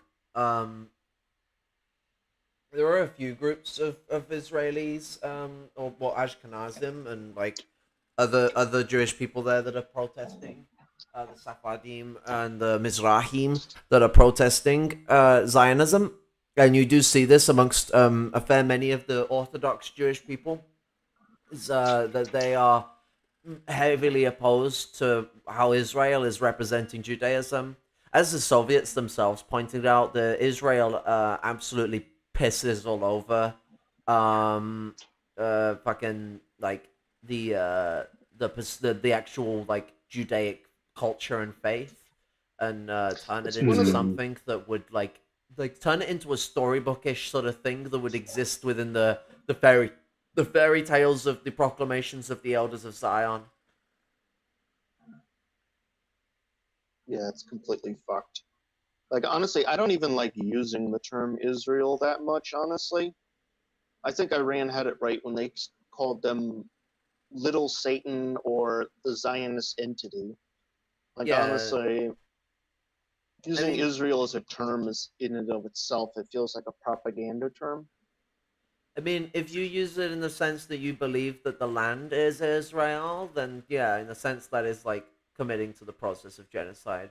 [SPEAKER 4] There are a few groups of Israelis, or well, Ashkenazim and like other Jewish people there that are protesting. The Sephardim and the Mizrahim that are protesting Zionism, and you do see this amongst a fair many of the Orthodox Jewish people, is that they are heavily opposed to how Israel is representing Judaism. As the Soviets themselves pointed out, that Israel absolutely pisses all over fucking like the actual like Judaic culture and faith, and turn it
[SPEAKER 5] It's one
[SPEAKER 4] into
[SPEAKER 5] of the
[SPEAKER 4] something that would like turn it into a storybookish sort of thing that would exist within the fairy tales of the proclamations of the elders of Zion.
[SPEAKER 5] Yeah, it's completely fucked. Like honestly, I don't even like using the term Israel that much. Honestly, I think Iran had it right when they called them Little Satan or the Zionist entity. Like
[SPEAKER 4] Yeah,
[SPEAKER 5] honestly,
[SPEAKER 4] I
[SPEAKER 5] using
[SPEAKER 4] mean,
[SPEAKER 5] Israel as a term is in and of itself, it feels like a propaganda term.
[SPEAKER 4] if you use it in the sense that you believe that the land is Israel, then yeah, in a sense that is like committing to the process of genocide.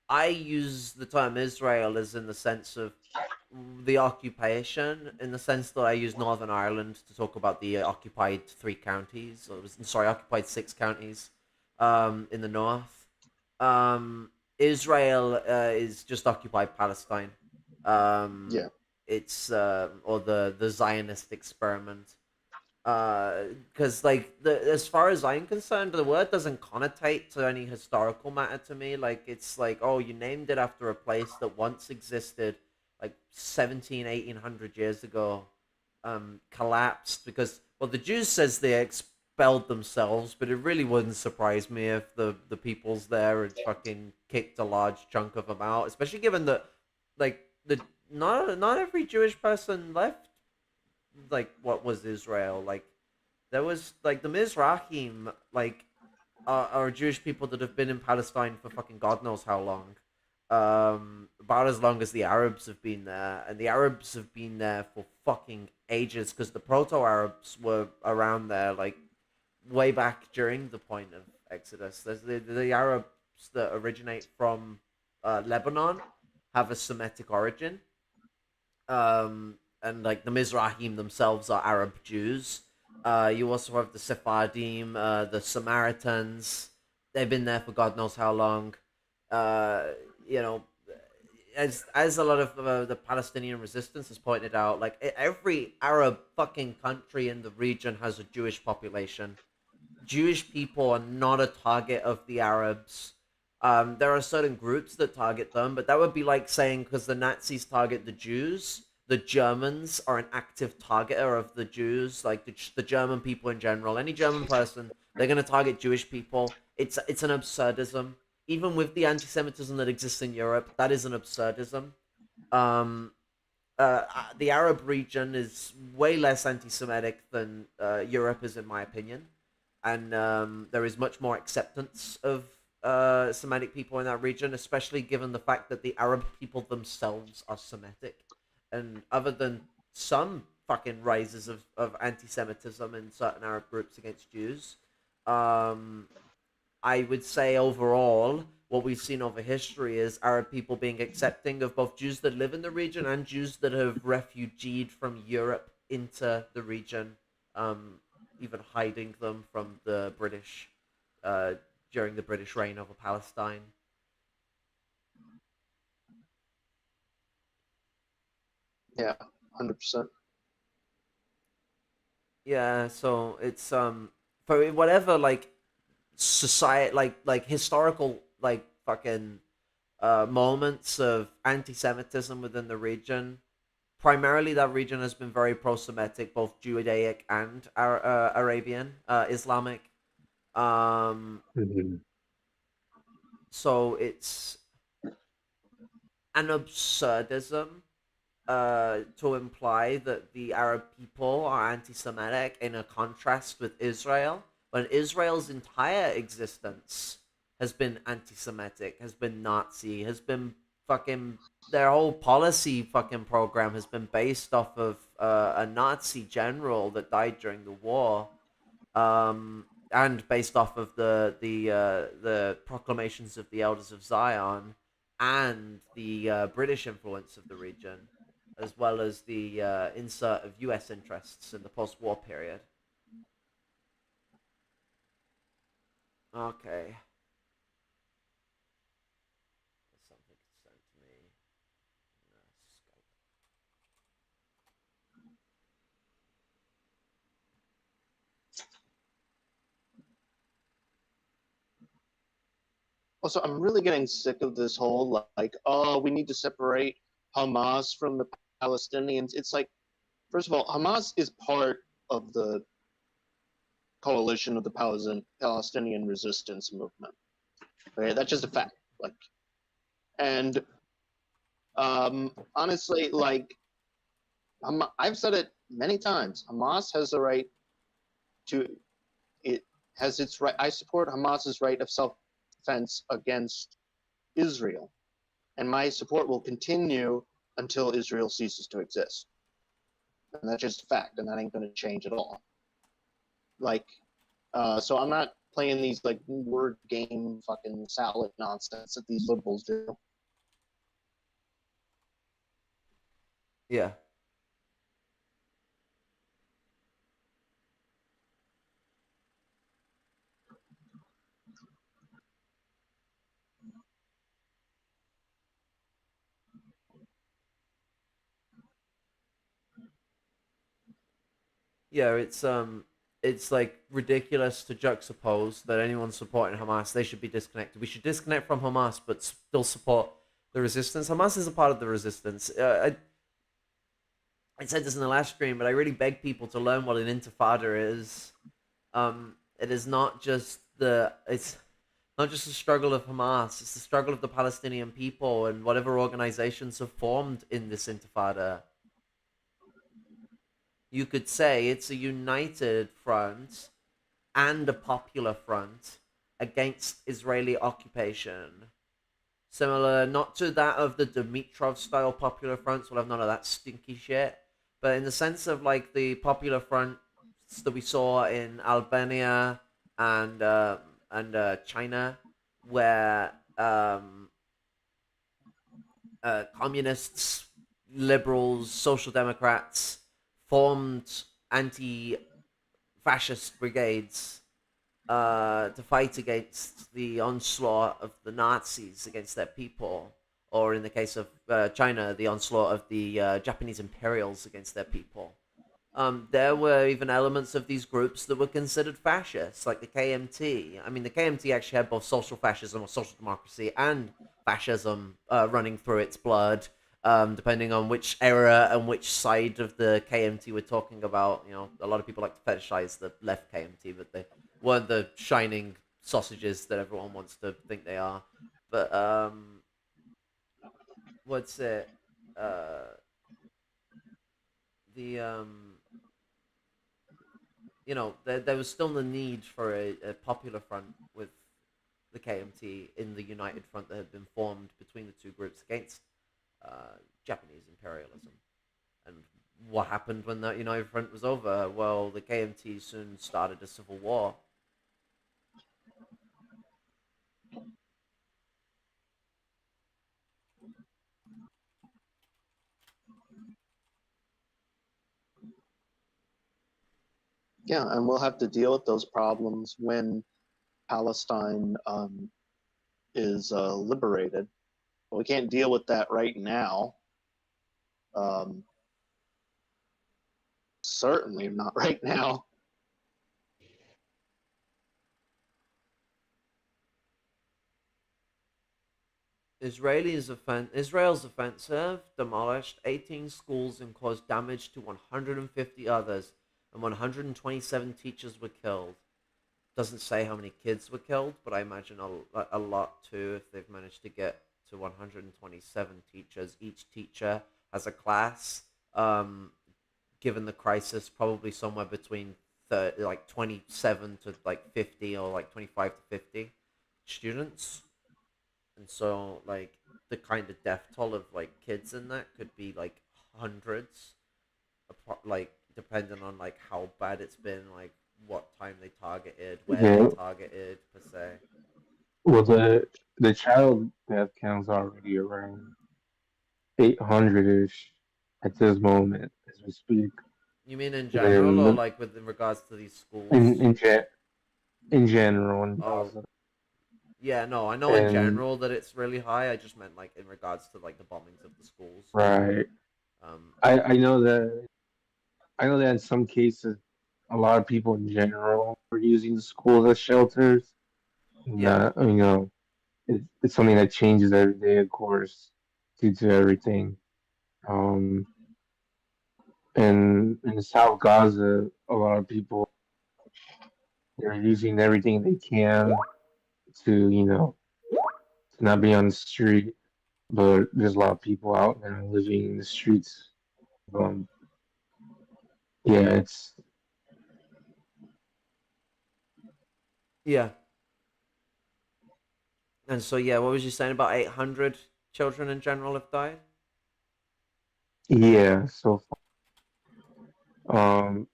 [SPEAKER 4] I use the term Israel as in the sense of the occupation, in the sense that I use Northern Ireland to talk about the occupied three counties, or sorry, occupied six counties, in the north. Israel is just occupied Palestine. Um,
[SPEAKER 5] Yeah,
[SPEAKER 4] it's or the Zionist experiment. Because like as far as I'm concerned, the word doesn't connotate to any historical matter to me. Like it's like, oh, you named it after a place that once existed, like 1800 years ago, collapsed because well, the Jews says they expelled themselves, but it really wouldn't surprise me if the peoples there had fucking kicked a large chunk of them out, especially given that like the not every Jewish person left like what was Israel. Like there was like the Mizrahim like are Jewish people that have been in Palestine for fucking God knows how long. About as long as the Arabs have been there, and the Arabs have been there for fucking ages because the Proto-Arabs were around there like way back during the point of Exodus. There's the Arabs that originate from Lebanon have a Semitic origin. And like the Mizrahim themselves are Arab Jews. You also have the Sephardim, the Samaritans. They've been there for God knows how long. You know, as a lot of the Palestinian resistance has pointed out, like every Arab fucking country in the region has a Jewish population. Jewish people are not a target of the Arabs. There are certain groups that target them, but that would be like saying because the Nazis target the Jews, the Germans are an active targeter of the Jews, like the German people in general. Any German person, they're going to target Jewish people. It's an absurdism. even with the anti-Semitism that exists in Europe, that is an absurdism. Um, the Arab region is way less anti-Semitic than Europe is, in my opinion, and there is much more acceptance of Semitic people in that region, especially given the fact that the Arab people themselves are Semitic, and other than some fucking rises of anti-Semitism in certain Arab groups against Jews, um, I would say overall, what we've seen over history is Arab people being accepting of both Jews that live in the region and Jews that have refugeed from Europe into the region, even hiding them from the British during the British reign over Palestine.
[SPEAKER 5] Yeah, 100%.
[SPEAKER 4] Yeah, so it's for whatever like society like historical like fucking moments of anti-Semitism within the region. Primarily, that region has been very pro-Semitic, both Judaic and Arabian, Islamic. Um,
[SPEAKER 6] Mhm.
[SPEAKER 4] so it's an absurdism to imply that the Arab people are anti-Semitic in a contrast with Israel, when Israel's entire existence has been anti-Semitic, has been Nazi, has been fucking their whole policy fucking program has been based off of a Nazi general that died during the war, and based off of the proclamations of the Elders of Zion and the British influence of the region, as well as the insert of U.S. interests in the post-war period. Okay. Something sent me.
[SPEAKER 5] Also, I'm really getting sick of this whole like, oh, we need to separate Hamas from the Palestinians. It's like, first of all, Hamas is part of the coalition of the Palestinian resistance movement. Okay, that's just a fact. Like, and honestly, like, I've said it many times. Hamas has the right to it has its right. I support Hamas's right of self-defense against Israel, and my support will continue until Israel ceases to exist. And that's just a fact, and that ain't going to change at all. Like, so I'm not playing these like word game fucking salad nonsense that these liberals do.
[SPEAKER 4] Yeah. Yeah, it's like ridiculous to juxtapose that anyone supporting Hamas, they should be disconnected. We should disconnect from Hamas, but still support the resistance. Hamas is a part of the resistance. I said this in the last stream, but I really beg people to learn what an intifada is. It is not just it's not just the struggle of Hamas. It's the struggle of the Palestinian people and whatever organizations have formed in this intifada. You could say it's a united front and a popular front against Israeli occupation. Similar, not to that of the Dimitrov style popular fronts, we'll have none of that stinky shit, but in the sense of like the popular fronts that we saw in Albania and China, where communists, liberals, social democrats formed anti-fascist brigades to fight against the onslaught of the Nazis against their people, or in the case of China, the onslaught of the Japanese imperials against their people. There were even elements of these groups that were considered fascists, like the KMT. I mean, the KMT actually had both social fascism or social democracy and fascism running through its blood, depending on which era and which side of the KMT we're talking about. You know, a lot of people like to fetishize the left KMT, but they weren't the shining sausages that everyone wants to think they are. But what's it? The there was still the need for a popular front with the KMT in the united front that had been formed between the two groups against Japanese imperialism. And what happened when that united front was over? Well, the KMT soon started a civil war.
[SPEAKER 5] Yeah, and we'll have to deal with those problems when Palestine is liberated. But we can't deal with that right now. Certainly not right now.
[SPEAKER 4] Israel's offensive demolished 18 schools and caused damage to 150 others, and 127 teachers were killed. Doesn't say how many kids were killed, but I imagine a lot too if they've managed to get to 127 teachers. Each teacher has a class. Given the crisis, probably somewhere between 27 to 50, or 25 to 50 students. And so, the kind of death toll of, kids in that could be, hundreds, depending on, how bad it's been, what time they targeted, where they targeted, per se.
[SPEAKER 6] Well, the child death count's already around 800-ish at this moment, as we speak.
[SPEAKER 4] You mean in general, or, in regards to these schools?
[SPEAKER 6] In general.
[SPEAKER 4] Oh. Yeah, no, I know in general that it's really high. I just meant in regards to the bombings of the schools.
[SPEAKER 6] Right. I know that in some cases, a lot of people in general are using the schools as shelters. Yeah. It's something that changes every day, of course, due to everything. And in South Gaza, a lot of people are using everything they can to not be on the street, but there's a lot of people out now living in the streets. It's
[SPEAKER 4] And so what was you saying about 800 children in general have died?
[SPEAKER 6] So far.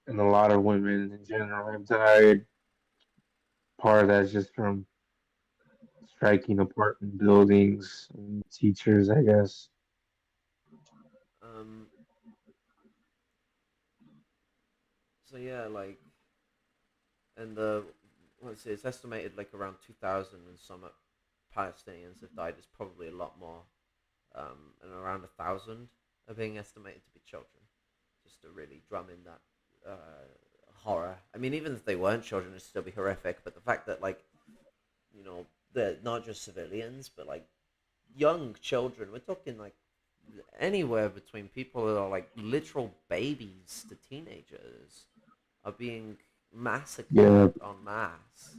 [SPEAKER 6] And a lot of women in general have died. Part of that's just from striking apartment buildings and teachers, I guess.
[SPEAKER 4] And it's estimated around 2,000, and some Palestinians have died. It's probably a lot more, and around 1,000 are being estimated to be children, just to really drum in that horror. I mean, even if they weren't children, it'd still be horrific. But the fact that they're not just civilians, but young children. We're talking anywhere between people that are literal babies to teenagers are being massacred en masse.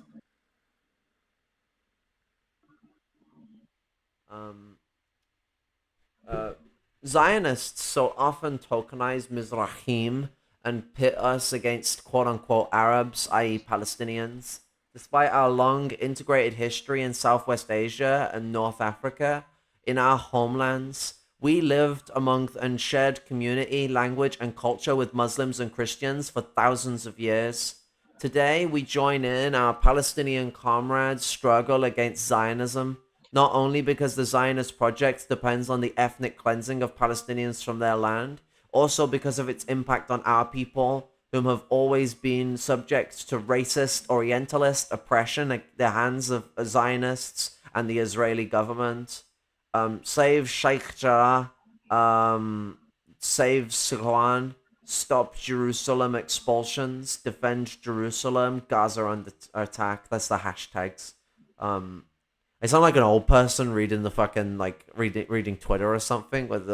[SPEAKER 4] Zionists so often tokenize Mizrahim and pit us against quote-unquote Arabs, i.e. Palestinians. Despite our long integrated history in Southwest Asia and North Africa, in our homelands, we lived among and shared community, language, and culture with Muslims and Christians for thousands of years. Today, we join in our Palestinian comrades' struggle against Zionism, not only because the Zionist project depends on the ethnic cleansing of Palestinians from their land, also because of its impact on our people, whom have always been subject to racist, orientalist oppression at the hands of Zionists and the Israeli government. Save Sheikh Jarrah, save Silwan, stop Jerusalem expulsions, defend Jerusalem, Gaza under attack. That's the hashtags. I sound like an old person reading the fucking reading Twitter or something with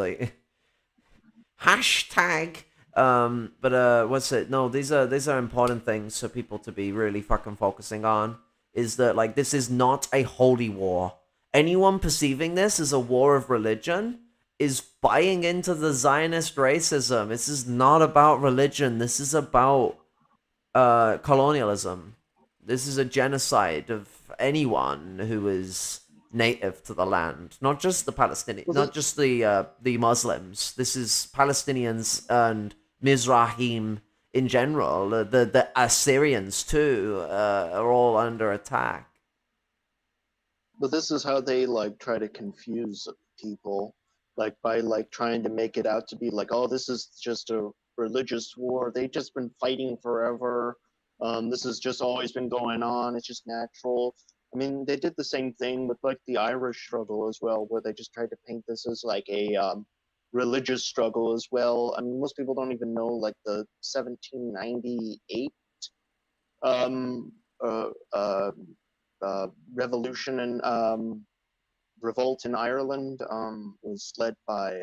[SPEAKER 4] hashtag. What's it? No, these are important things for people to be really fucking focusing on. is that like this is not a holy war. Anyone perceiving this as a war of religion is buying into the Zionist racism. This is not about religion. This is about colonialism. This is a genocide of anyone who is native to the land, not just the Palestinians, not just the Muslims. This is Palestinians and Mizrahim in general. The Assyrians too are all under attack.
[SPEAKER 5] But this is how they like try to confuse people, like by like trying to make it out to be like, oh, this is just a religious war. They've just been fighting forever. This has just always been going on. It's just natural. I mean, they did the same thing with like the Irish struggle as well, where they just tried to paint this as like a religious struggle as well. I mean, most people don't even know like the 1798 revolution and revolt in Ireland was led by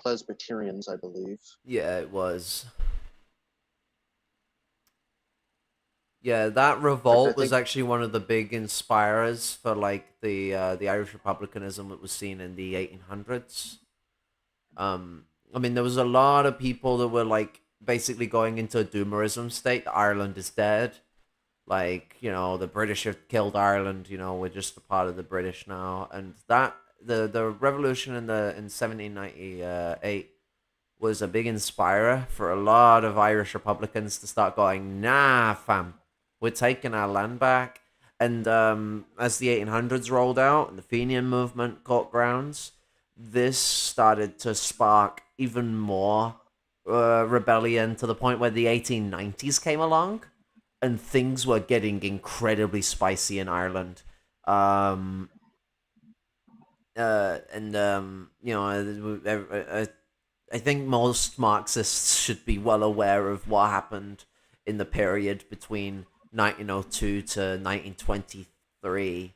[SPEAKER 5] Presbyterians, I believe.
[SPEAKER 4] Yeah, it was. Yeah, that revolt was actually one of the big inspirers for like the Irish republicanism that was seen in the 1800s. I mean, there was a lot of people that were like basically going into a doomerism state. Ireland is dead. Like, you know, the British have killed Ireland. You know, we're just a part of the British now. And that the revolution in 1798 was a big inspirer for a lot of Irish Republicans to start going, nah, fam, we're taking our land back. And as the 1800s rolled out and the Fenian movement caught grounds, this started to spark even more rebellion to the point where the 1890s came along and things were getting incredibly spicy in Ireland. You know, I think most Marxists should be well aware of what happened in the period between 1902 to 1923.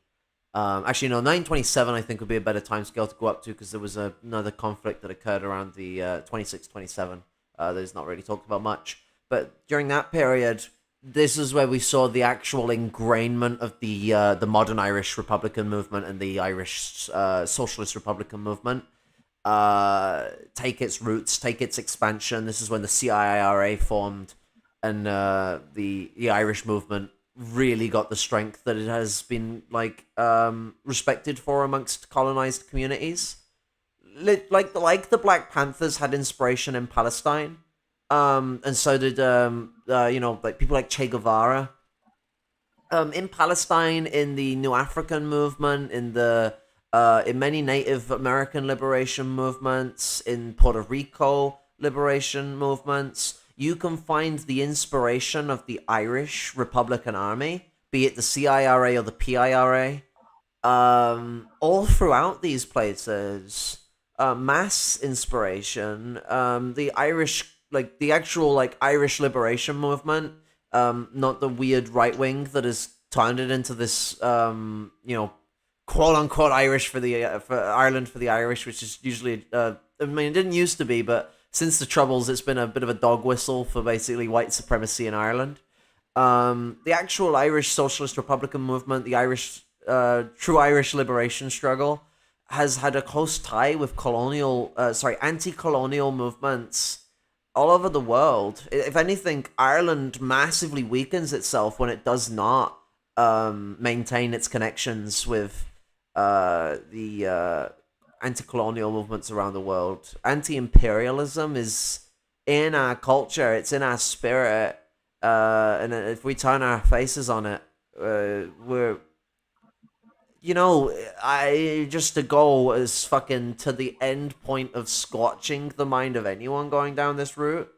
[SPEAKER 4] Actually, no, 1927 I think would be a better timescale to go up to because there was another conflict that occurred around the 26-27 that is not really talked about much. But during that period, this is where we saw the actual ingrainment of the modern Irish Republican movement and the Irish Socialist Republican movement take its roots, take its expansion. This is when the CIRA formed, and the Irish movement really got the strength that it has been like respected for amongst colonized communities. Like the Black Panthers had inspiration in Palestine, and so did you know, like people like Che Guevara. In Palestine, in the New African movement, in many Native American liberation movements, in Puerto Rico liberation movements, you can find the inspiration of the Irish Republican Army, be it the CIRA or the PIRA, all throughout these places. Mass inspiration, the Irish, like the actual like Irish liberation movement, not the weird right wing that has turned it into this, you know, quote unquote Irish for Ireland for the Irish, which is usually, I mean, it didn't used to be, but since the Troubles, it's been a bit of a dog whistle for basically white supremacy in Ireland. The actual Irish Socialist Republican movement, the Irish, true Irish liberation struggle, has had a close tie with anti-colonial movements all over the world. If anything, Ireland massively weakens itself when it does not maintain its connections with the anti-colonial movements around the world. Anti-imperialism is in our culture, it's in our spirit, and if we turn our faces on it, we're, you know, just to go as fucking to the end point of squelching the mind of anyone going down this route.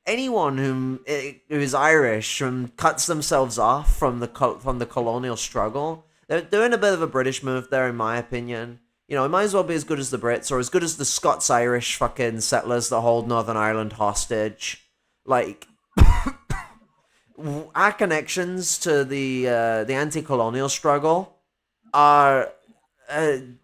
[SPEAKER 4] Anyone who is Irish and cuts themselves off from the colonial struggle, they're doing a bit of a British move there, in my opinion. You know, it might as well be as good as the Brits or as good as the Scots-Irish fucking settlers that hold Northern Ireland hostage. Like, our connections to the anti-colonial struggle are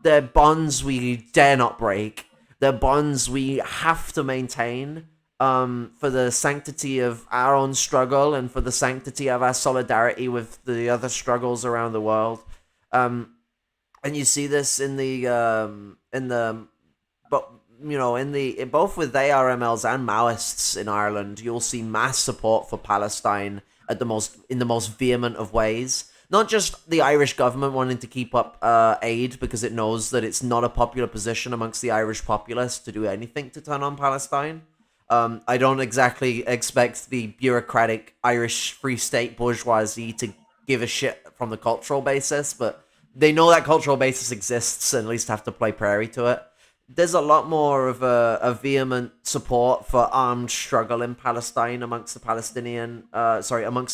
[SPEAKER 4] they're bonds we dare not break. They're bonds we have to maintain for the sanctity of our own struggle and for the sanctity of our solidarity with the other struggles around the world. And you see this in the but you know in both with ARMLs and Maoists in Ireland, you'll see mass support for Palestine in the most vehement of ways. Not just the Irish government wanting to keep up aid because it knows that it's not a popular position amongst the Irish populace to do anything to turn on Palestine. I don't exactly expect the bureaucratic Irish Free State bourgeoisie to give a shit from the cultural basis, but they know that cultural basis exists and at least have to play prairie to it. There's a lot more of a vehement support for armed struggle in Palestine amongst amongst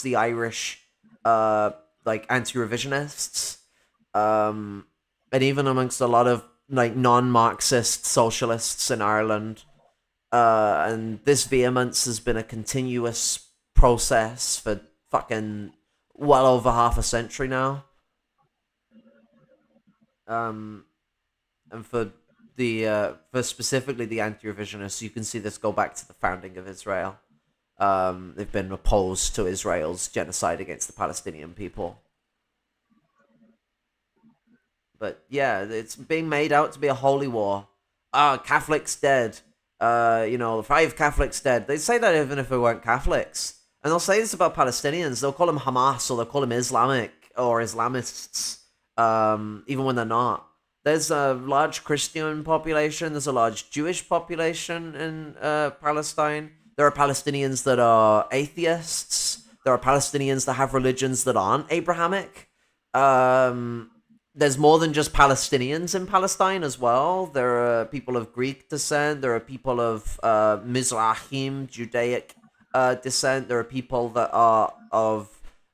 [SPEAKER 4] the Irish like anti-revisionists, and even amongst a lot of like non-Marxist socialists in Ireland. And this vehemence has been a continuous process for fucking well over half a century now. And for specifically the anti-revisionists, you can see this go back to the founding of Israel. They've been opposed to Israel's genocide against the Palestinian people. But yeah, it's being made out to be a holy war. Catholics dead. 5 Catholics dead. They say that even if they weren't Catholics. And they'll say this about Palestinians. They'll call them Hamas or they'll call them Islamic or Islamists, even when they're not. There's a large Christian population. There's a large Jewish population in Palestine. There are Palestinians that are atheists. There are Palestinians that have religions that aren't Abrahamic. There's more than just Palestinians in Palestine as well. There are people of Greek descent. There are people of Mizrahim, Judaic descent. There are people that are of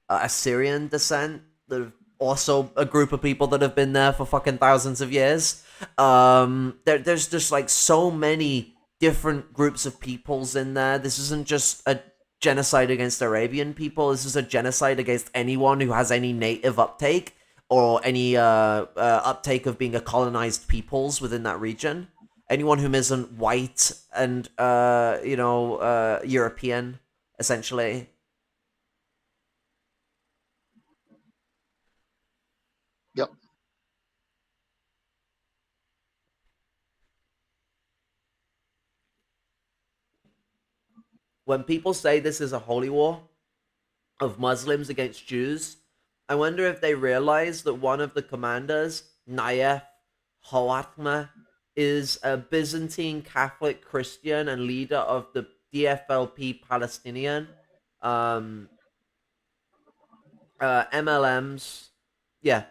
[SPEAKER 4] Assyrian descent. There's also a group of people that have been there for fucking thousands of years. There's just like so many different groups of peoples in there. This isn't just a genocide against Arabian people. This is a genocide against anyone who has any native uptake or any uptake of being a colonized peoples within that region. Anyone who isn't white and European, essentially.
[SPEAKER 5] Yep.
[SPEAKER 4] When people say this is a holy war of Muslims against Jews, I wonder if they realize that one of the commanders, Nayef Hawatma, is a Byzantine Catholic Christian and leader of the DFLP Palestinian MLMs. Yeah.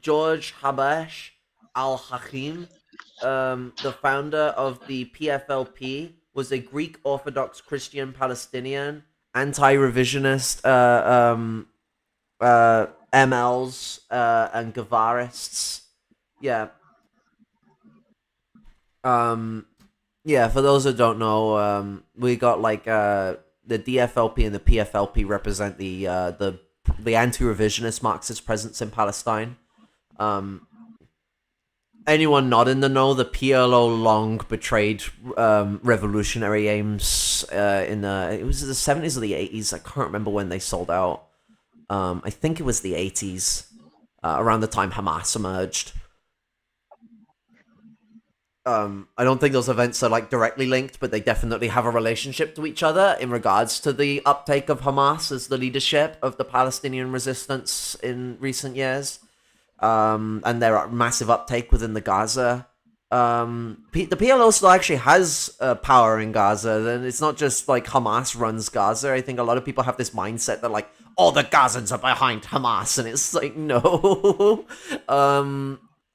[SPEAKER 4] George Habash al-Hakim, the founder of the PFLP, was a Greek Orthodox Christian Palestinian, anti-revisionist MLs and Gavarists. Yeah. Yeah, for those that don't know, we got like the DFLP and the PFLP represent the anti-revisionist Marxist presence in Palestine. Anyone not in the know, the PLO long betrayed revolutionary aims it was the 70s or the 80s. I can't remember when they sold out. I think it was the 80s, around the time Hamas emerged. I don't think those events are like directly linked, but they definitely have a relationship to each other in regards to the uptake of Hamas as the leadership of the Palestinian resistance in recent years. And their massive uptake within the Gaza. The PLO still actually has power in Gaza. Then it's not just like Hamas runs Gaza. I think a lot of people have this mindset that like all the Gazans are behind Hamas, and it's like no.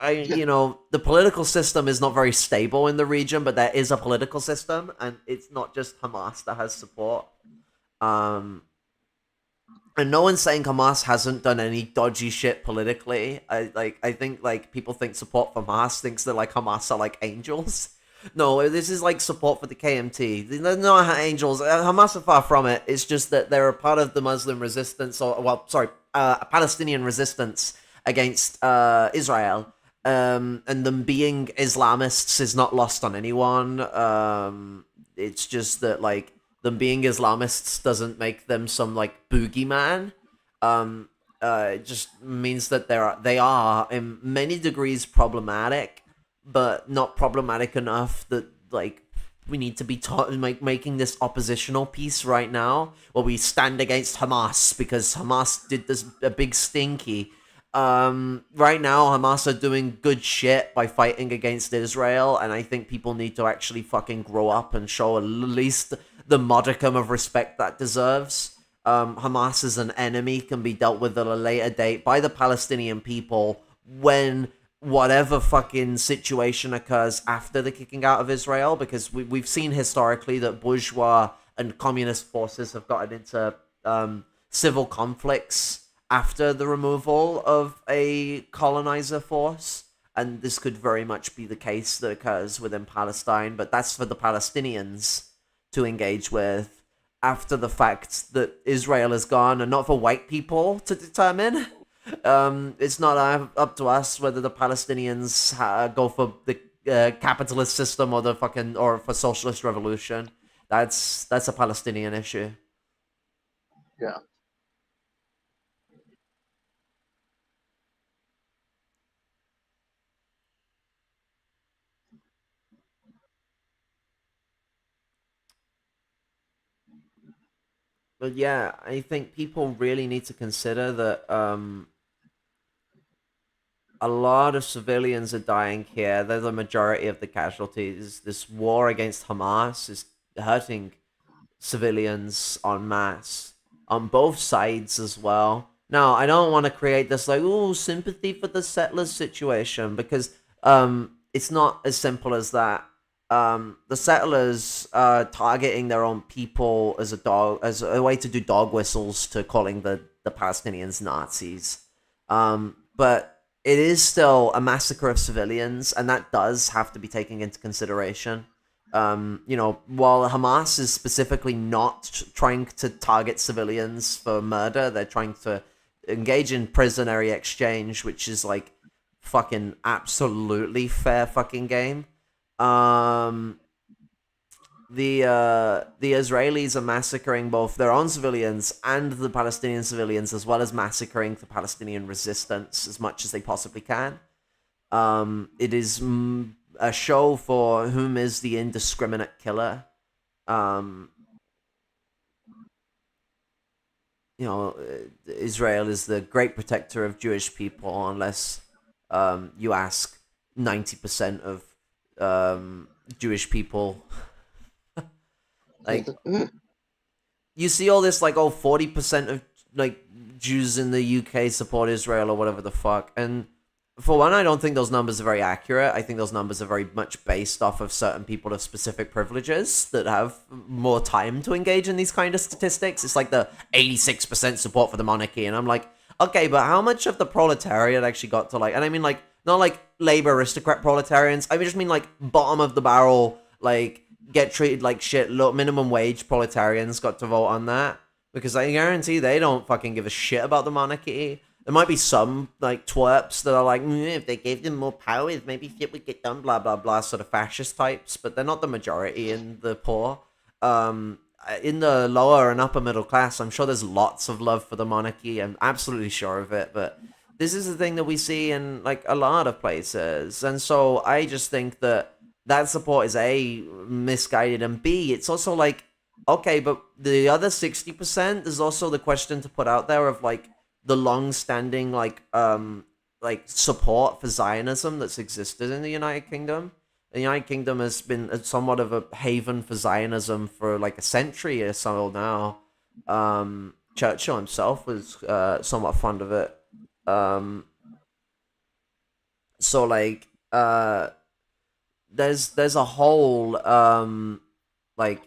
[SPEAKER 4] The political system is not very stable in the region, but there is a political system, and it's not just Hamas that has support. And no one's saying Hamas hasn't done any dodgy shit politically. I think like people think support for Hamas thinks that like Hamas are like angels. No, this is like support for the KMT. They're not angels. Hamas are far from it. It's just that they're a part of the Muslim resistance, Palestinian resistance against Israel. And them being Islamists is not lost on anyone. It's just that like them being Islamists doesn't make them some like boogeyman. It just means that they are in many degrees problematic, but not problematic enough that like we need to be making this oppositional piece right now where we stand against Hamas because Hamas did this a big stinky. Right now Hamas are doing good shit by fighting against Israel, and I think people need to actually fucking grow up and show at least the modicum of respect that deserves. Hamas as an enemy can be dealt with at a later date by the Palestinian people when whatever fucking situation occurs after the kicking out of Israel, because we've seen historically that bourgeois and communist forces have gotten into civil conflicts after the removal of a colonizer force, and this could very much be the case that occurs within Palestine, but that's for the Palestinians to engage with after the fact that Israel is gone, and not for white people to determine. It's not up to us whether the Palestinians go for the capitalist system or for socialist revolution. That's a Palestinian issue.
[SPEAKER 5] Yeah.
[SPEAKER 4] But yeah, I think people really need to consider that a lot of civilians are dying here. They're the majority of the casualties. This war against Hamas is hurting civilians en masse on both sides as well. Now, I don't want to create this like, ooh, sympathy for the settlers situation, because it's not as simple as that. The settlers are targeting their own people as a way to do dog whistles to calling the Palestinians Nazis. But it is still a massacre of civilians, and that does have to be taken into consideration. While Hamas is specifically not trying to target civilians for murder, they're trying to engage in prisoner exchange, which is like fucking absolutely fair fucking game. The Israelis are massacring both their own civilians and the Palestinian civilians, as well as massacring the Palestinian resistance as much as they possibly can. It is a show for whom is the indiscriminate killer. Israel is the great protector of Jewish people, unless you ask 90% of Jewish people. Like, you see all this like, 40% of like Jews in the UK support Israel or whatever the fuck, and for one, I don't think those numbers are very accurate. I think those numbers are very much based off of certain people of specific privileges that have more time to engage in these kind of statistics. It's like the 86% support for the monarchy, and I'm like, okay, but how much of the proletariat actually got to like, and I mean like, not like labor aristocrat proletarians, I just mean like bottom of the barrel, like get treated like shit, low minimum wage proletarians got to vote on that, because I guarantee they don't fucking give a shit about the monarchy. There might be some like twerps that are like, if they gave them more powers, maybe shit would get done, blah blah blah, sort of fascist types, but they're not the majority in the poor. In the lower and upper middle class, I'm sure there's lots of love for the monarchy. I'm absolutely sure of it, but this is the thing that we see in like a lot of places, and so I just think that support is A, misguided, and B, it's also like, okay, but the other 60%, there's also the question to put out there of like the long-standing like support for Zionism that's existed in the United Kingdom. The United Kingdom has been somewhat of a haven for Zionism for like a century or so now. Churchill himself was somewhat fond of it. So like there's a whole like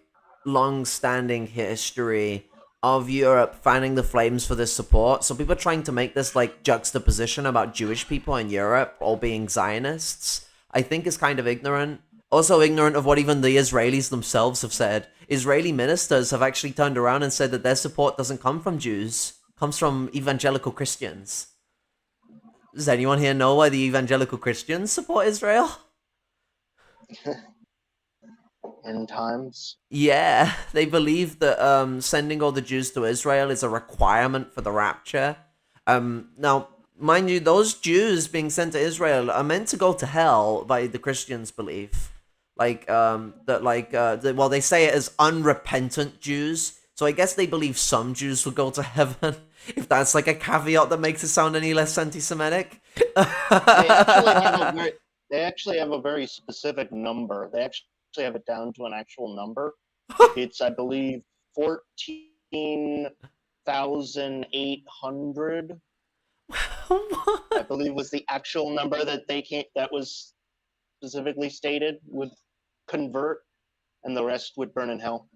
[SPEAKER 4] long-standing history of Europe fanning the flames for this support. So people are trying to make this like juxtaposition about Jewish people in Europe all being Zionists, I think is kind of ignorant. Also ignorant of what even the Israelis themselves have said. Israeli ministers have actually turned around and said that their support doesn't come from Jews, it comes from evangelical Christians. Does anyone here know why the evangelical Christians support Israel?
[SPEAKER 5] end times.
[SPEAKER 4] Yeah, they believe that sending all the Jews to Israel is a requirement for the rapture. Now, mind you, those Jews being sent to Israel are meant to go to hell by the Christians' belief. Like well, they say it as unrepentant Jews. So I guess they believe some Jews will go to heaven. If that's like a caveat that makes it sound any less anti-Semitic.
[SPEAKER 5] They actually have a very specific number. They actually have it down to an actual number. It's, I believe, 14,800. I believe was the actual number that that was specifically stated would convert, and the rest would burn in hell.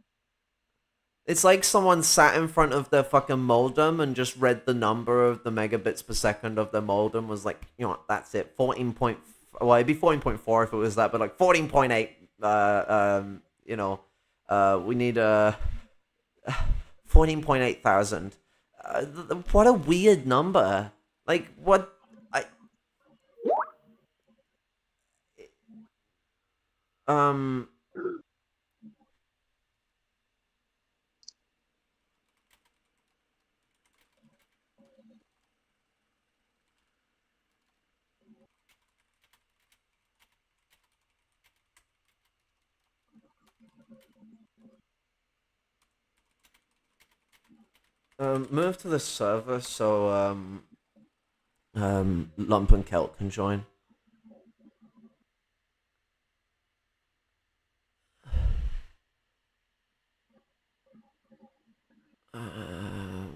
[SPEAKER 4] It's like someone sat in front of their fucking modem and just read the number of the megabits per second of their modem, was like, you know what, that's it. 14 point, well, it'd be 14.4 if it was that, but like 14.8, we need 14.8 thousand. What a weird number. Like, what? Move to the server so Lump and Kelt can join.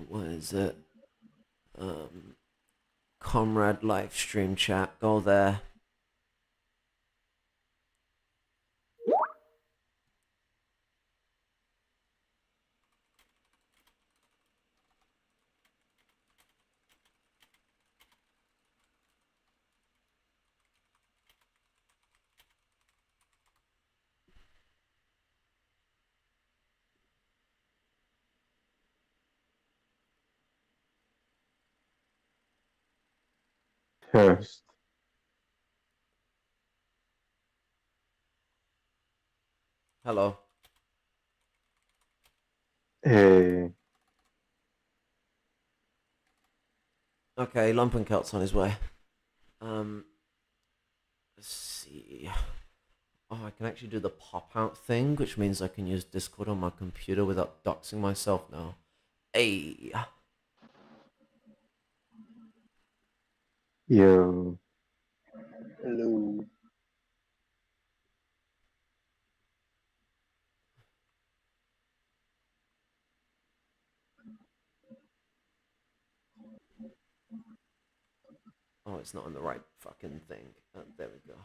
[SPEAKER 4] What is it? Comrade live stream chat. Go there.
[SPEAKER 6] Test.
[SPEAKER 4] Hello.
[SPEAKER 6] Hey.
[SPEAKER 4] Okay, Lump and Kelt's on his way. Let's see. Oh, I can actually do the pop-out thing, which means I can use Discord on my computer without doxing myself now. Hey.
[SPEAKER 6] Yo.
[SPEAKER 5] Hello.
[SPEAKER 4] Oh, it's not on the right fucking thing. There we go.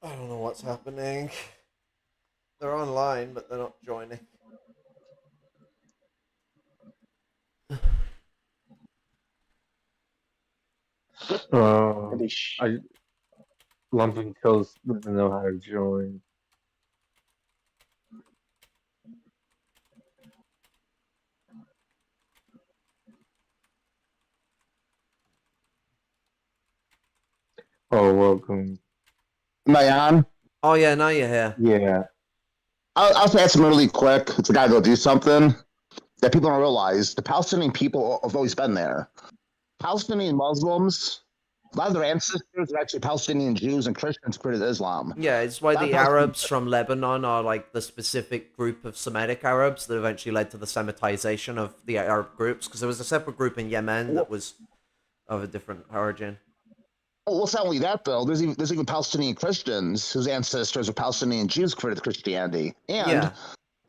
[SPEAKER 4] I don't know what's happening. They're online, but they're not joining.
[SPEAKER 5] Maybe
[SPEAKER 6] Lumpen Coast doesn't know how to join. Oh, welcome.
[SPEAKER 7] Am I on?
[SPEAKER 4] Oh yeah, now you're here.
[SPEAKER 6] Yeah.
[SPEAKER 7] I'll say something really quick. It's a guy go do something that people don't realize. The Palestinian people have always been there. Palestinian Muslims, a lot of their ancestors are actually Palestinian Jews and Christians created Islam.
[SPEAKER 4] Yeah, it's why
[SPEAKER 7] That
[SPEAKER 4] the
[SPEAKER 7] Palestinian-
[SPEAKER 4] Arabs from Lebanon are like the specific group of Semitic Arabs that eventually led to the Semitization of the Arab groups, because there was a separate group in Yemen that was of a different origin.
[SPEAKER 7] Well, it's not only that, though. There's even Palestinian Christians whose ancestors are Palestinian Jews created Christianity. And
[SPEAKER 4] Yeah.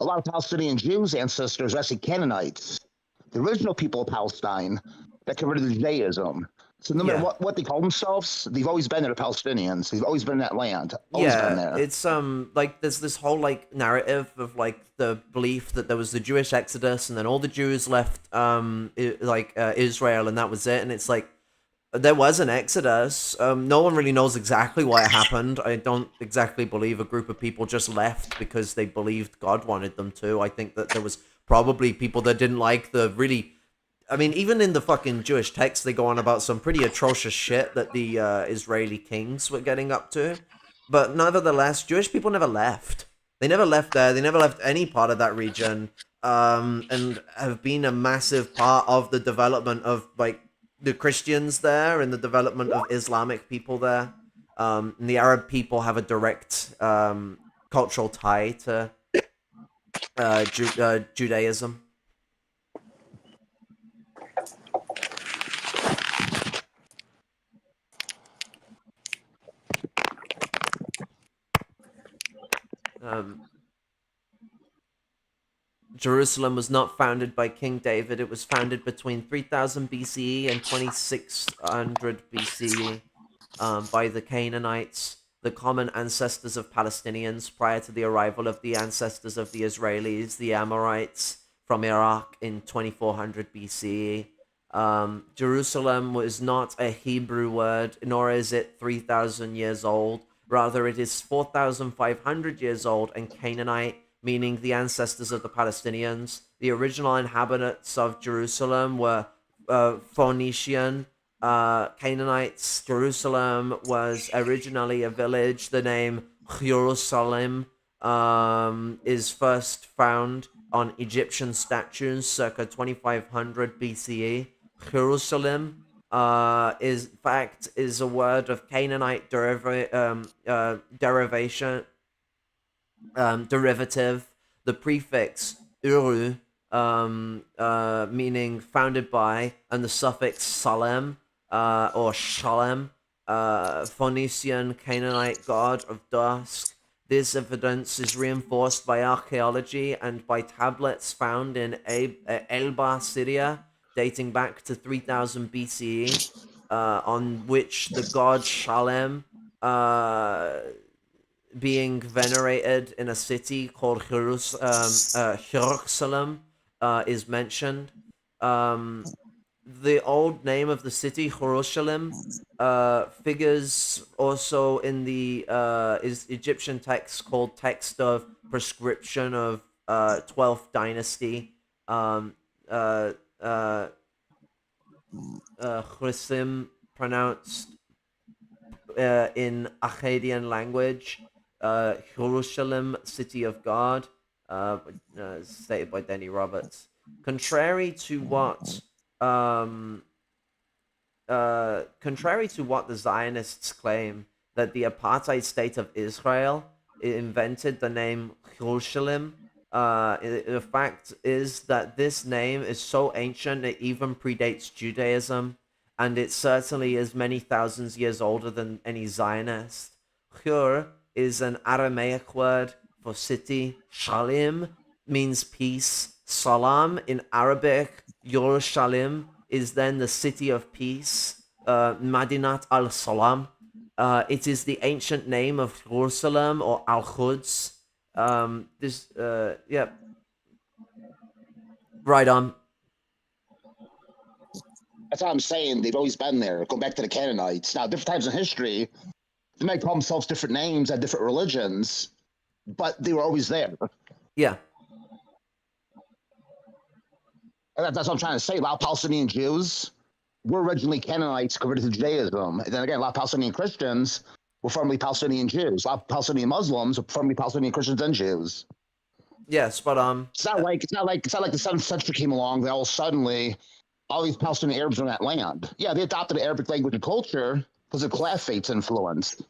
[SPEAKER 7] a lot of Palestinian Jews' ancestors are actually Canaanites, the original people of Palestine that converted to Judaism. So no matter
[SPEAKER 4] Yeah.
[SPEAKER 7] what they call themselves, they've always been there, Palestinians. They've always been in that land. Always been there.
[SPEAKER 4] It's like there's this whole like narrative of like the belief that there was the Jewish Exodus and then all the Jews left Israel and that was it, and it's like there was an Exodus. No one really knows exactly why it happened. I don't exactly believe a group of people just left because they believed God wanted them to. I think that there was probably people that didn't like the really... I mean, even in the fucking Jewish text, they go on about some pretty atrocious shit that the Israeli kings were getting up to. But nevertheless, Jewish people never left. They never left there. They never left any part of that region. And have been a massive part of the development of, like, the Christians there and the development of Islamic people there. And the Arab people have a direct cultural tie to Judaism. Jerusalem was not founded by King David. It was founded between 3000 BCE and 2600 BCE by the Canaanites, the common ancestors of Palestinians prior to the arrival of the ancestors of the Israelis, the Amorites from Iraq in 2400 BCE. Jerusalem was not a Hebrew word, nor is it 3,000 years old. Rather, it is 4,500 years old and Canaanite, meaning the ancestors of the Palestinians. The original inhabitants of Jerusalem were Phoenician Canaanites. Jerusalem was originally a village. The name Jerusalem is first found on Egyptian statues circa 2500 BCE. Jerusalem is a word of Canaanite derivative. The prefix uru, meaning founded by, and the suffix salem or shalem, Phoenician Canaanite god of dusk. This evidence is reinforced by archaeology and by tablets found in Elba, Syria, dating back to 3000 BCE, on which the god Shalem, being venerated in a city called Jerusalem, is mentioned. The old name of the city, Jerusalem, figures also in the Egyptian text called Text of Prescription of 12th Dynasty. Chrysim, pronounced in Akkadian language. Jerusalem, City of God, stated by Denny Roberts. Contrary to what the Zionists claim, that the apartheid state of Israel invented the name Jerusalem, the fact is that this name is so ancient it even predates Judaism, and it certainly is many thousands years older than any Zionist. Chur is an Aramaic word for city. Shalim means peace. Salam in Arabic, Yerushalim, is then the city of peace. Madinat al-Salam. It is the ancient name of Jerusalem or Al-Quds. Yeah. Right on.
[SPEAKER 7] That's what I'm saying. They've always been there. Go back to the Canaanites. Now, different times in history, They might call themselves different names, had different religions, but they were always there.
[SPEAKER 4] Yeah.
[SPEAKER 7] And that's what I'm trying to say. A lot of Palestinian Jews were originally Canaanites converted to Judaism. And then again, a lot of Palestinian Christians were formerly Palestinian Jews. A lot of Palestinian Muslims were formerly Palestinian Christians and Jews.
[SPEAKER 4] Yes, but
[SPEAKER 7] It's not like the 7th century came along. Then all suddenly, all these Palestinian Arabs were in that land. Yeah, they adopted the Arabic language and culture because of Caliphate influence.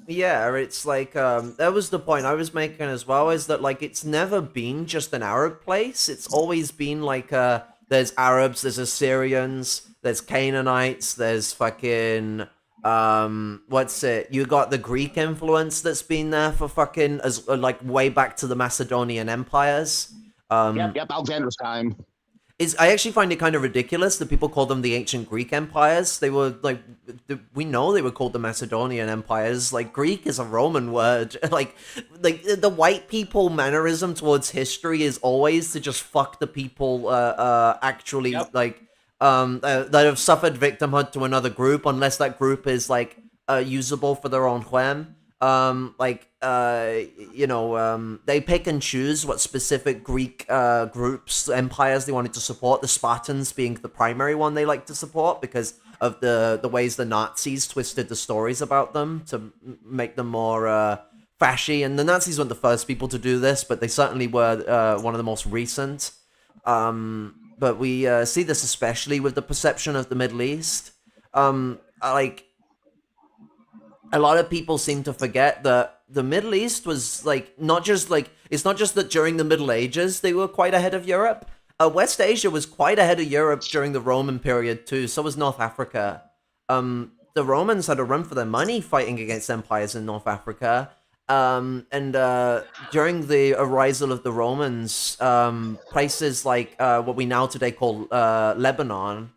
[SPEAKER 4] yeah, it's like that was the point I was making as well, is that like it's never been just an Arab place. It's always been like there's Arabs, there's Assyrians, there's Canaanites, there's fucking what's it? You got the Greek influence that's been there for fucking as like way back to the Macedonian empires.
[SPEAKER 7] Yep, Alexander's time.
[SPEAKER 4] I actually find it kind of ridiculous that people call them the ancient Greek empires. They were like, we know they were called the Macedonian empires. Like, Greek is a Roman word. like the white people mannerism towards history is always to just fuck the people actually that have suffered victimhood to another group, unless that group is like usable for their own whim. They pick and choose what specific Greek groups, empires they wanted to support, the Spartans being the primary one they like to support because of the ways the Nazis twisted the stories about them to make them more fashy. And the Nazis weren't the first people to do this, but they certainly were one of the most recent. But we see this especially with the perception of the Middle East. A lot of people seem to forget that the Middle East was like it's not just that during the Middle Ages they were quite ahead of Europe. West Asia was quite ahead of Europe during the Roman period too. So was North Africa. The Romans had a run for their money fighting against empires in North Africa. During the arisal of the Romans, places like what we now today call Lebanon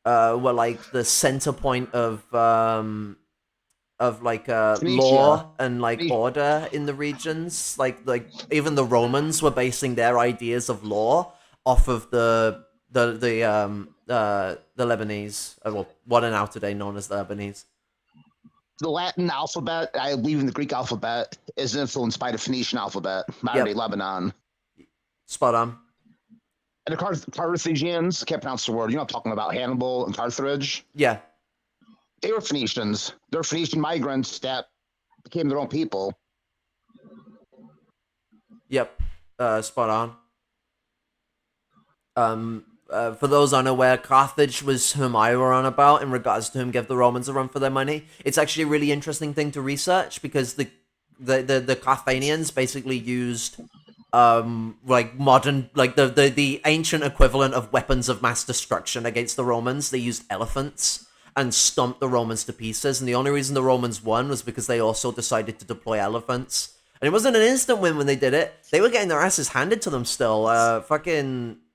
[SPEAKER 4] were like the center point of law and like order in the regions. Like even the Romans were basing their ideas of law off of the Lebanese, well, what are now today known as the Lebanese.
[SPEAKER 7] The Latin alphabet, I believe in the Greek alphabet, is influenced by the Phoenician alphabet, modern-day Lebanon.
[SPEAKER 4] Spot on.
[SPEAKER 7] And the Carthaginians, I can't pronounce the word, you know what I'm talking about, Hannibal and Carthage?
[SPEAKER 4] Yeah.
[SPEAKER 7] They were Phoenicians. They're Phoenician migrants that became their own people.
[SPEAKER 4] Yep. Spot on. For those unaware, Carthage was whom I were on about in regards to whom gave the Romans a run for their money. It's actually a really interesting thing to research because the Carthaginians basically used modern, like the ancient equivalent of weapons of mass destruction against the Romans. They used elephants and stomped the Romans to pieces, and the only reason the Romans won was because they also decided to deploy elephants. And it wasn't an instant win when they did it. They were getting their asses handed to them still.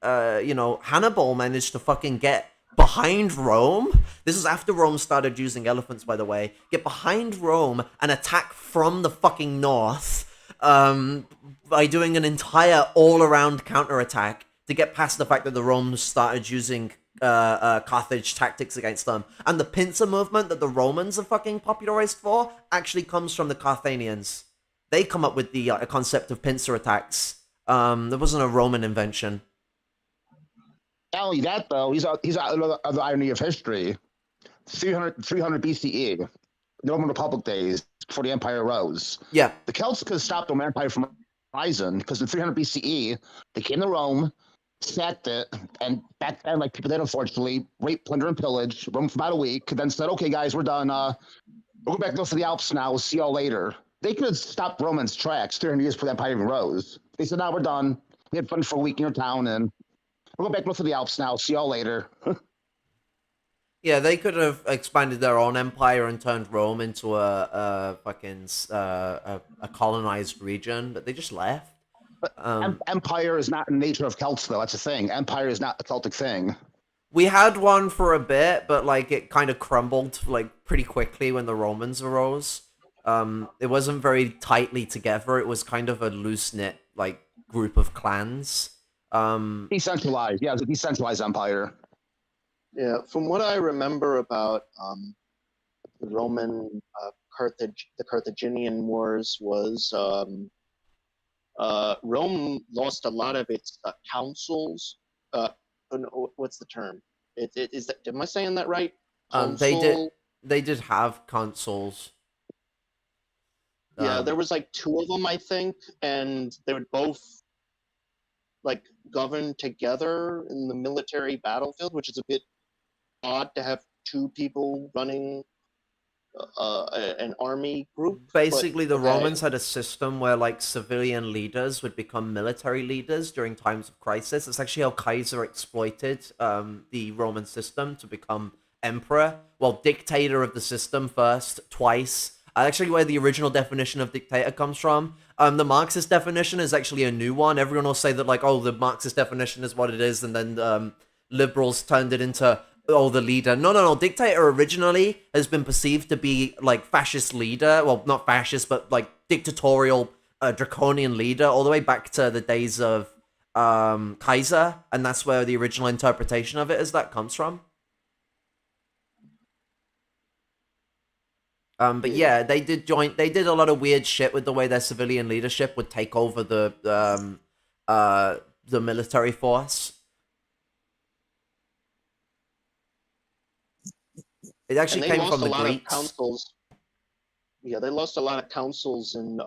[SPEAKER 4] Hannibal managed to fucking get behind Rome. This is after Rome started using elephants, by the way. Get behind Rome and attack from the fucking north by doing an entire all-around counterattack to get past the fact that the Romans started using Carthage tactics against them. And the pincer movement that the Romans are fucking popularized for actually comes from the Carthaginians. They come up with the concept of pincer attacks. There wasn't a Roman invention.
[SPEAKER 7] Not only that, though, he's out of the irony of history. 300 BCE, the Roman Republic days, before the empire rose.
[SPEAKER 4] Yeah.
[SPEAKER 7] The Celts could stop the Roman Empire from rising, because in 300 BCE, they came to Rome, sacked it, and back then, like people did, unfortunately, rape, plunder, and pillage, Rome for about a week, then said, okay, guys, we're done. We'll go back to the Alps now. We'll see y'all later. They could have stopped Romans' tracks 300 years before the empire even rose. They said, no, we're done. We had fun for a week in your town, and we'll go back north of the Alps now. See y'all later.
[SPEAKER 4] Yeah, they could have expanded their own empire and turned Rome into a colonized region, but they just left.
[SPEAKER 7] Empire is not in the nature of Celts, though. That's the thing. Empire is not a Celtic thing.
[SPEAKER 4] We had one for a bit, but like it kind of crumbled like pretty quickly when the Romans arose. It wasn't very tightly together. It was kind of a loose-knit like group of clans.
[SPEAKER 7] Decentralized. Yeah, it was a decentralized empire.
[SPEAKER 5] Yeah, from what I remember about the Roman the Carthaginian Wars was Rome lost a lot of its councils. What's the term? Is that? Am I saying that right? Consul.
[SPEAKER 4] They did have consuls.
[SPEAKER 5] Yeah, there was like 2 of them, I think, and they would both like govern together in the military battlefield, which is a bit odd to have 2 people running an army group.
[SPEAKER 4] Basically, the Romans had a system where like civilian leaders would become military leaders during times of crisis. It's actually how Kaiser exploited the Roman system to become emperor. Well, dictator of the system first, twice. Actually, where the original definition of dictator comes from. The Marxist definition is actually a new one. Everyone will say that like, oh, the Marxist definition is what it is, and then liberals turned it into the leader. No. Dictator originally has been perceived to be like fascist leader. Well, not fascist, but like dictatorial, draconian leader, all the way back to the days of Kaiser, and that's where the original interpretation of it is that comes from. But yeah, they did a lot of weird shit with the way their civilian leadership would take over the military force. It actually came from the Greeks.
[SPEAKER 5] Yeah, they lost a lot of councils and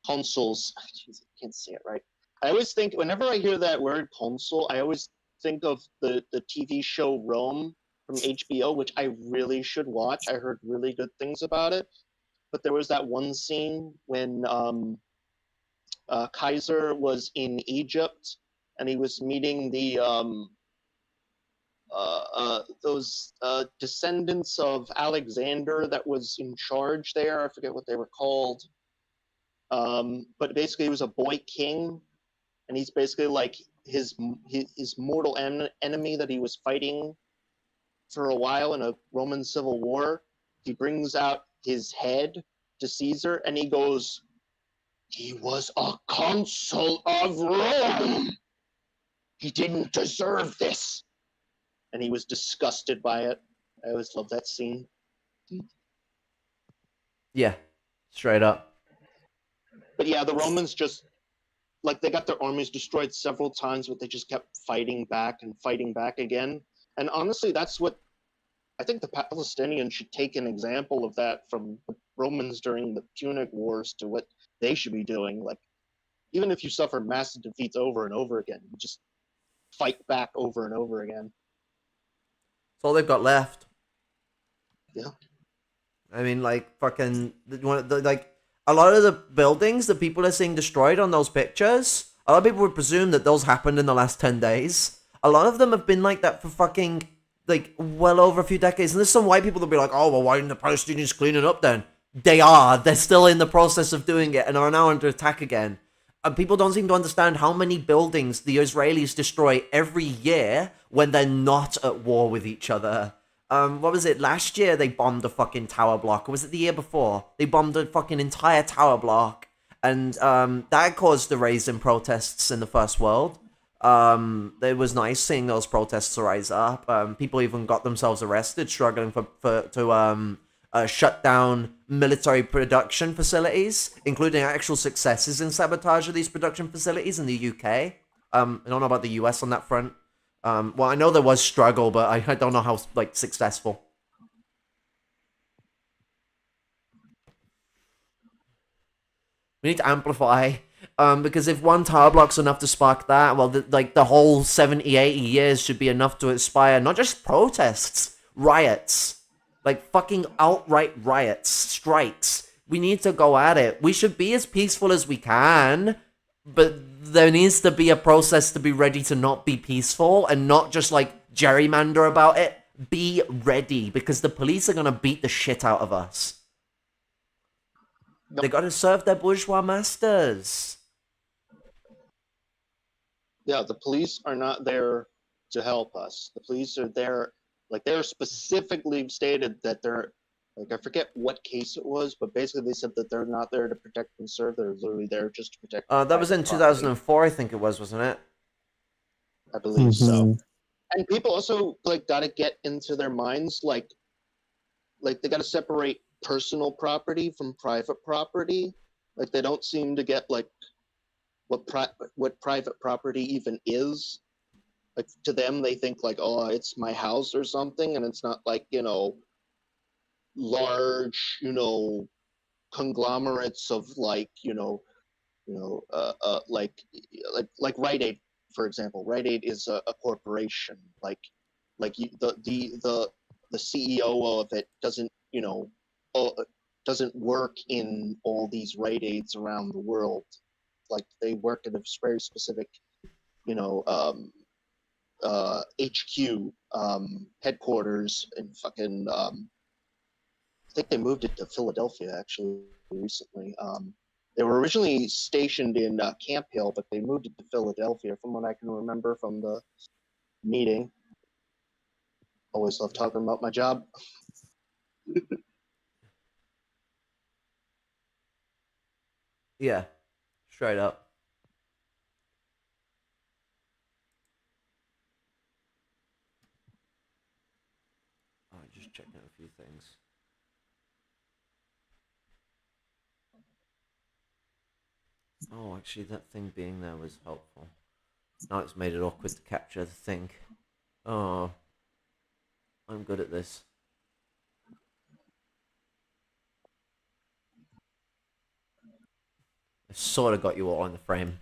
[SPEAKER 5] consuls. Jeez, I can't say it right. I always think, whenever I hear that word consul, I always think of the TV show Rome from HBO, which I really should watch. I heard really good things about it. But there was that one scene when Kaiser was in Egypt and he was meeting the those descendants of Alexander that was in charge there. I forget what they were called. But basically he was a boy king, and he's basically like his mortal enemy that he was fighting for a while in a Roman civil war. He brings out his head to Caesar and he goes, "He was a consul of Rome. He didn't deserve this." And he was disgusted by it. I always love that scene.
[SPEAKER 4] Yeah, straight up.
[SPEAKER 5] But yeah, the Romans just, like, they got their armies destroyed several times, but they just kept fighting back and fighting back again. And honestly, that's what I think the Palestinians should take an example of that from the Romans during the Punic Wars to what they should be doing. Like, even if you suffer massive defeats over and over again, you just fight back over and over again.
[SPEAKER 4] That's all they've got left.
[SPEAKER 5] Yeah.
[SPEAKER 4] I mean, like, fucking, like, a lot of the buildings that people are seeing destroyed on those pictures, a lot of people would presume that those happened in the last 10 days. A lot of them have been like that for fucking, like, well over a few decades. And there's some white people that'll be like, oh, well, why didn't the Palestinians clean it up then? They are. They're still in the process of doing it and are now under attack again. And people don't seem to understand how many buildings the Israelis destroy every year when they're not at war with each other. What was it? Last year they bombed a fucking tower block. Or was it the year before? They bombed a fucking entire tower block. And that caused the rise in protests in the First World. It was nice seeing those protests rise up. People even got themselves arrested, struggling to shut down military production facilities, including actual successes in sabotage of these production facilities in the UK. I don't know about the US on that front. Well, I know there was struggle, but I don't know how, like, successful. We need to amplify, because if one tower block's enough to spark that, well, the whole 70, 80 years should be enough to inspire not just protests, riots. Like, fucking outright riots, strikes. We need to go at it. We should be as peaceful as we can, but there needs to be a process to be ready to not be peaceful and not just, like, gerrymander about it. Be ready, because the police are gonna beat the shit out of us. They gotta serve their bourgeois masters.
[SPEAKER 5] Yeah, the police are not there to help us. The police are there, like, they're specifically stated that they're, like, I forget what case it was, but basically they said that they're not there to protect and serve. They're literally there just to protect.
[SPEAKER 4] That was in 2004, I think it was, wasn't it?
[SPEAKER 5] I believe so. And people also, like, gotta get into their minds, like like they got to separate personal property from private property. Like they don't seem to get like what private property even is. Like to them, they think like, oh, it's my house or something, and it's not like, you know, large, you know, conglomerates of like, like Rite Aid, for example. Rite Aid is a corporation. Like the CEO of it doesn't, you know, doesn't work in all these Rite Aids around the world. Like they work at a very specific, you know, HQ, headquarters in fucking. I think they moved it to Philadelphia actually recently. They were originally stationed in Camp Hill, but they moved it to Philadelphia, from what I can remember from the meeting. Always love talking about my job.
[SPEAKER 4] Yeah, straight up. Oh, just checking out a few things. Oh, actually, that thing being there was helpful. Now it's made it awkward to capture the thing. Oh, I'm good at this. I sort of got you all in the frame.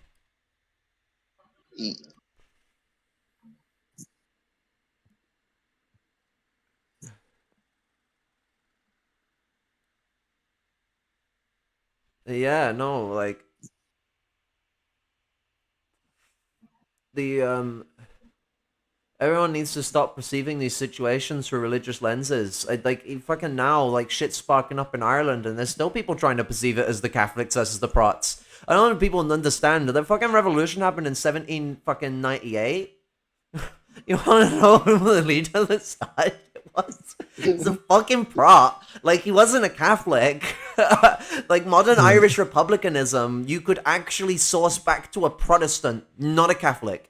[SPEAKER 4] Yeah, no, like the everyone needs to stop perceiving these situations through religious lenses. Like fucking now, like shit's sparking up in Ireland, and there's still people trying to perceive it as the Catholics versus the Prots. I don't know if people understand that the fucking revolution happened in 1798. You want to know who the leader that started it was? He's a fucking Prot. Like, he wasn't a Catholic. Like, modern Irish republicanism, you could actually source back to a Protestant, not a Catholic.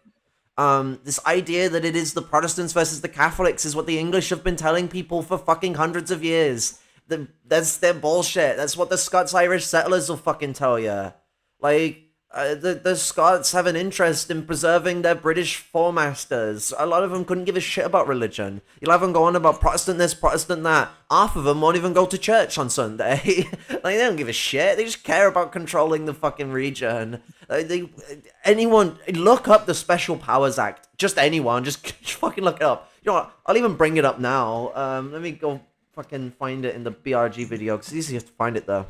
[SPEAKER 4] This idea that it is the Protestants versus the Catholics is what the English have been telling people for fucking hundreds of years. That's their bullshit. That's what the Scots-Irish settlers will fucking tell you. Like, the Scots have an interest in preserving their British foremasters. A lot of them couldn't give a shit about religion. You'll have them go on about Protestant this, Protestant that. Half of them won't even go to church on Sunday. Like, they don't give a shit. They just care about controlling the fucking region. Anyone, look up the Special Powers Act. Just anyone, just fucking look it up. You know what? I'll even bring it up now. Let me go fucking find it in the BRG video, because it's easier to find it though.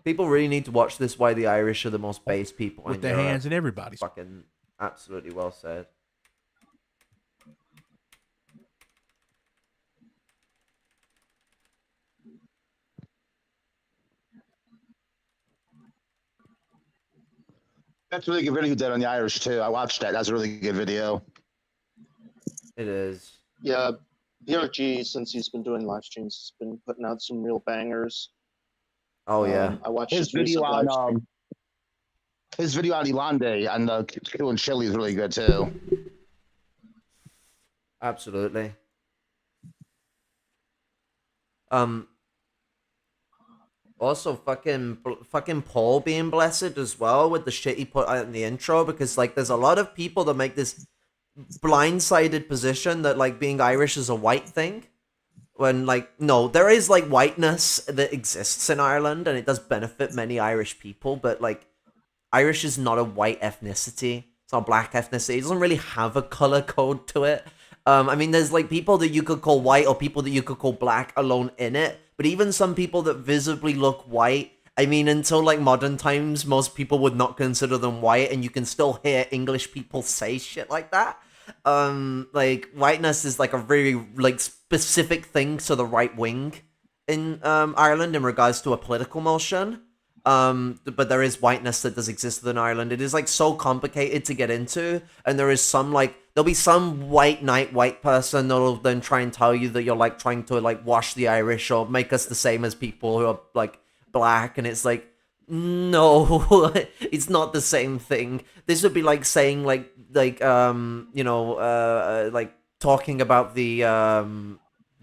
[SPEAKER 4] People really need to watch this. Why the Irish are the most base people
[SPEAKER 8] with their hands in everybody's.
[SPEAKER 4] Fucking absolutely well said.
[SPEAKER 7] That's a really good video you did on the Irish too. I watched that. That's a really good video.
[SPEAKER 4] It is.
[SPEAKER 5] Yeah, BRG, since he's been doing live streams, has been putting out some real bangers.
[SPEAKER 4] Oh yeah,
[SPEAKER 5] I watched
[SPEAKER 7] his video on his video on Elande and the Q and Chili is really good too.
[SPEAKER 4] Absolutely. Also, fucking Paul being blessed as well with the shit he put out in the intro, because like there's a lot of people that make this blindsided position that like being Irish is a white thing. When, like, no, there is, like, whiteness that exists in Ireland, and it does benefit many Irish people, but, like, Irish is not a white ethnicity. It's not a black ethnicity. It doesn't really have a color code to it. I mean, there's, like, people that you could call white or people that you could call black alone in it, but even some people that visibly look white, I mean, until, like, modern times, most people would not consider them white, and you can still hear English people say shit like that. Like, whiteness is like a very like specific thing to the right wing in Ireland in regards to a political motion. But there is whiteness that does exist within Ireland. It is like so complicated to get into, and there is some like there'll be some white person that'll then try and tell you that you're like trying to like wash the Irish or make us the same as people who are like black, and it's like, no, it's not the same thing. This would be like saying like like talking about the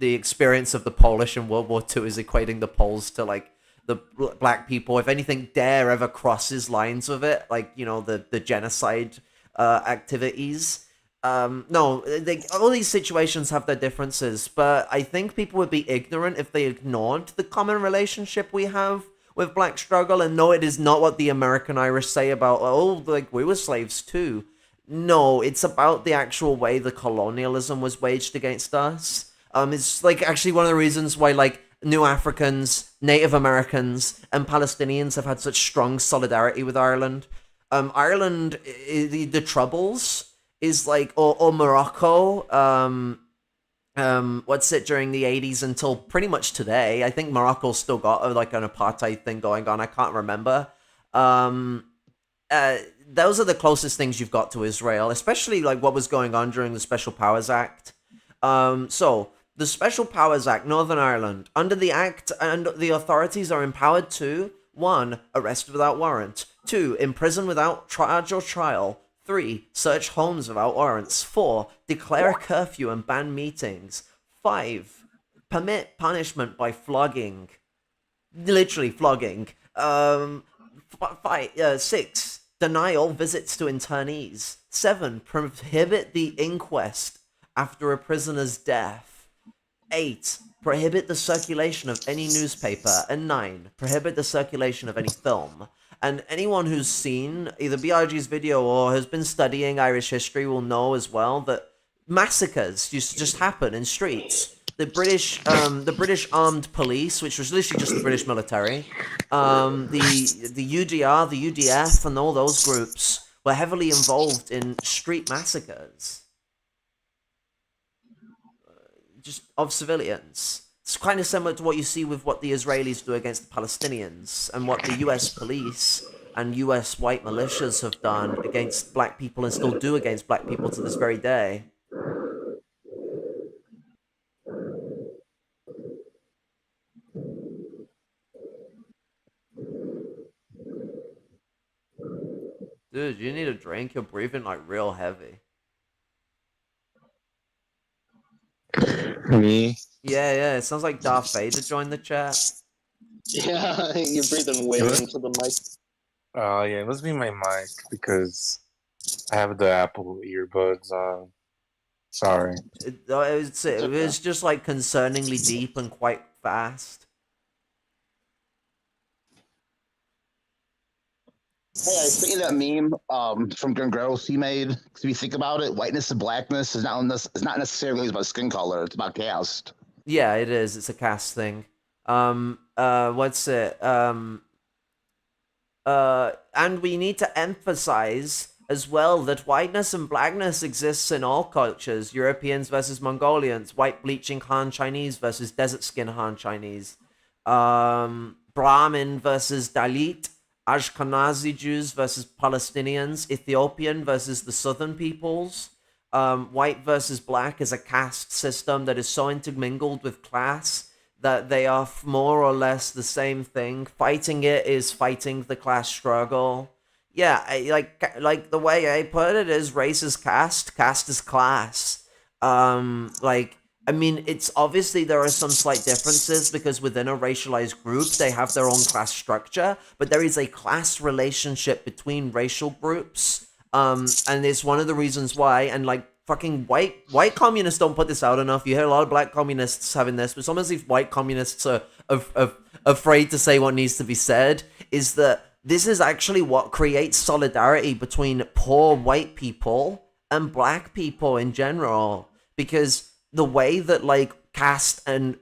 [SPEAKER 4] experience of the Polish in World War II is equating the Poles to like the black people. If anything dare ever crosses lines with it, like the genocide activities. No, all these situations have their differences, but I think people would be ignorant if they ignored the common relationship we have with black struggle. And no, it is not what the American Irish say about, oh, like we were slaves too. No, it's about the actual way the colonialism was waged against us. It's like actually one of the reasons why like New Africans, Native Americans, and Palestinians have had such strong solidarity with Ireland. Ireland, the Troubles is like, or Morocco, what's it, during the 80s until pretty much today. I think Morocco's still got like an apartheid thing going on. I can't remember. Those are the closest things you've got to Israel, especially like what was going on during the Special Powers Act. So the Special Powers Act, Northern Ireland, under the act, and the authorities are empowered to 1. Arrest without warrant, 2. Imprison without charge or trial, 3. Search homes without warrants, 4. Declare a curfew and ban meetings, 5. Permit punishment by flogging, literally flogging, 6. Deny all visits to internees, 7. Prohibit the inquest after a prisoner's death, 8. Prohibit the circulation of any newspaper, and 9. Prohibit the circulation of any film. And anyone who's seen either BRG's video or has been studying Irish history will know as well that massacres used to just happen in streets. The British armed police, which was literally just the British military, the UDR, the UDF, and all those groups were heavily involved in street massacres. Just of civilians. It's kind of similar to what you see with what the Israelis do against the Palestinians and what the US police and US white militias have done against black people and still do against black people to this very day. Dude, you need a drink. You're breathing like real heavy.
[SPEAKER 6] Me?
[SPEAKER 4] Yeah. It sounds like Darth Vader joined the chat.
[SPEAKER 5] Yeah, you're breathing way into the mic.
[SPEAKER 6] Oh, yeah, it must be my mic because I have the Apple earbuds on. Sorry.
[SPEAKER 4] It was just like concerningly deep and quite fast.
[SPEAKER 7] Hey, I sent you that meme from Gross he made. Because if you think about it, whiteness and blackness is not necessarily about skin color. It's about caste.
[SPEAKER 4] Yeah, it is. It's a caste thing. What's it? And we need to emphasize as well that whiteness and blackness exists in all cultures. Europeans versus Mongolians, white bleaching Han Chinese versus desert skin Han Chinese, Brahmin versus Dalit, Ashkenazi Jews versus Palestinians, Ethiopian versus the southern peoples. White versus black is a caste system that is so intermingled with class that they are more or less the same thing. Fighting it is fighting the class struggle. Yeah, like the way I put it is race is caste, caste is class. I mean, it's obviously there are some slight differences because within a racialized group, they have their own class structure, but there is a class relationship between racial groups. And it's one of the reasons why, and like fucking white communists don't put this out enough. You hear a lot of black communists having this, but it's almost if white communists are afraid to say what needs to be said, is that this is actually what creates solidarity between poor white people and black people in general, because the way that like caste and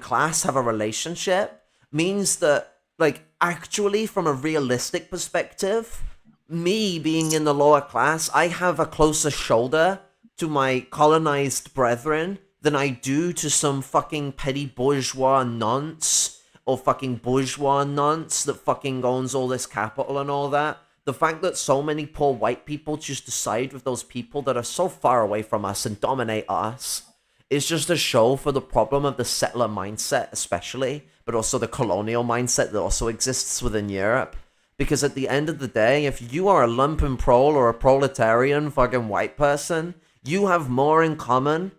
[SPEAKER 4] class have a relationship means that like actually from a realistic perspective, me being in the lower class, I have a closer shoulder to my colonized brethren than I do to some fucking petty bourgeois nonce or fucking bourgeois nonce that fucking owns all this capital and all that The fact that so many poor white people choose to side with those people that are so far away from us and dominate us is just a show for the problem of the settler mindset, especially, but also the colonial mindset that also exists within Europe. Because at the end of the day, if you are a lumpen prole or a proletarian fucking white person, you have more in common,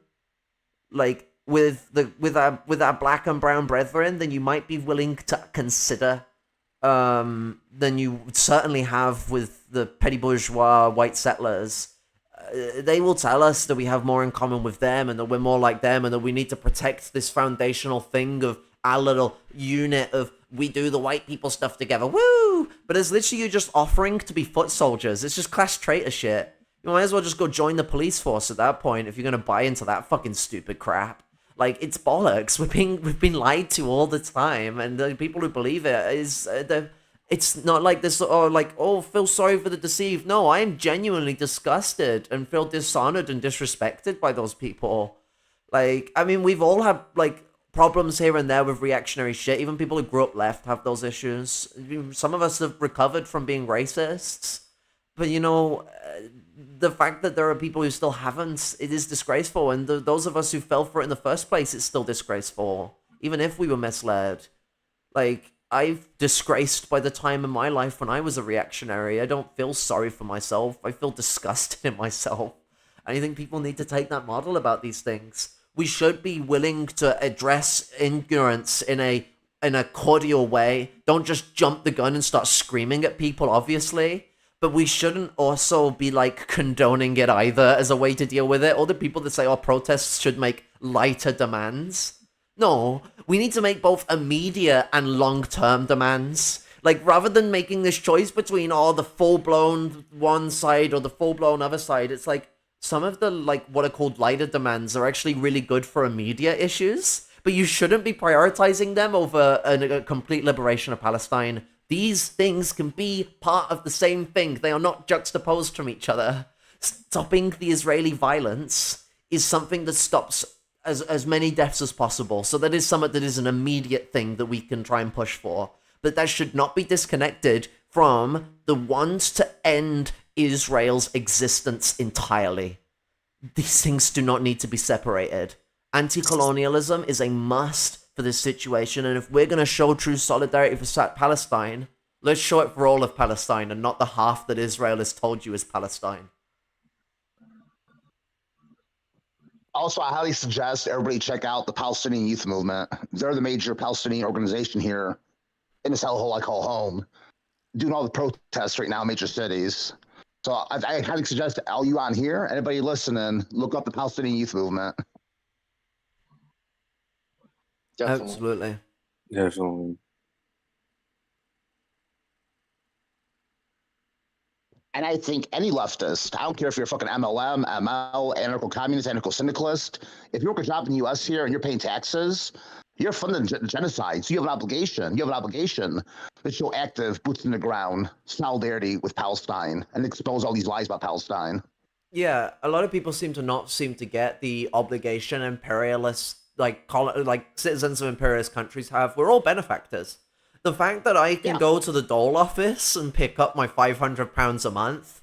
[SPEAKER 4] like, with our black and brown brethren than you might be willing to consider, than you certainly have with the petty bourgeois white settlers. They will tell us that we have more in common with them and that we're more like them and that we need to protect this foundational thing of our little unit of we do the white people stuff together. Woo! But it's literally you just offering to be foot soldiers. It's just class traitor shit. You might as well just go join the police force at that point if you're going to buy into that fucking stupid crap. Like, it's bollocks. We've been lied to all the time, and the people who believe it is... it's not like this, feel sorry for the deceived. No, I am genuinely disgusted and feel dishonored and disrespected by those people. Like, I mean, we've all had, like, problems here and there with reactionary shit. Even people who grew up left have those issues. Some of us have recovered from being racists. But, you know, the fact that there are people who still haven't, it is disgraceful. And those of us who fell for it in the first place, it's still disgraceful. Even if we were misled. Like, I've disgraced by the time in my life when I was a reactionary. I don't feel sorry for myself. I feel disgusted in myself. I think people need to take that model about these things. We should be willing to address ignorance in a cordial way. Don't just jump the gun and start screaming at people, obviously. But we shouldn't also be, like, condoning it either as a way to deal with it. All the people that say, oh, protests should make lighter demands. No, we need to make both immediate and long-term demands. Like, rather than making this choice between, the full-blown one side or the full-blown other side, it's like, some of the, like, what are called lighter demands are actually really good for immediate issues, but you shouldn't be prioritizing them over a complete liberation of Palestine. These things can be part of the same thing. They are not juxtaposed from each other. Stopping the Israeli violence is something that stops as many deaths as possible. So that is something that is an immediate thing that we can try and push for. But that should not be disconnected from the want to end Israel's existence entirely. These things do not need to be separated. Anti-colonialism is a must for this situation, and if we're going to show true solidarity for Palestine, let's show it for all of Palestine and not the half that Israel has told you is Palestine.
[SPEAKER 7] Also, I highly suggest everybody check out the Palestinian Youth Movement. They're the major Palestinian organization here in this hellhole I call home, doing all the protests right now in major cities. So I highly suggest all you on here, anybody listening, look up the Palestinian Youth Movement.
[SPEAKER 4] Absolutely.
[SPEAKER 6] Definitely.
[SPEAKER 7] And I think any leftist, I don't care if you're a fucking MLM, ML, anarcho-communist, anarcho-syndicalist, if you work a job in the U.S. here and you're paying taxes, you're funding genocide. So you have an obligation. You have an obligation to show active, boots in the ground, solidarity with Palestine and expose all these lies about Palestine.
[SPEAKER 4] Yeah, a lot of people seem to get the obligation imperialists, like citizens of imperialist countries have. We're all benefactors. The fact that I can go to the dole office and pick up my £500 a month.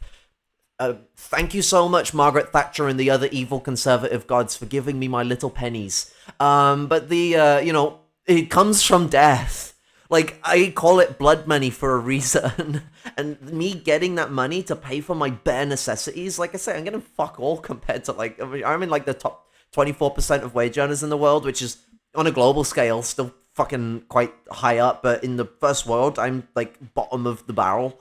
[SPEAKER 4] Thank you so much, Margaret Thatcher and the other evil conservative gods, for giving me my little pennies. But it comes from death. Like, I call it blood money for a reason. And me getting that money to pay for my bare necessities, like I say, I'm getting fuck all compared to, like, I'm in, like, the top 24% of wage earners in the world, which is, on a global scale, still fucking quite high up. But in the first world, I'm, like, bottom of the barrel.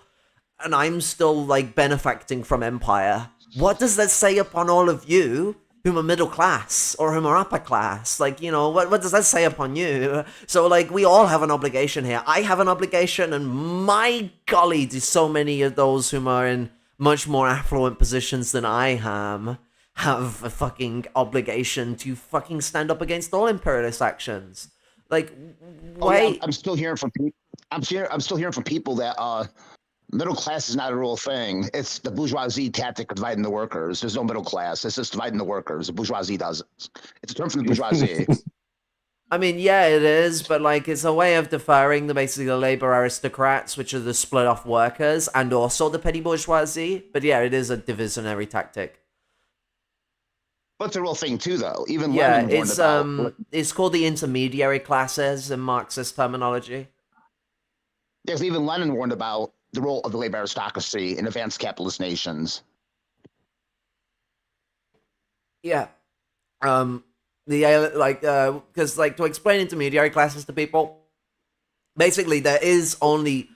[SPEAKER 4] And I'm still, like, benefacting from empire. What does that say upon all of you whom are middle class or whom are upper class? Like, you know, what does that say upon you? So, like, we all have an obligation here. I have an obligation, and my golly, do so many of those whom are in much more affluent positions than I am have a fucking obligation to fucking stand up against all imperialist actions. Like, wait.
[SPEAKER 7] I'm still hearing from people. I'm still hearing from people that middle class is not a real thing. It's the bourgeoisie tactic of dividing the workers. There's no middle class. It's just dividing the workers. The bourgeoisie does it. It's a term from the bourgeoisie.
[SPEAKER 4] I mean, yeah, it is, but like it's a way of deferring basically the labor aristocrats, which are the split off workers, and also the petty bourgeoisie. But yeah, it is a divisionary tactic.
[SPEAKER 7] But it's a real thing too, though. Even
[SPEAKER 4] Yeah,
[SPEAKER 7] Lenin warned about.
[SPEAKER 4] it's called the intermediary classes in Marxist terminology.
[SPEAKER 7] Yes, even Lenin warned about the role of the labor aristocracy in advanced capitalist nations.
[SPEAKER 4] Yeah. Because like to explain intermediary classes to people, basically there is only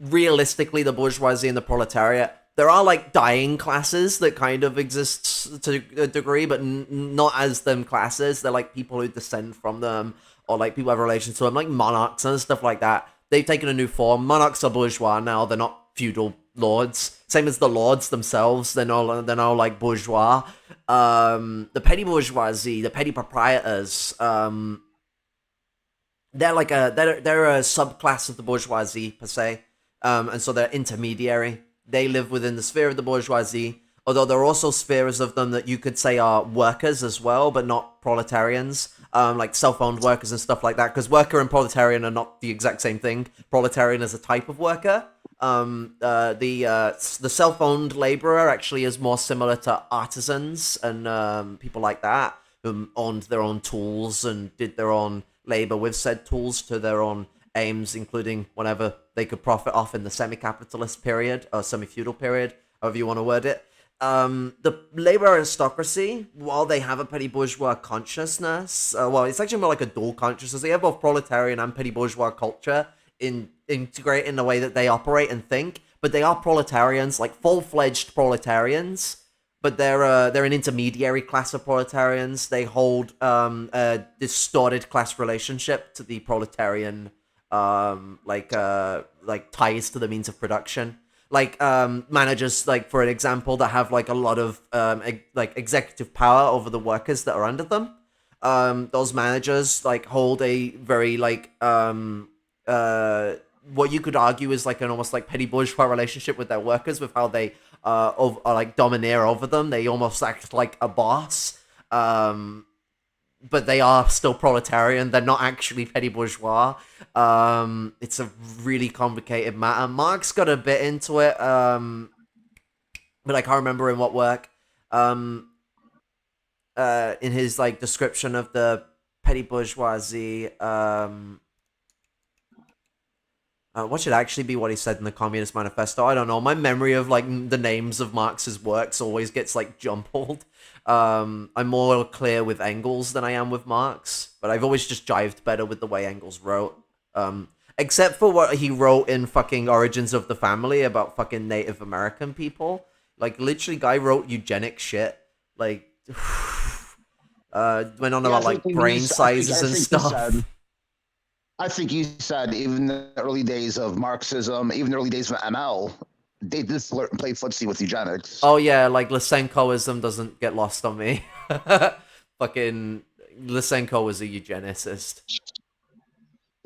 [SPEAKER 4] realistically the bourgeoisie and the proletariat. There are like dying classes that kind of exist to a degree, but not as them classes. They're like people who descend from them, or like people have relations to them, like monarchs and stuff like that. They've taken a new form. Monarchs are bourgeois now. They're not feudal lords. Same as the lords themselves. They're now like bourgeois. The petty bourgeoisie, the petty proprietors, they're a subclass of the bourgeoisie per se, and so they're intermediary. They live within the sphere of the bourgeoisie, although there are also spheres of them that you could say are workers as well, but not proletarians, like self-owned workers and stuff like that, because worker and proletarian are not the exact same thing. Proletarian is a type of worker. The self-owned laborer actually is more similar to artisans and people like that, who owned their own tools and did their own labor with said tools to their own aims, including whenever they could profit off in the semi-capitalist period or semi-feudal period, however you want to word it. The labor aristocracy, while they have a petty bourgeois consciousness, well, it's actually more like a dual consciousness. They have both proletarian and petty bourgeois culture integrate in the way that they operate and think, but they are proletarians, like full-fledged proletarians. But they're an intermediary class of proletarians. They hold a distorted class relationship to the proletarian, like ties to the means of production. Like managers, like for an example, that have like a lot of like executive power over the workers that are under them. Those managers like hold a very like what you could argue is like an almost like petty bourgeois relationship with their workers, with how they are like domineer over them. They almost act like a boss, but they are still proletarian. They're not actually petty bourgeois. It's a really complicated matter. Marx got a bit into it, but I can't remember in what work. In his like description of the petty bourgeoisie, what should actually be what he said in the Communist Manifesto? I don't know. My memory of like the names of Marx's works always gets like jumbled. I'm more clear with Engels than I am with Marx, but I've always just jived better with the way Engels wrote. Except for what he wrote in fucking Origins of the Family about fucking Native American people. Like, literally, guy wrote eugenic shit. Like, went on about like brain sizes and stuff.
[SPEAKER 7] I think you said even the early days of Marxism, even the early days of ML, they just play footsie with eugenics.
[SPEAKER 4] Oh yeah, like Lysenkoism doesn't get lost on me. Fucking Lysenko was a eugenicist.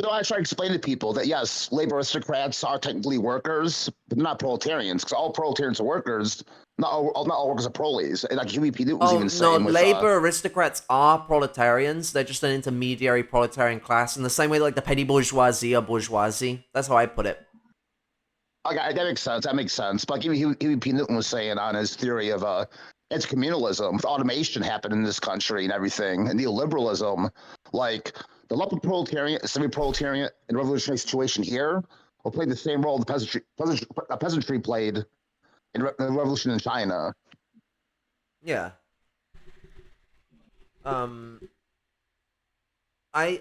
[SPEAKER 7] You know, I try to explain to people that yes, labor aristocrats are technically workers, but not proletarians, because all proletarians are workers. Not all workers are proles. And like Huey P. Newton was even saying.
[SPEAKER 4] No, labor aristocrats are proletarians. They're just an intermediary proletarian class, in the same way like the petty bourgeoisie are bourgeoisie. That's how I put it.
[SPEAKER 7] Okay, that makes sense. That makes sense. But like Huey P. Newton was saying on his theory of it's communalism, with automation happening in this country and everything, and neoliberalism, like the lumpen proletariat, semi-proletariat, and revolutionary situation here will play the same role the peasantry played in the revolution in China.
[SPEAKER 4] Yeah. I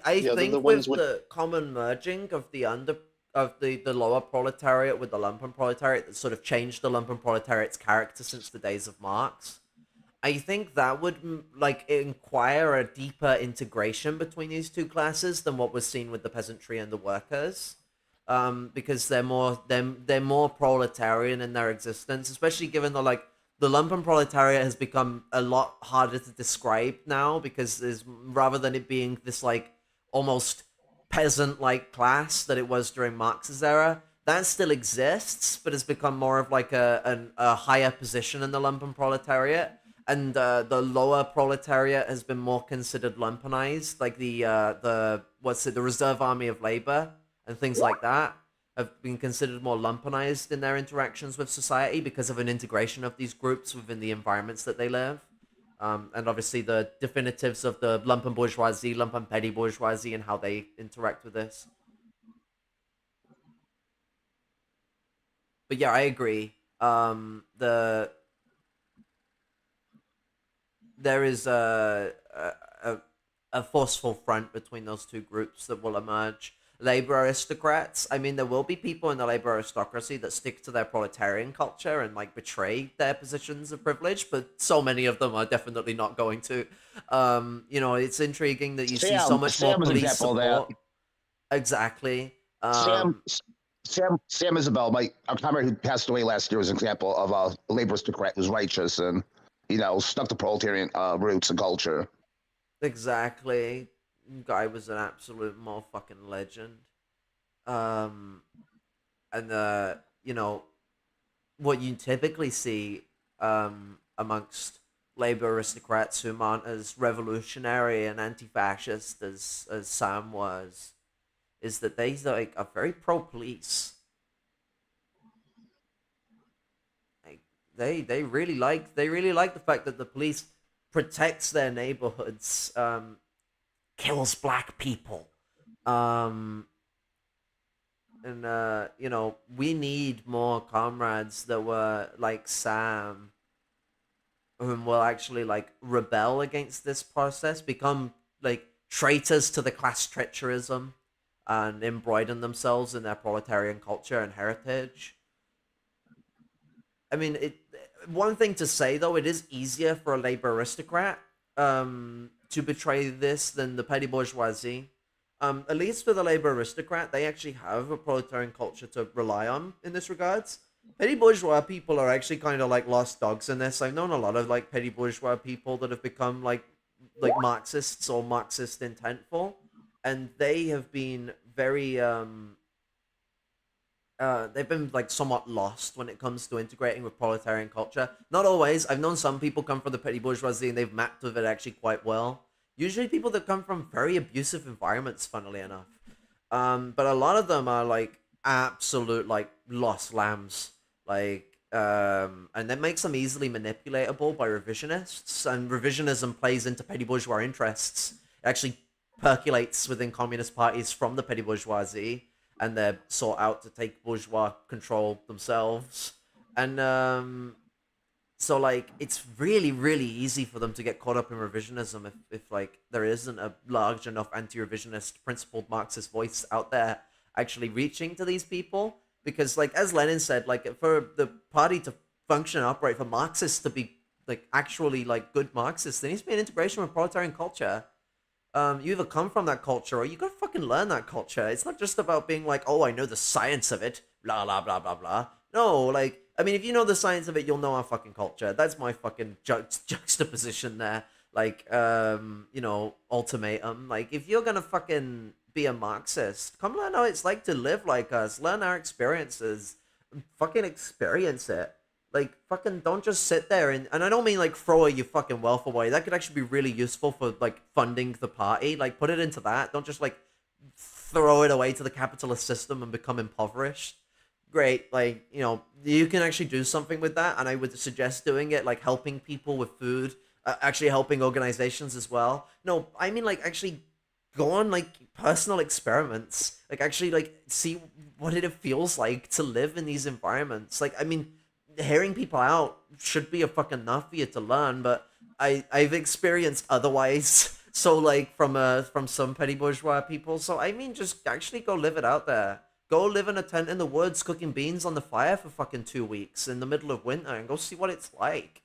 [SPEAKER 4] think with the common merging of the lower proletariat with the lumpen proletariat that sort of changed the lumpen proletariat's character since the days of Marx, I think that would like inquire a deeper integration between these two classes than what was seen with the peasantry and the workers, because they're more proletarian in their existence, especially given the lumpen proletariat has become a lot harder to describe now, because rather than it being this like almost peasant-like class that it was during Marx's era, that still exists, but has become more of like a higher position in the lumpen proletariat. and the lower proletariat has been more considered lumpenized, like the Reserve Army of Labor and things like that have been considered more lumpenized in their interactions with society because of an integration of these groups within the environments that they live. And obviously the definitives of the lumpen bourgeoisie, lumpen petty bourgeoisie, and how they interact with this. But yeah, I agree. There is a forceful front between those two groups that will emerge. Labor aristocrats. I mean, there will be people in the labor aristocracy that stick to their proletarian culture and like betray their positions of privilege, but so many of them are definitely not going to. It's intriguing that you see so much more police support. Exactly.
[SPEAKER 7] Sam Isabel, our comrade who passed away last year, was an example of a labor aristocrat who's righteous and stuck to proletarian roots and culture.
[SPEAKER 4] Exactly. Guy was an absolute motherfucking legend. And what you typically see amongst labor aristocrats who aren't as revolutionary and anti-fascist as Sam was, is that they are very pro-police. Like they really like the fact that the police protects their neighborhoods, kills black people, we need more comrades that were like Sam, whom will actually like rebel against this process, become like traitors to the class treacherism, and embroider themselves in their proletarian culture and heritage. I mean, one thing to say though, it is easier for a labor aristocrat to betray this than the petty bourgeoisie. At least for the labor aristocrat, they actually have a proletarian culture to rely on in this regards. Petty bourgeois people are actually kind of like lost dogs in this. I've known a lot of like petty bourgeois people that have become like Marxists or Marxist intentful, and they have been very they've been like somewhat lost when it comes to integrating with proletarian culture. Not always. I've known some people come from the petty bourgeoisie and they've mapped with it actually quite well. Usually people that come from very abusive environments, funnily enough. But a lot of them are like absolute like lost lambs. Like and that makes them easily manipulatable by revisionists, and revisionism plays into petty bourgeois interests. It actually percolates within communist parties from the petty bourgeoisie, and they're sought out to take bourgeois control themselves. And so like it's really, really easy for them to get caught up in revisionism if like there isn't a large enough anti-revisionist principled Marxist voice out there actually reaching to these people. Because like as Lenin said, like for the party to function and operate, for Marxists to be like actually like good Marxists, there needs to be an integration with proletarian culture. You either come from that culture or you gotta fucking learn that culture. It's not just about being like, oh, I know the science of it, blah, blah, blah, blah, blah. No, like, I mean, if you know the science of it, you'll know our fucking culture. That's my fucking juxtaposition there. Like, ultimatum. Like, if you're gonna fucking be a Marxist, come learn how it's like to live like us. Learn our experiences. Fucking experience it. Like, fucking don't just sit there and I don't mean like throw your fucking wealth away. That could actually be really useful for like funding the party. Like, put it into that. Don't just like throw it away to the capitalist system and become impoverished. Great, like, you can actually do something with that, and I would suggest doing it, like helping people with food, actually helping organizations as well. No, I mean like actually go on like personal experiments, like actually like see what it feels like to live in these environments. Like, I mean, hearing people out should be a fucking enough for you to learn, but I've experienced otherwise. So like from some petty bourgeois people. So I mean, just actually go live it out there. Go live in a tent in the woods, cooking beans on the fire for fucking 2 weeks in the middle of winter, and go see what it's like.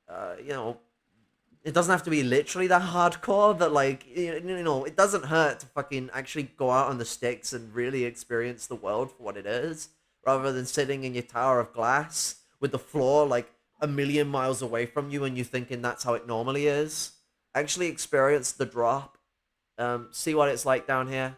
[SPEAKER 4] It doesn't have to be literally that hardcore, but like, it doesn't hurt to fucking actually go out on the sticks and really experience the world for what it is, rather than sitting in your tower of glass with the floor like a million miles away from you and you thinking that's how it normally is. Actually experience the drop. See what it's like down here.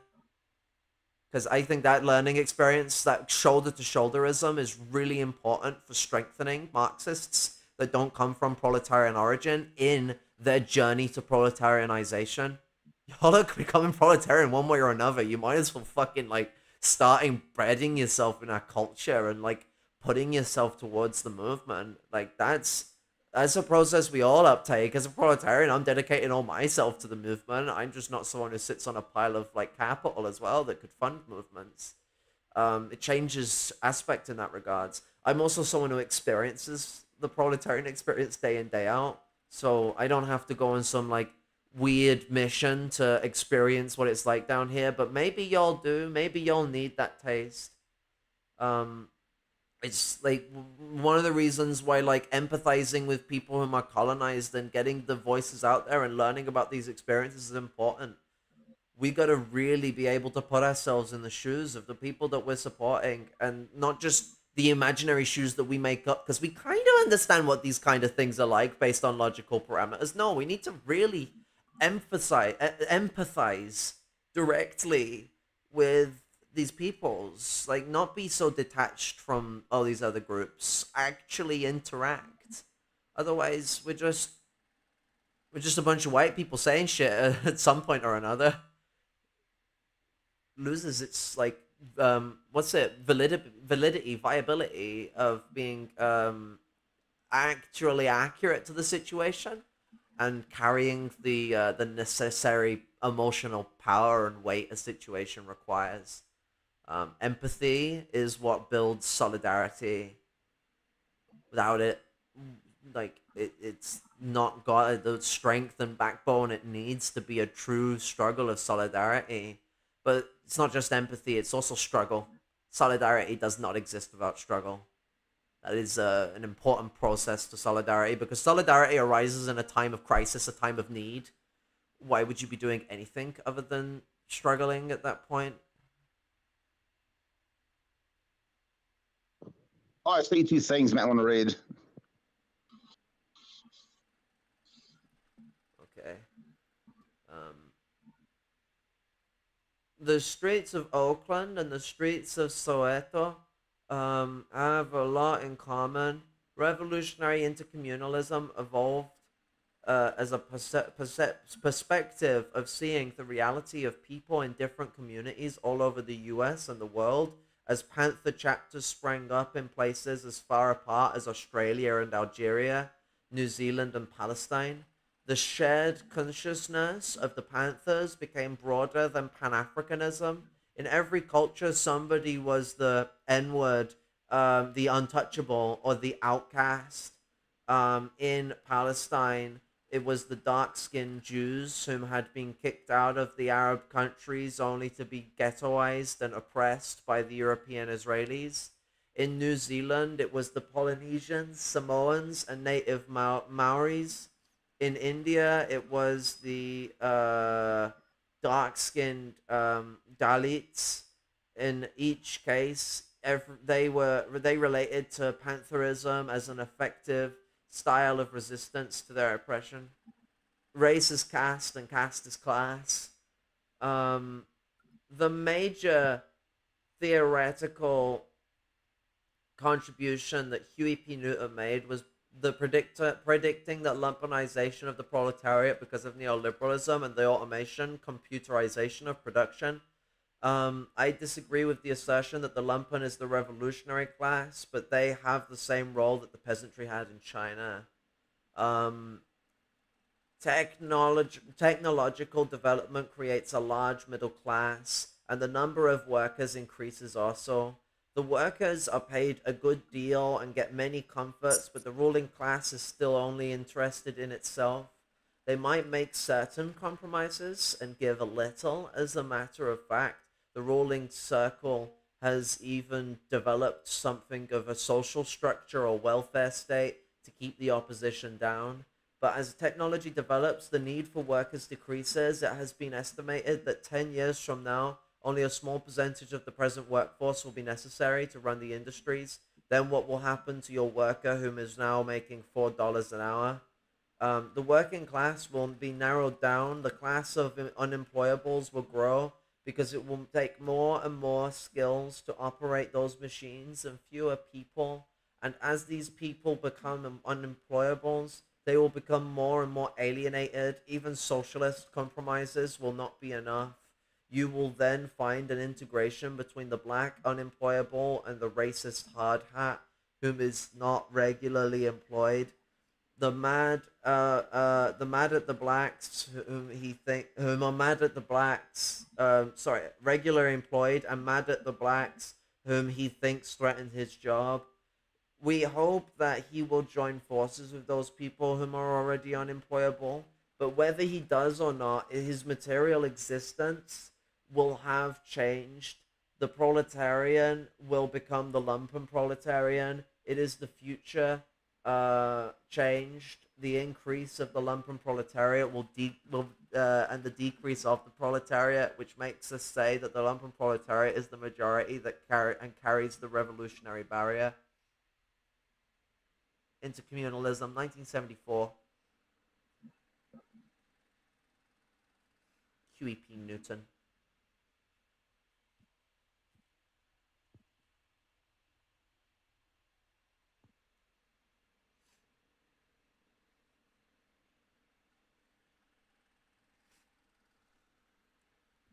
[SPEAKER 4] Because I think that learning experience, that shoulder-to-shoulderism, is really important for strengthening Marxists that don't come from proletarian origin in their journey to proletarianization. Y'all are becoming proletarian one way or another. You might as well fucking like start embedding yourself in our culture and like putting yourself towards the movement. Like that's a process we all uptake. As a proletarian, I'm dedicating all myself to the movement. I'm just not someone who sits on a pile of like capital as well that could fund movements. It changes aspect in that regards. I'm also someone who experiences the proletarian experience day in, day out. So I don't have to go on some like weird mission to experience what it's like down here. But maybe y'all do. Maybe y'all need that taste. It's like one of the reasons why like empathizing with people whom are colonized and getting the voices out there and learning about these experiences is important. We got to really be able to put ourselves in the shoes of the people that we're supporting, and not just the imaginary shoes that we make up because we kind of understand what these kind of things are like based on logical parameters. No, we need to really empathize directly with these peoples, like not be so detached from all these other groups, actually interact. Otherwise we're just a bunch of white people saying shit at some point or another. Loses its like viability of being actually accurate to the situation and carrying the necessary emotional power and weight a situation requires. Empathy is what builds solidarity. Without it, like it's not got the strength and backbone it needs to be a true struggle of solidarity. But it's not just empathy, it's also struggle. Solidarity does not exist without struggle. That is an important process to solidarity, because solidarity arises in a time of crisis, a time of need. Why would you be doing anything other than struggling at that point?
[SPEAKER 7] Oh, I see two things Matt want to read.
[SPEAKER 4] Okay. The streets of Oakland and the streets of Soweto have a lot in common. Revolutionary intercommunalism evolved as a perspective of seeing the reality of people in different communities all over the US and the world, as Panther chapters sprang up in places as far apart as Australia and Algeria, New Zealand and Palestine. The shared consciousness of the Panthers became broader than Pan-Africanism. In every culture, somebody was the N-word, the untouchable, or the outcast. In Palestine, it was the dark-skinned Jews whom had been kicked out of the Arab countries only to be ghettoized and oppressed by the European Israelis. In New Zealand, it was the Polynesians, Samoans, and native Maoris. In India, it was the dark-skinned Dalits. In each case, they related to Pantherism as an effective style of resistance to their oppression. Race is caste and caste is class. The major theoretical contribution that Huey P. Newton made was the predicting that lumpenization of the proletariat because of neoliberalism and the automation, computerization of production. I disagree with the assertion that the lumpen is the revolutionary class, but they have the same role that the peasantry had in China. Technological development creates a large middle class, and the number of workers increases also. The workers are paid a good deal and get many comforts, but the ruling class is still only interested in itself. They might make certain compromises and give a little. As a matter of fact, the ruling circle has even developed something of a social structure or welfare state to keep the opposition down. But as technology develops, the need for workers decreases. It has been estimated that 10 years from now, only a small percentage of the present workforce will be necessary to run the industries. Then what will happen to your worker whom is now making $4 an hour? The working class will be narrowed down. The class of unemployables will grow because it will take more and more skills to operate those machines, and fewer people And as these people become unemployables, they will become more and more alienated. Even socialist compromises will not be enough. You will then find an integration between the black unemployable and the racist hard hat, whom is not regularly employed. The mad at the blacks whom are mad at the blacks, regularly employed and mad at the blacks whom he thinks threaten his job. We hope that he will join forces with those people whom are already unemployable, but whether he does or not, his material existence will have changed. The proletarian will become the lumpen proletarian. It is the future changed. The increase of the lumpen proletariat and the decrease of the proletariat, which makes us say that the lumpen proletariat is the majority that carries the revolutionary barrier. Intercommunalism, 1974. QEP Newton.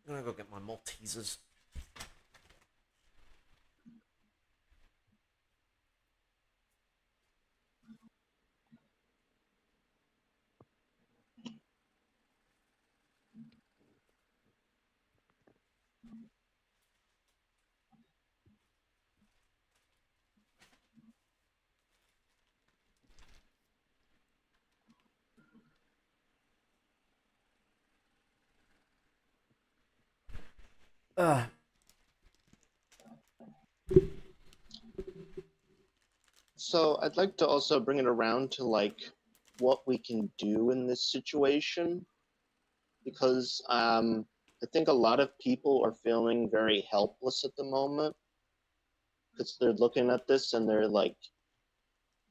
[SPEAKER 4] I'm gonna go get my Maltesers.
[SPEAKER 5] So I'd like to also bring it around to like what we can do in this situation, because I think a lot of people are feeling very helpless at the moment, because they're looking at this and they're like,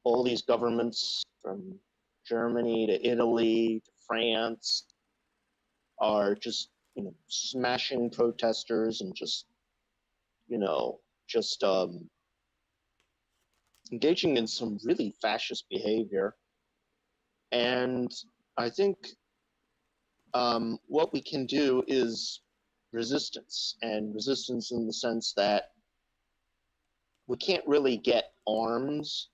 [SPEAKER 5] all these governments from Germany to Italy to France are just, smashing protesters and just, engaging in some really fascist behavior. And I think what we can do is resistance, and resistance in the sense that we can't really get arms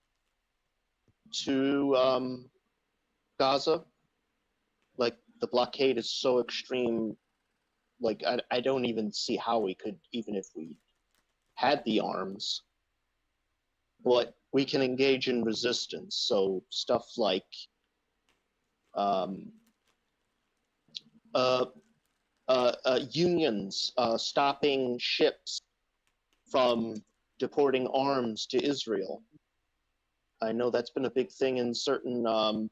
[SPEAKER 5] to Gaza. Like, the blockade is so extreme, like, I don't even see how we could, even if we had the arms. But we can engage in resistance, so stuff like unions stopping ships from deporting arms to Israel. I know that's been a big thing in certain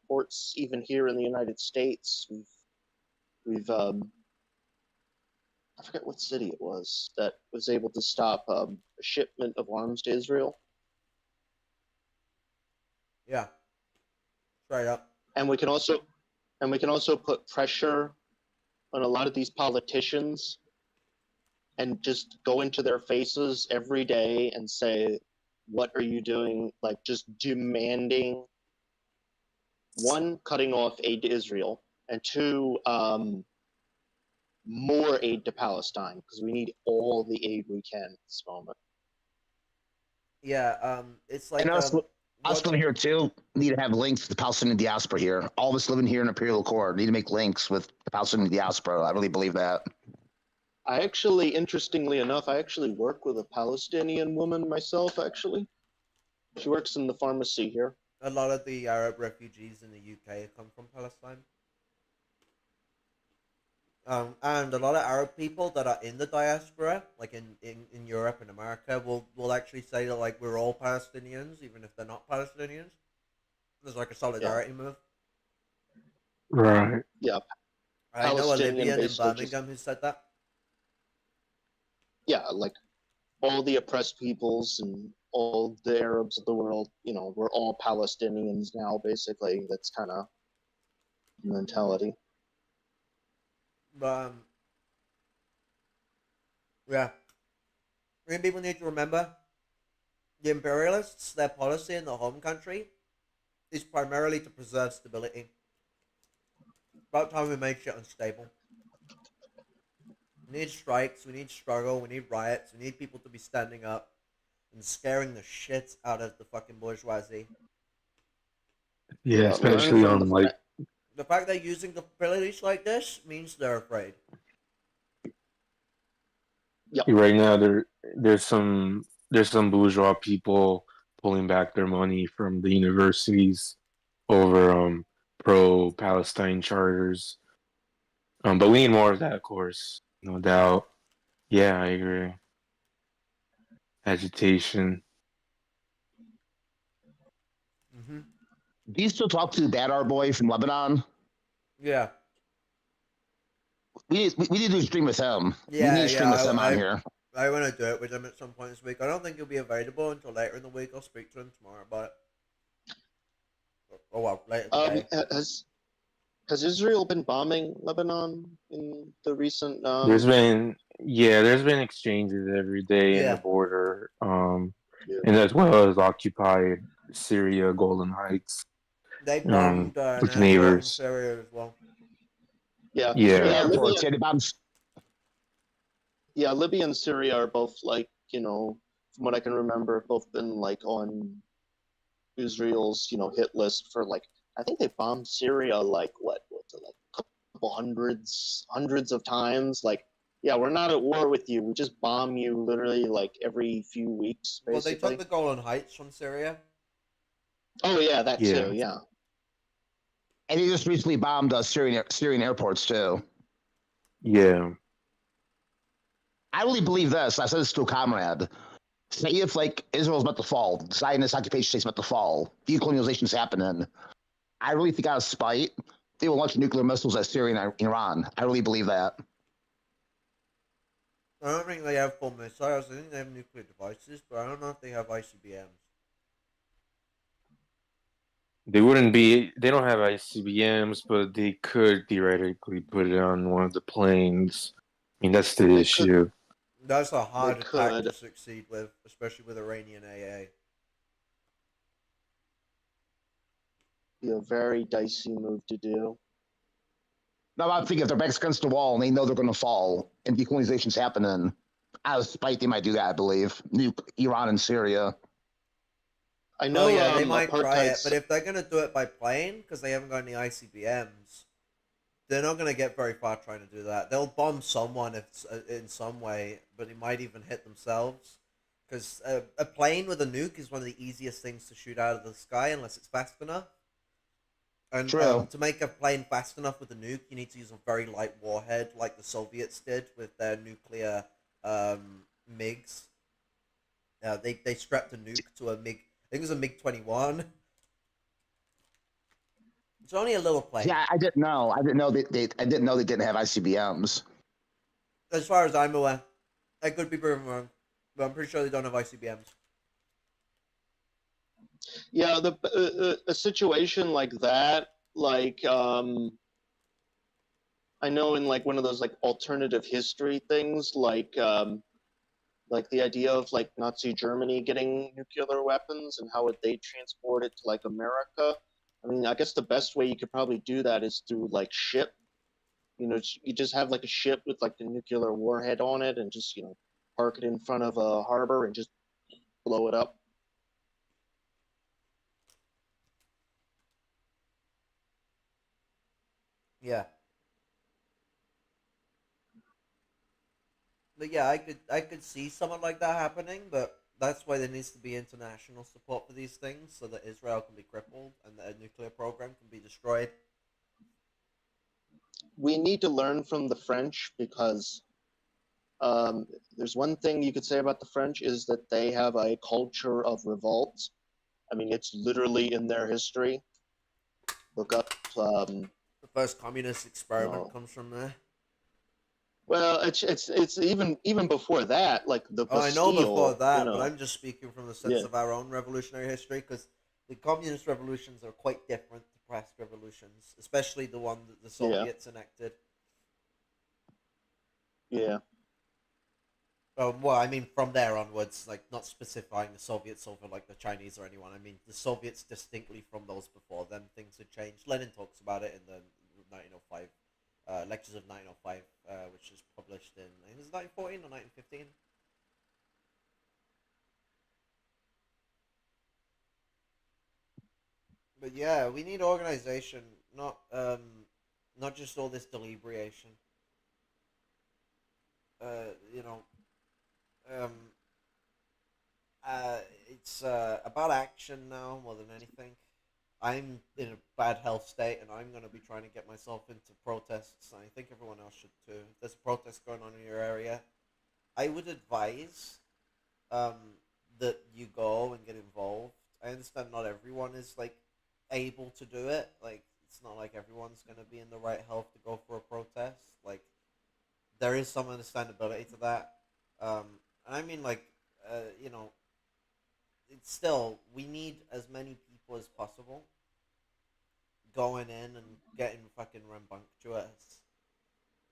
[SPEAKER 5] ports, even here in the United States. We've I forget what city it was that was able to stop a shipment of arms to Israel.
[SPEAKER 4] Yeah. Straight up.
[SPEAKER 5] And we can also put pressure on a lot of these politicians and just go into their faces every day and say, what are you doing? Like, just demanding, one, cutting off aid to Israel, and two, more aid to Palestine, because we need all the aid we can at this moment.
[SPEAKER 4] Yeah, it's like
[SPEAKER 7] And us living here too need to have links to the Palestinian diaspora here. All of us living here in Imperial Accord need to make links with the Palestinian diaspora. I really believe that.
[SPEAKER 5] I actually, interestingly enough, I actually work with a Palestinian woman myself, actually. She works in the pharmacy here.
[SPEAKER 4] a lot of the Arab refugees in the UK come from Palestine. And a lot of Arab people that are in the diaspora, like in Europe and America, will actually say that like we're all Palestinians, even if they're not Palestinians. There's like a solidarity move.
[SPEAKER 6] Right.
[SPEAKER 5] Yeah.
[SPEAKER 4] I know a Libyan in
[SPEAKER 5] basically
[SPEAKER 4] Birmingham who said that.
[SPEAKER 5] Yeah, like all the oppressed peoples and all the Arabs of the world, you know, we're all Palestinians now, basically. That's kind of mentality.
[SPEAKER 4] But yeah, I mean, people need to remember The imperialists, their policy in the home country is primarily to preserve stability. About time we make shit unstable. We need strikes, we need struggle, we need riots, we need people to be standing up and scaring the shit out of the fucking bourgeoisie.
[SPEAKER 6] Yeah,
[SPEAKER 5] learn
[SPEAKER 6] especially
[SPEAKER 5] from
[SPEAKER 6] on
[SPEAKER 5] the
[SPEAKER 6] like
[SPEAKER 4] The fact they're using capabilities like this means they're afraid.
[SPEAKER 6] right now there's some bourgeois people pulling back their money from the universities over pro Palestine charters. But we need more of that, of course, no doubt. Yeah, I agree. Agitation.
[SPEAKER 4] Mm-hmm.
[SPEAKER 7] Do you still talk to Badar Boy from Lebanon?
[SPEAKER 4] Yeah.
[SPEAKER 7] We need to do a stream with him. We
[SPEAKER 4] Yeah,
[SPEAKER 7] need to stream with him on
[SPEAKER 4] I
[SPEAKER 7] here.
[SPEAKER 4] want to do it with him at some point this week. I don't think he'll be available until later in the week. I'll speak to him tomorrow about it. Oh well, later today.
[SPEAKER 5] Has Israel been bombing Lebanon in the recent?
[SPEAKER 6] There's been exchanges every day in the
[SPEAKER 4] Yeah.
[SPEAKER 6] border,
[SPEAKER 5] Yeah.
[SPEAKER 6] and as well as occupied Syria, Golan Heights,
[SPEAKER 4] They bombed an
[SPEAKER 6] with
[SPEAKER 4] airport in
[SPEAKER 6] neighbors.
[SPEAKER 4] Syria as well.
[SPEAKER 5] Yeah,
[SPEAKER 6] Yeah.
[SPEAKER 7] Three
[SPEAKER 5] Libya,
[SPEAKER 7] airports. Yeah, they bombed.
[SPEAKER 5] yeah, Libya and Syria are both like, from what I can remember, have both been like on Israel's hit list for like, I think they bombed Syria like what's it, like a couple hundreds of times. Like, yeah, we're not at war with you. We just bomb you literally like every few weeks,
[SPEAKER 4] Well, they
[SPEAKER 5] basically.
[SPEAKER 4] took the Golan Heights from Syria.
[SPEAKER 5] Oh yeah, that
[SPEAKER 6] Yeah.
[SPEAKER 5] too. Yeah.
[SPEAKER 7] And he just recently bombed Syrian airports too.
[SPEAKER 6] Yeah.
[SPEAKER 7] I really believe this. I said this to a comrade. Say if like Israel's about to fall, the Zionist occupation state's about to fall, decolonization's happening. I really think out of spite, they will launch nuclear missiles at Syria and Iran. I really believe that.
[SPEAKER 4] I don't think they have full missiles. I think they have nuclear devices, but I don't know if they have ICBMs.
[SPEAKER 6] They wouldn't be. They don't have ICBMs, but they could theoretically put it on one of the planes. I mean, that's the
[SPEAKER 5] They
[SPEAKER 6] issue.
[SPEAKER 4] That's a hard
[SPEAKER 5] They
[SPEAKER 4] attack
[SPEAKER 5] could.
[SPEAKER 4] to succeed with, especially with Iranian AA.
[SPEAKER 5] Be a very dicey move to do.
[SPEAKER 7] Now I'm thinking if their backs against the wall and they know they're going to fall and decolonization's happening, out of spite they might do that. I believe nuke Iran and Syria.
[SPEAKER 5] I know.
[SPEAKER 4] Oh yeah, they might try it,
[SPEAKER 5] apartheid's-
[SPEAKER 4] but if they're gonna do it by plane because they haven't got any ICBMs, they're not gonna get very far trying to do that. They'll bomb someone if in some way, but it might even hit themselves. Because a plane with a nuke is one of the easiest things to shoot out of the sky unless it's fast enough. And
[SPEAKER 7] True.
[SPEAKER 4] to make a plane fast enough with a nuke, you need to use a very light warhead, like the Soviets did with their nuclear MiGs. They strapped a nuke to a MiG. I think it was a MiG-21. It's only a little plane.
[SPEAKER 7] Yeah, I didn't know. I didn't know they didn't have ICBMs.
[SPEAKER 4] As far as I'm aware, I could be proven wrong, but I'm pretty sure they don't have ICBMs.
[SPEAKER 5] Yeah, a situation like that, like I know in like one of those like alternative history things, like the idea of like Nazi Germany getting nuclear weapons and how would they transport it to like America. I mean, I guess the best way you could probably do that is through like ship. You just have like a ship with like a nuclear warhead on it and just park it in front of a harbor and just blow it up.
[SPEAKER 4] Yeah. But yeah, I could see something like that happening, but that's why there needs to be international support for these things so that Israel can be crippled and that a nuclear program can be destroyed.
[SPEAKER 5] We need to learn from the French because there's one thing you could say about the French is that they have a culture of revolt. I mean, it's literally in their history. Look up.
[SPEAKER 4] The first communist experiment
[SPEAKER 5] No.
[SPEAKER 4] comes from there.
[SPEAKER 5] Well, it's even before that, like the
[SPEAKER 4] Oh, I
[SPEAKER 5] Bastille.
[SPEAKER 4] know before that,
[SPEAKER 5] you know.
[SPEAKER 4] but I'm just speaking from the sense
[SPEAKER 5] Yeah.
[SPEAKER 4] of our own revolutionary history, because the communist revolutions are quite different to past revolutions, especially the one that the Soviets enacted.
[SPEAKER 5] Yeah.
[SPEAKER 4] Well, I mean, from there onwards, like not specifying the Soviets over like the Chinese or anyone. I mean, the Soviets distinctly from those before them. Things had changed. Lenin talks about it in the 1905 Lectures of 1905, which was published in I think it was 1914 or 1915. But yeah, we need organization, not just all this deliberation. You know, um, it's about action now more than anything. I'm in a bad health state, and I'm going to be trying to get myself into protests. And I think everyone else should too. If there's a protest going on in your area, I would advise um, that you go and get involved. I understand not everyone is like able to do it. Like it's not like everyone's going to be in the right health to go for a protest. Like there is some understandability to that. And I mean, like, you know, it's still, we need as many people as possible going in and getting fucking rambunctious.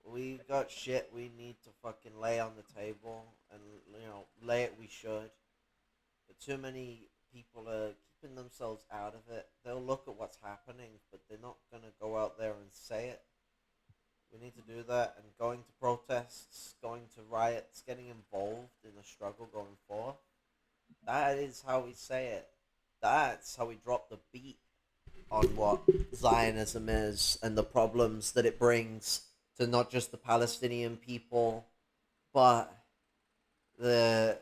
[SPEAKER 4] We got shit we need to fucking lay on the table and, you know, lay it we should. But too many people are keeping themselves out of it. They'll look at what's happening, but they're not going to go out there and say it. We need to do that, and going to protests, going to riots, getting involved in the struggle going forth. That is how we say it. That's how we drop the beat on what Zionism is and the problems that it brings to not just the Palestinian people, but the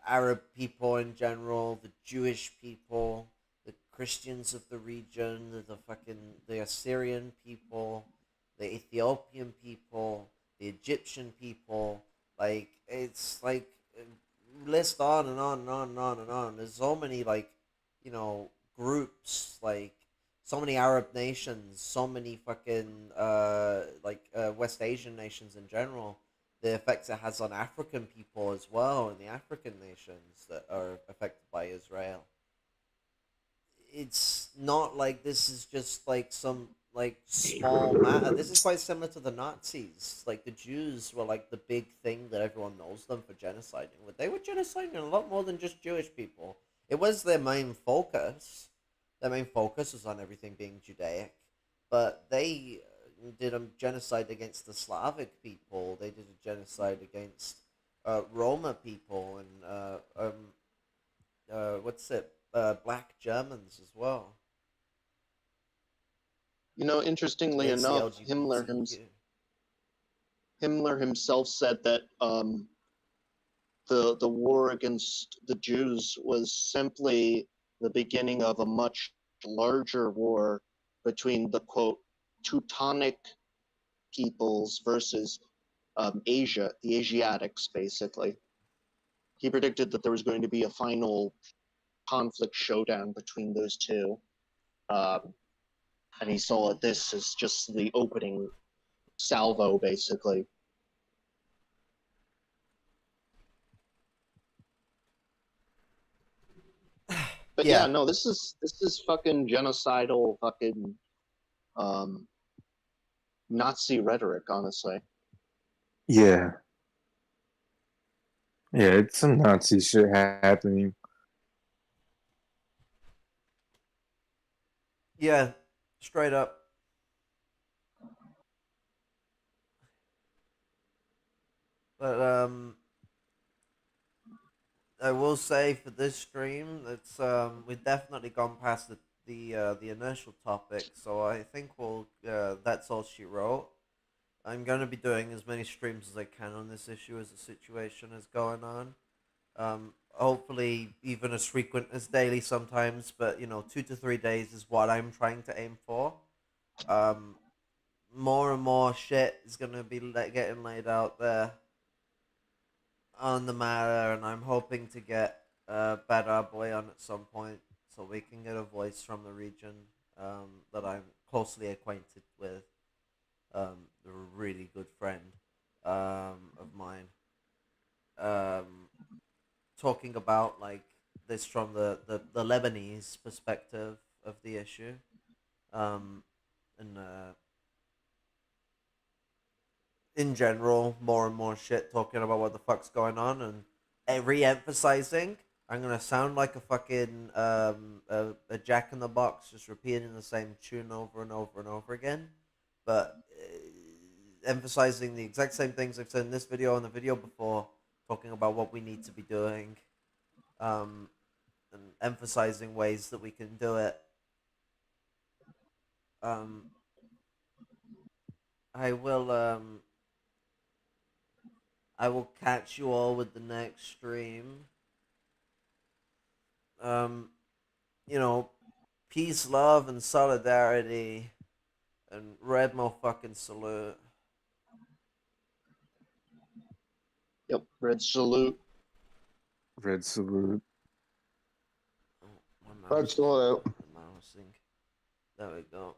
[SPEAKER 4] Arab people in general, the Jewish people, the Christians of the region, the Assyrian people, the Ethiopian people, the Egyptian people. Like it's like list on and on and on and on and on. There's so many like, you know, groups, like so many Arab nations, so many fucking West Asian nations in general. The effects it has on African people as well, and the African nations that are affected by Israel. It's not like this is just like some like small matter. This is quite similar to the Nazis. Like the Jews were like the big thing that everyone knows them for genociding, but they were genociding a lot more than just Jewish people. It was their main focus. Their main focus was on everything being Judaic, but they did a genocide against the Slavic people. They did a genocide against Roma people and black Germans as well.
[SPEAKER 5] You know, interestingly
[SPEAKER 4] Against the
[SPEAKER 5] enough,
[SPEAKER 4] LGBTQ.
[SPEAKER 5] Himmler himself said that the war against the Jews was simply the beginning of a much larger war between the quote Teutonic peoples versus Asia, the Asiatics, basically. He predicted that there was going to be a final conflict showdown between those two. And he saw this as just the opening salvo, basically. But yeah, no, this is fucking genocidal, fucking Nazi rhetoric, honestly.
[SPEAKER 6] Yeah. Yeah, it's some Nazi shit happening.
[SPEAKER 4] Yeah, straight up. But I will say for this stream, it's we've definitely gone past the initial topic, so I think we'll that's all she wrote. I'm gonna be doing as many streams as I can on this issue as the situation is going on. Hopefully even as frequent as daily sometimes, but you know, 2 to 3 days is what I'm trying to aim for. More and more shit is gonna be getting laid out there on the matter, and I'm hoping to get Bad Our Boy on at some point so we can get a voice from the region that I'm closely acquainted with. A really good friend of mine. Talking about like this from the Lebanese perspective of the issue. And in general, more and more shit talking about what the fuck's going on and re-emphasizing. I'm gonna sound like a fucking a Jack in the Box, just repeating the same tune over and over and over again, but emphasizing the exact same things I've said in this video and the video before, talking about what we need to be doing, and emphasizing ways that we can do it. I will catch you all with the next stream. You know, peace, love, and solidarity, and red motherfucking salute.
[SPEAKER 5] Yep, red salute.
[SPEAKER 8] Red salute.
[SPEAKER 4] Oh, my mouse
[SPEAKER 7] Red salute.
[SPEAKER 4] the mouse thing. There we go.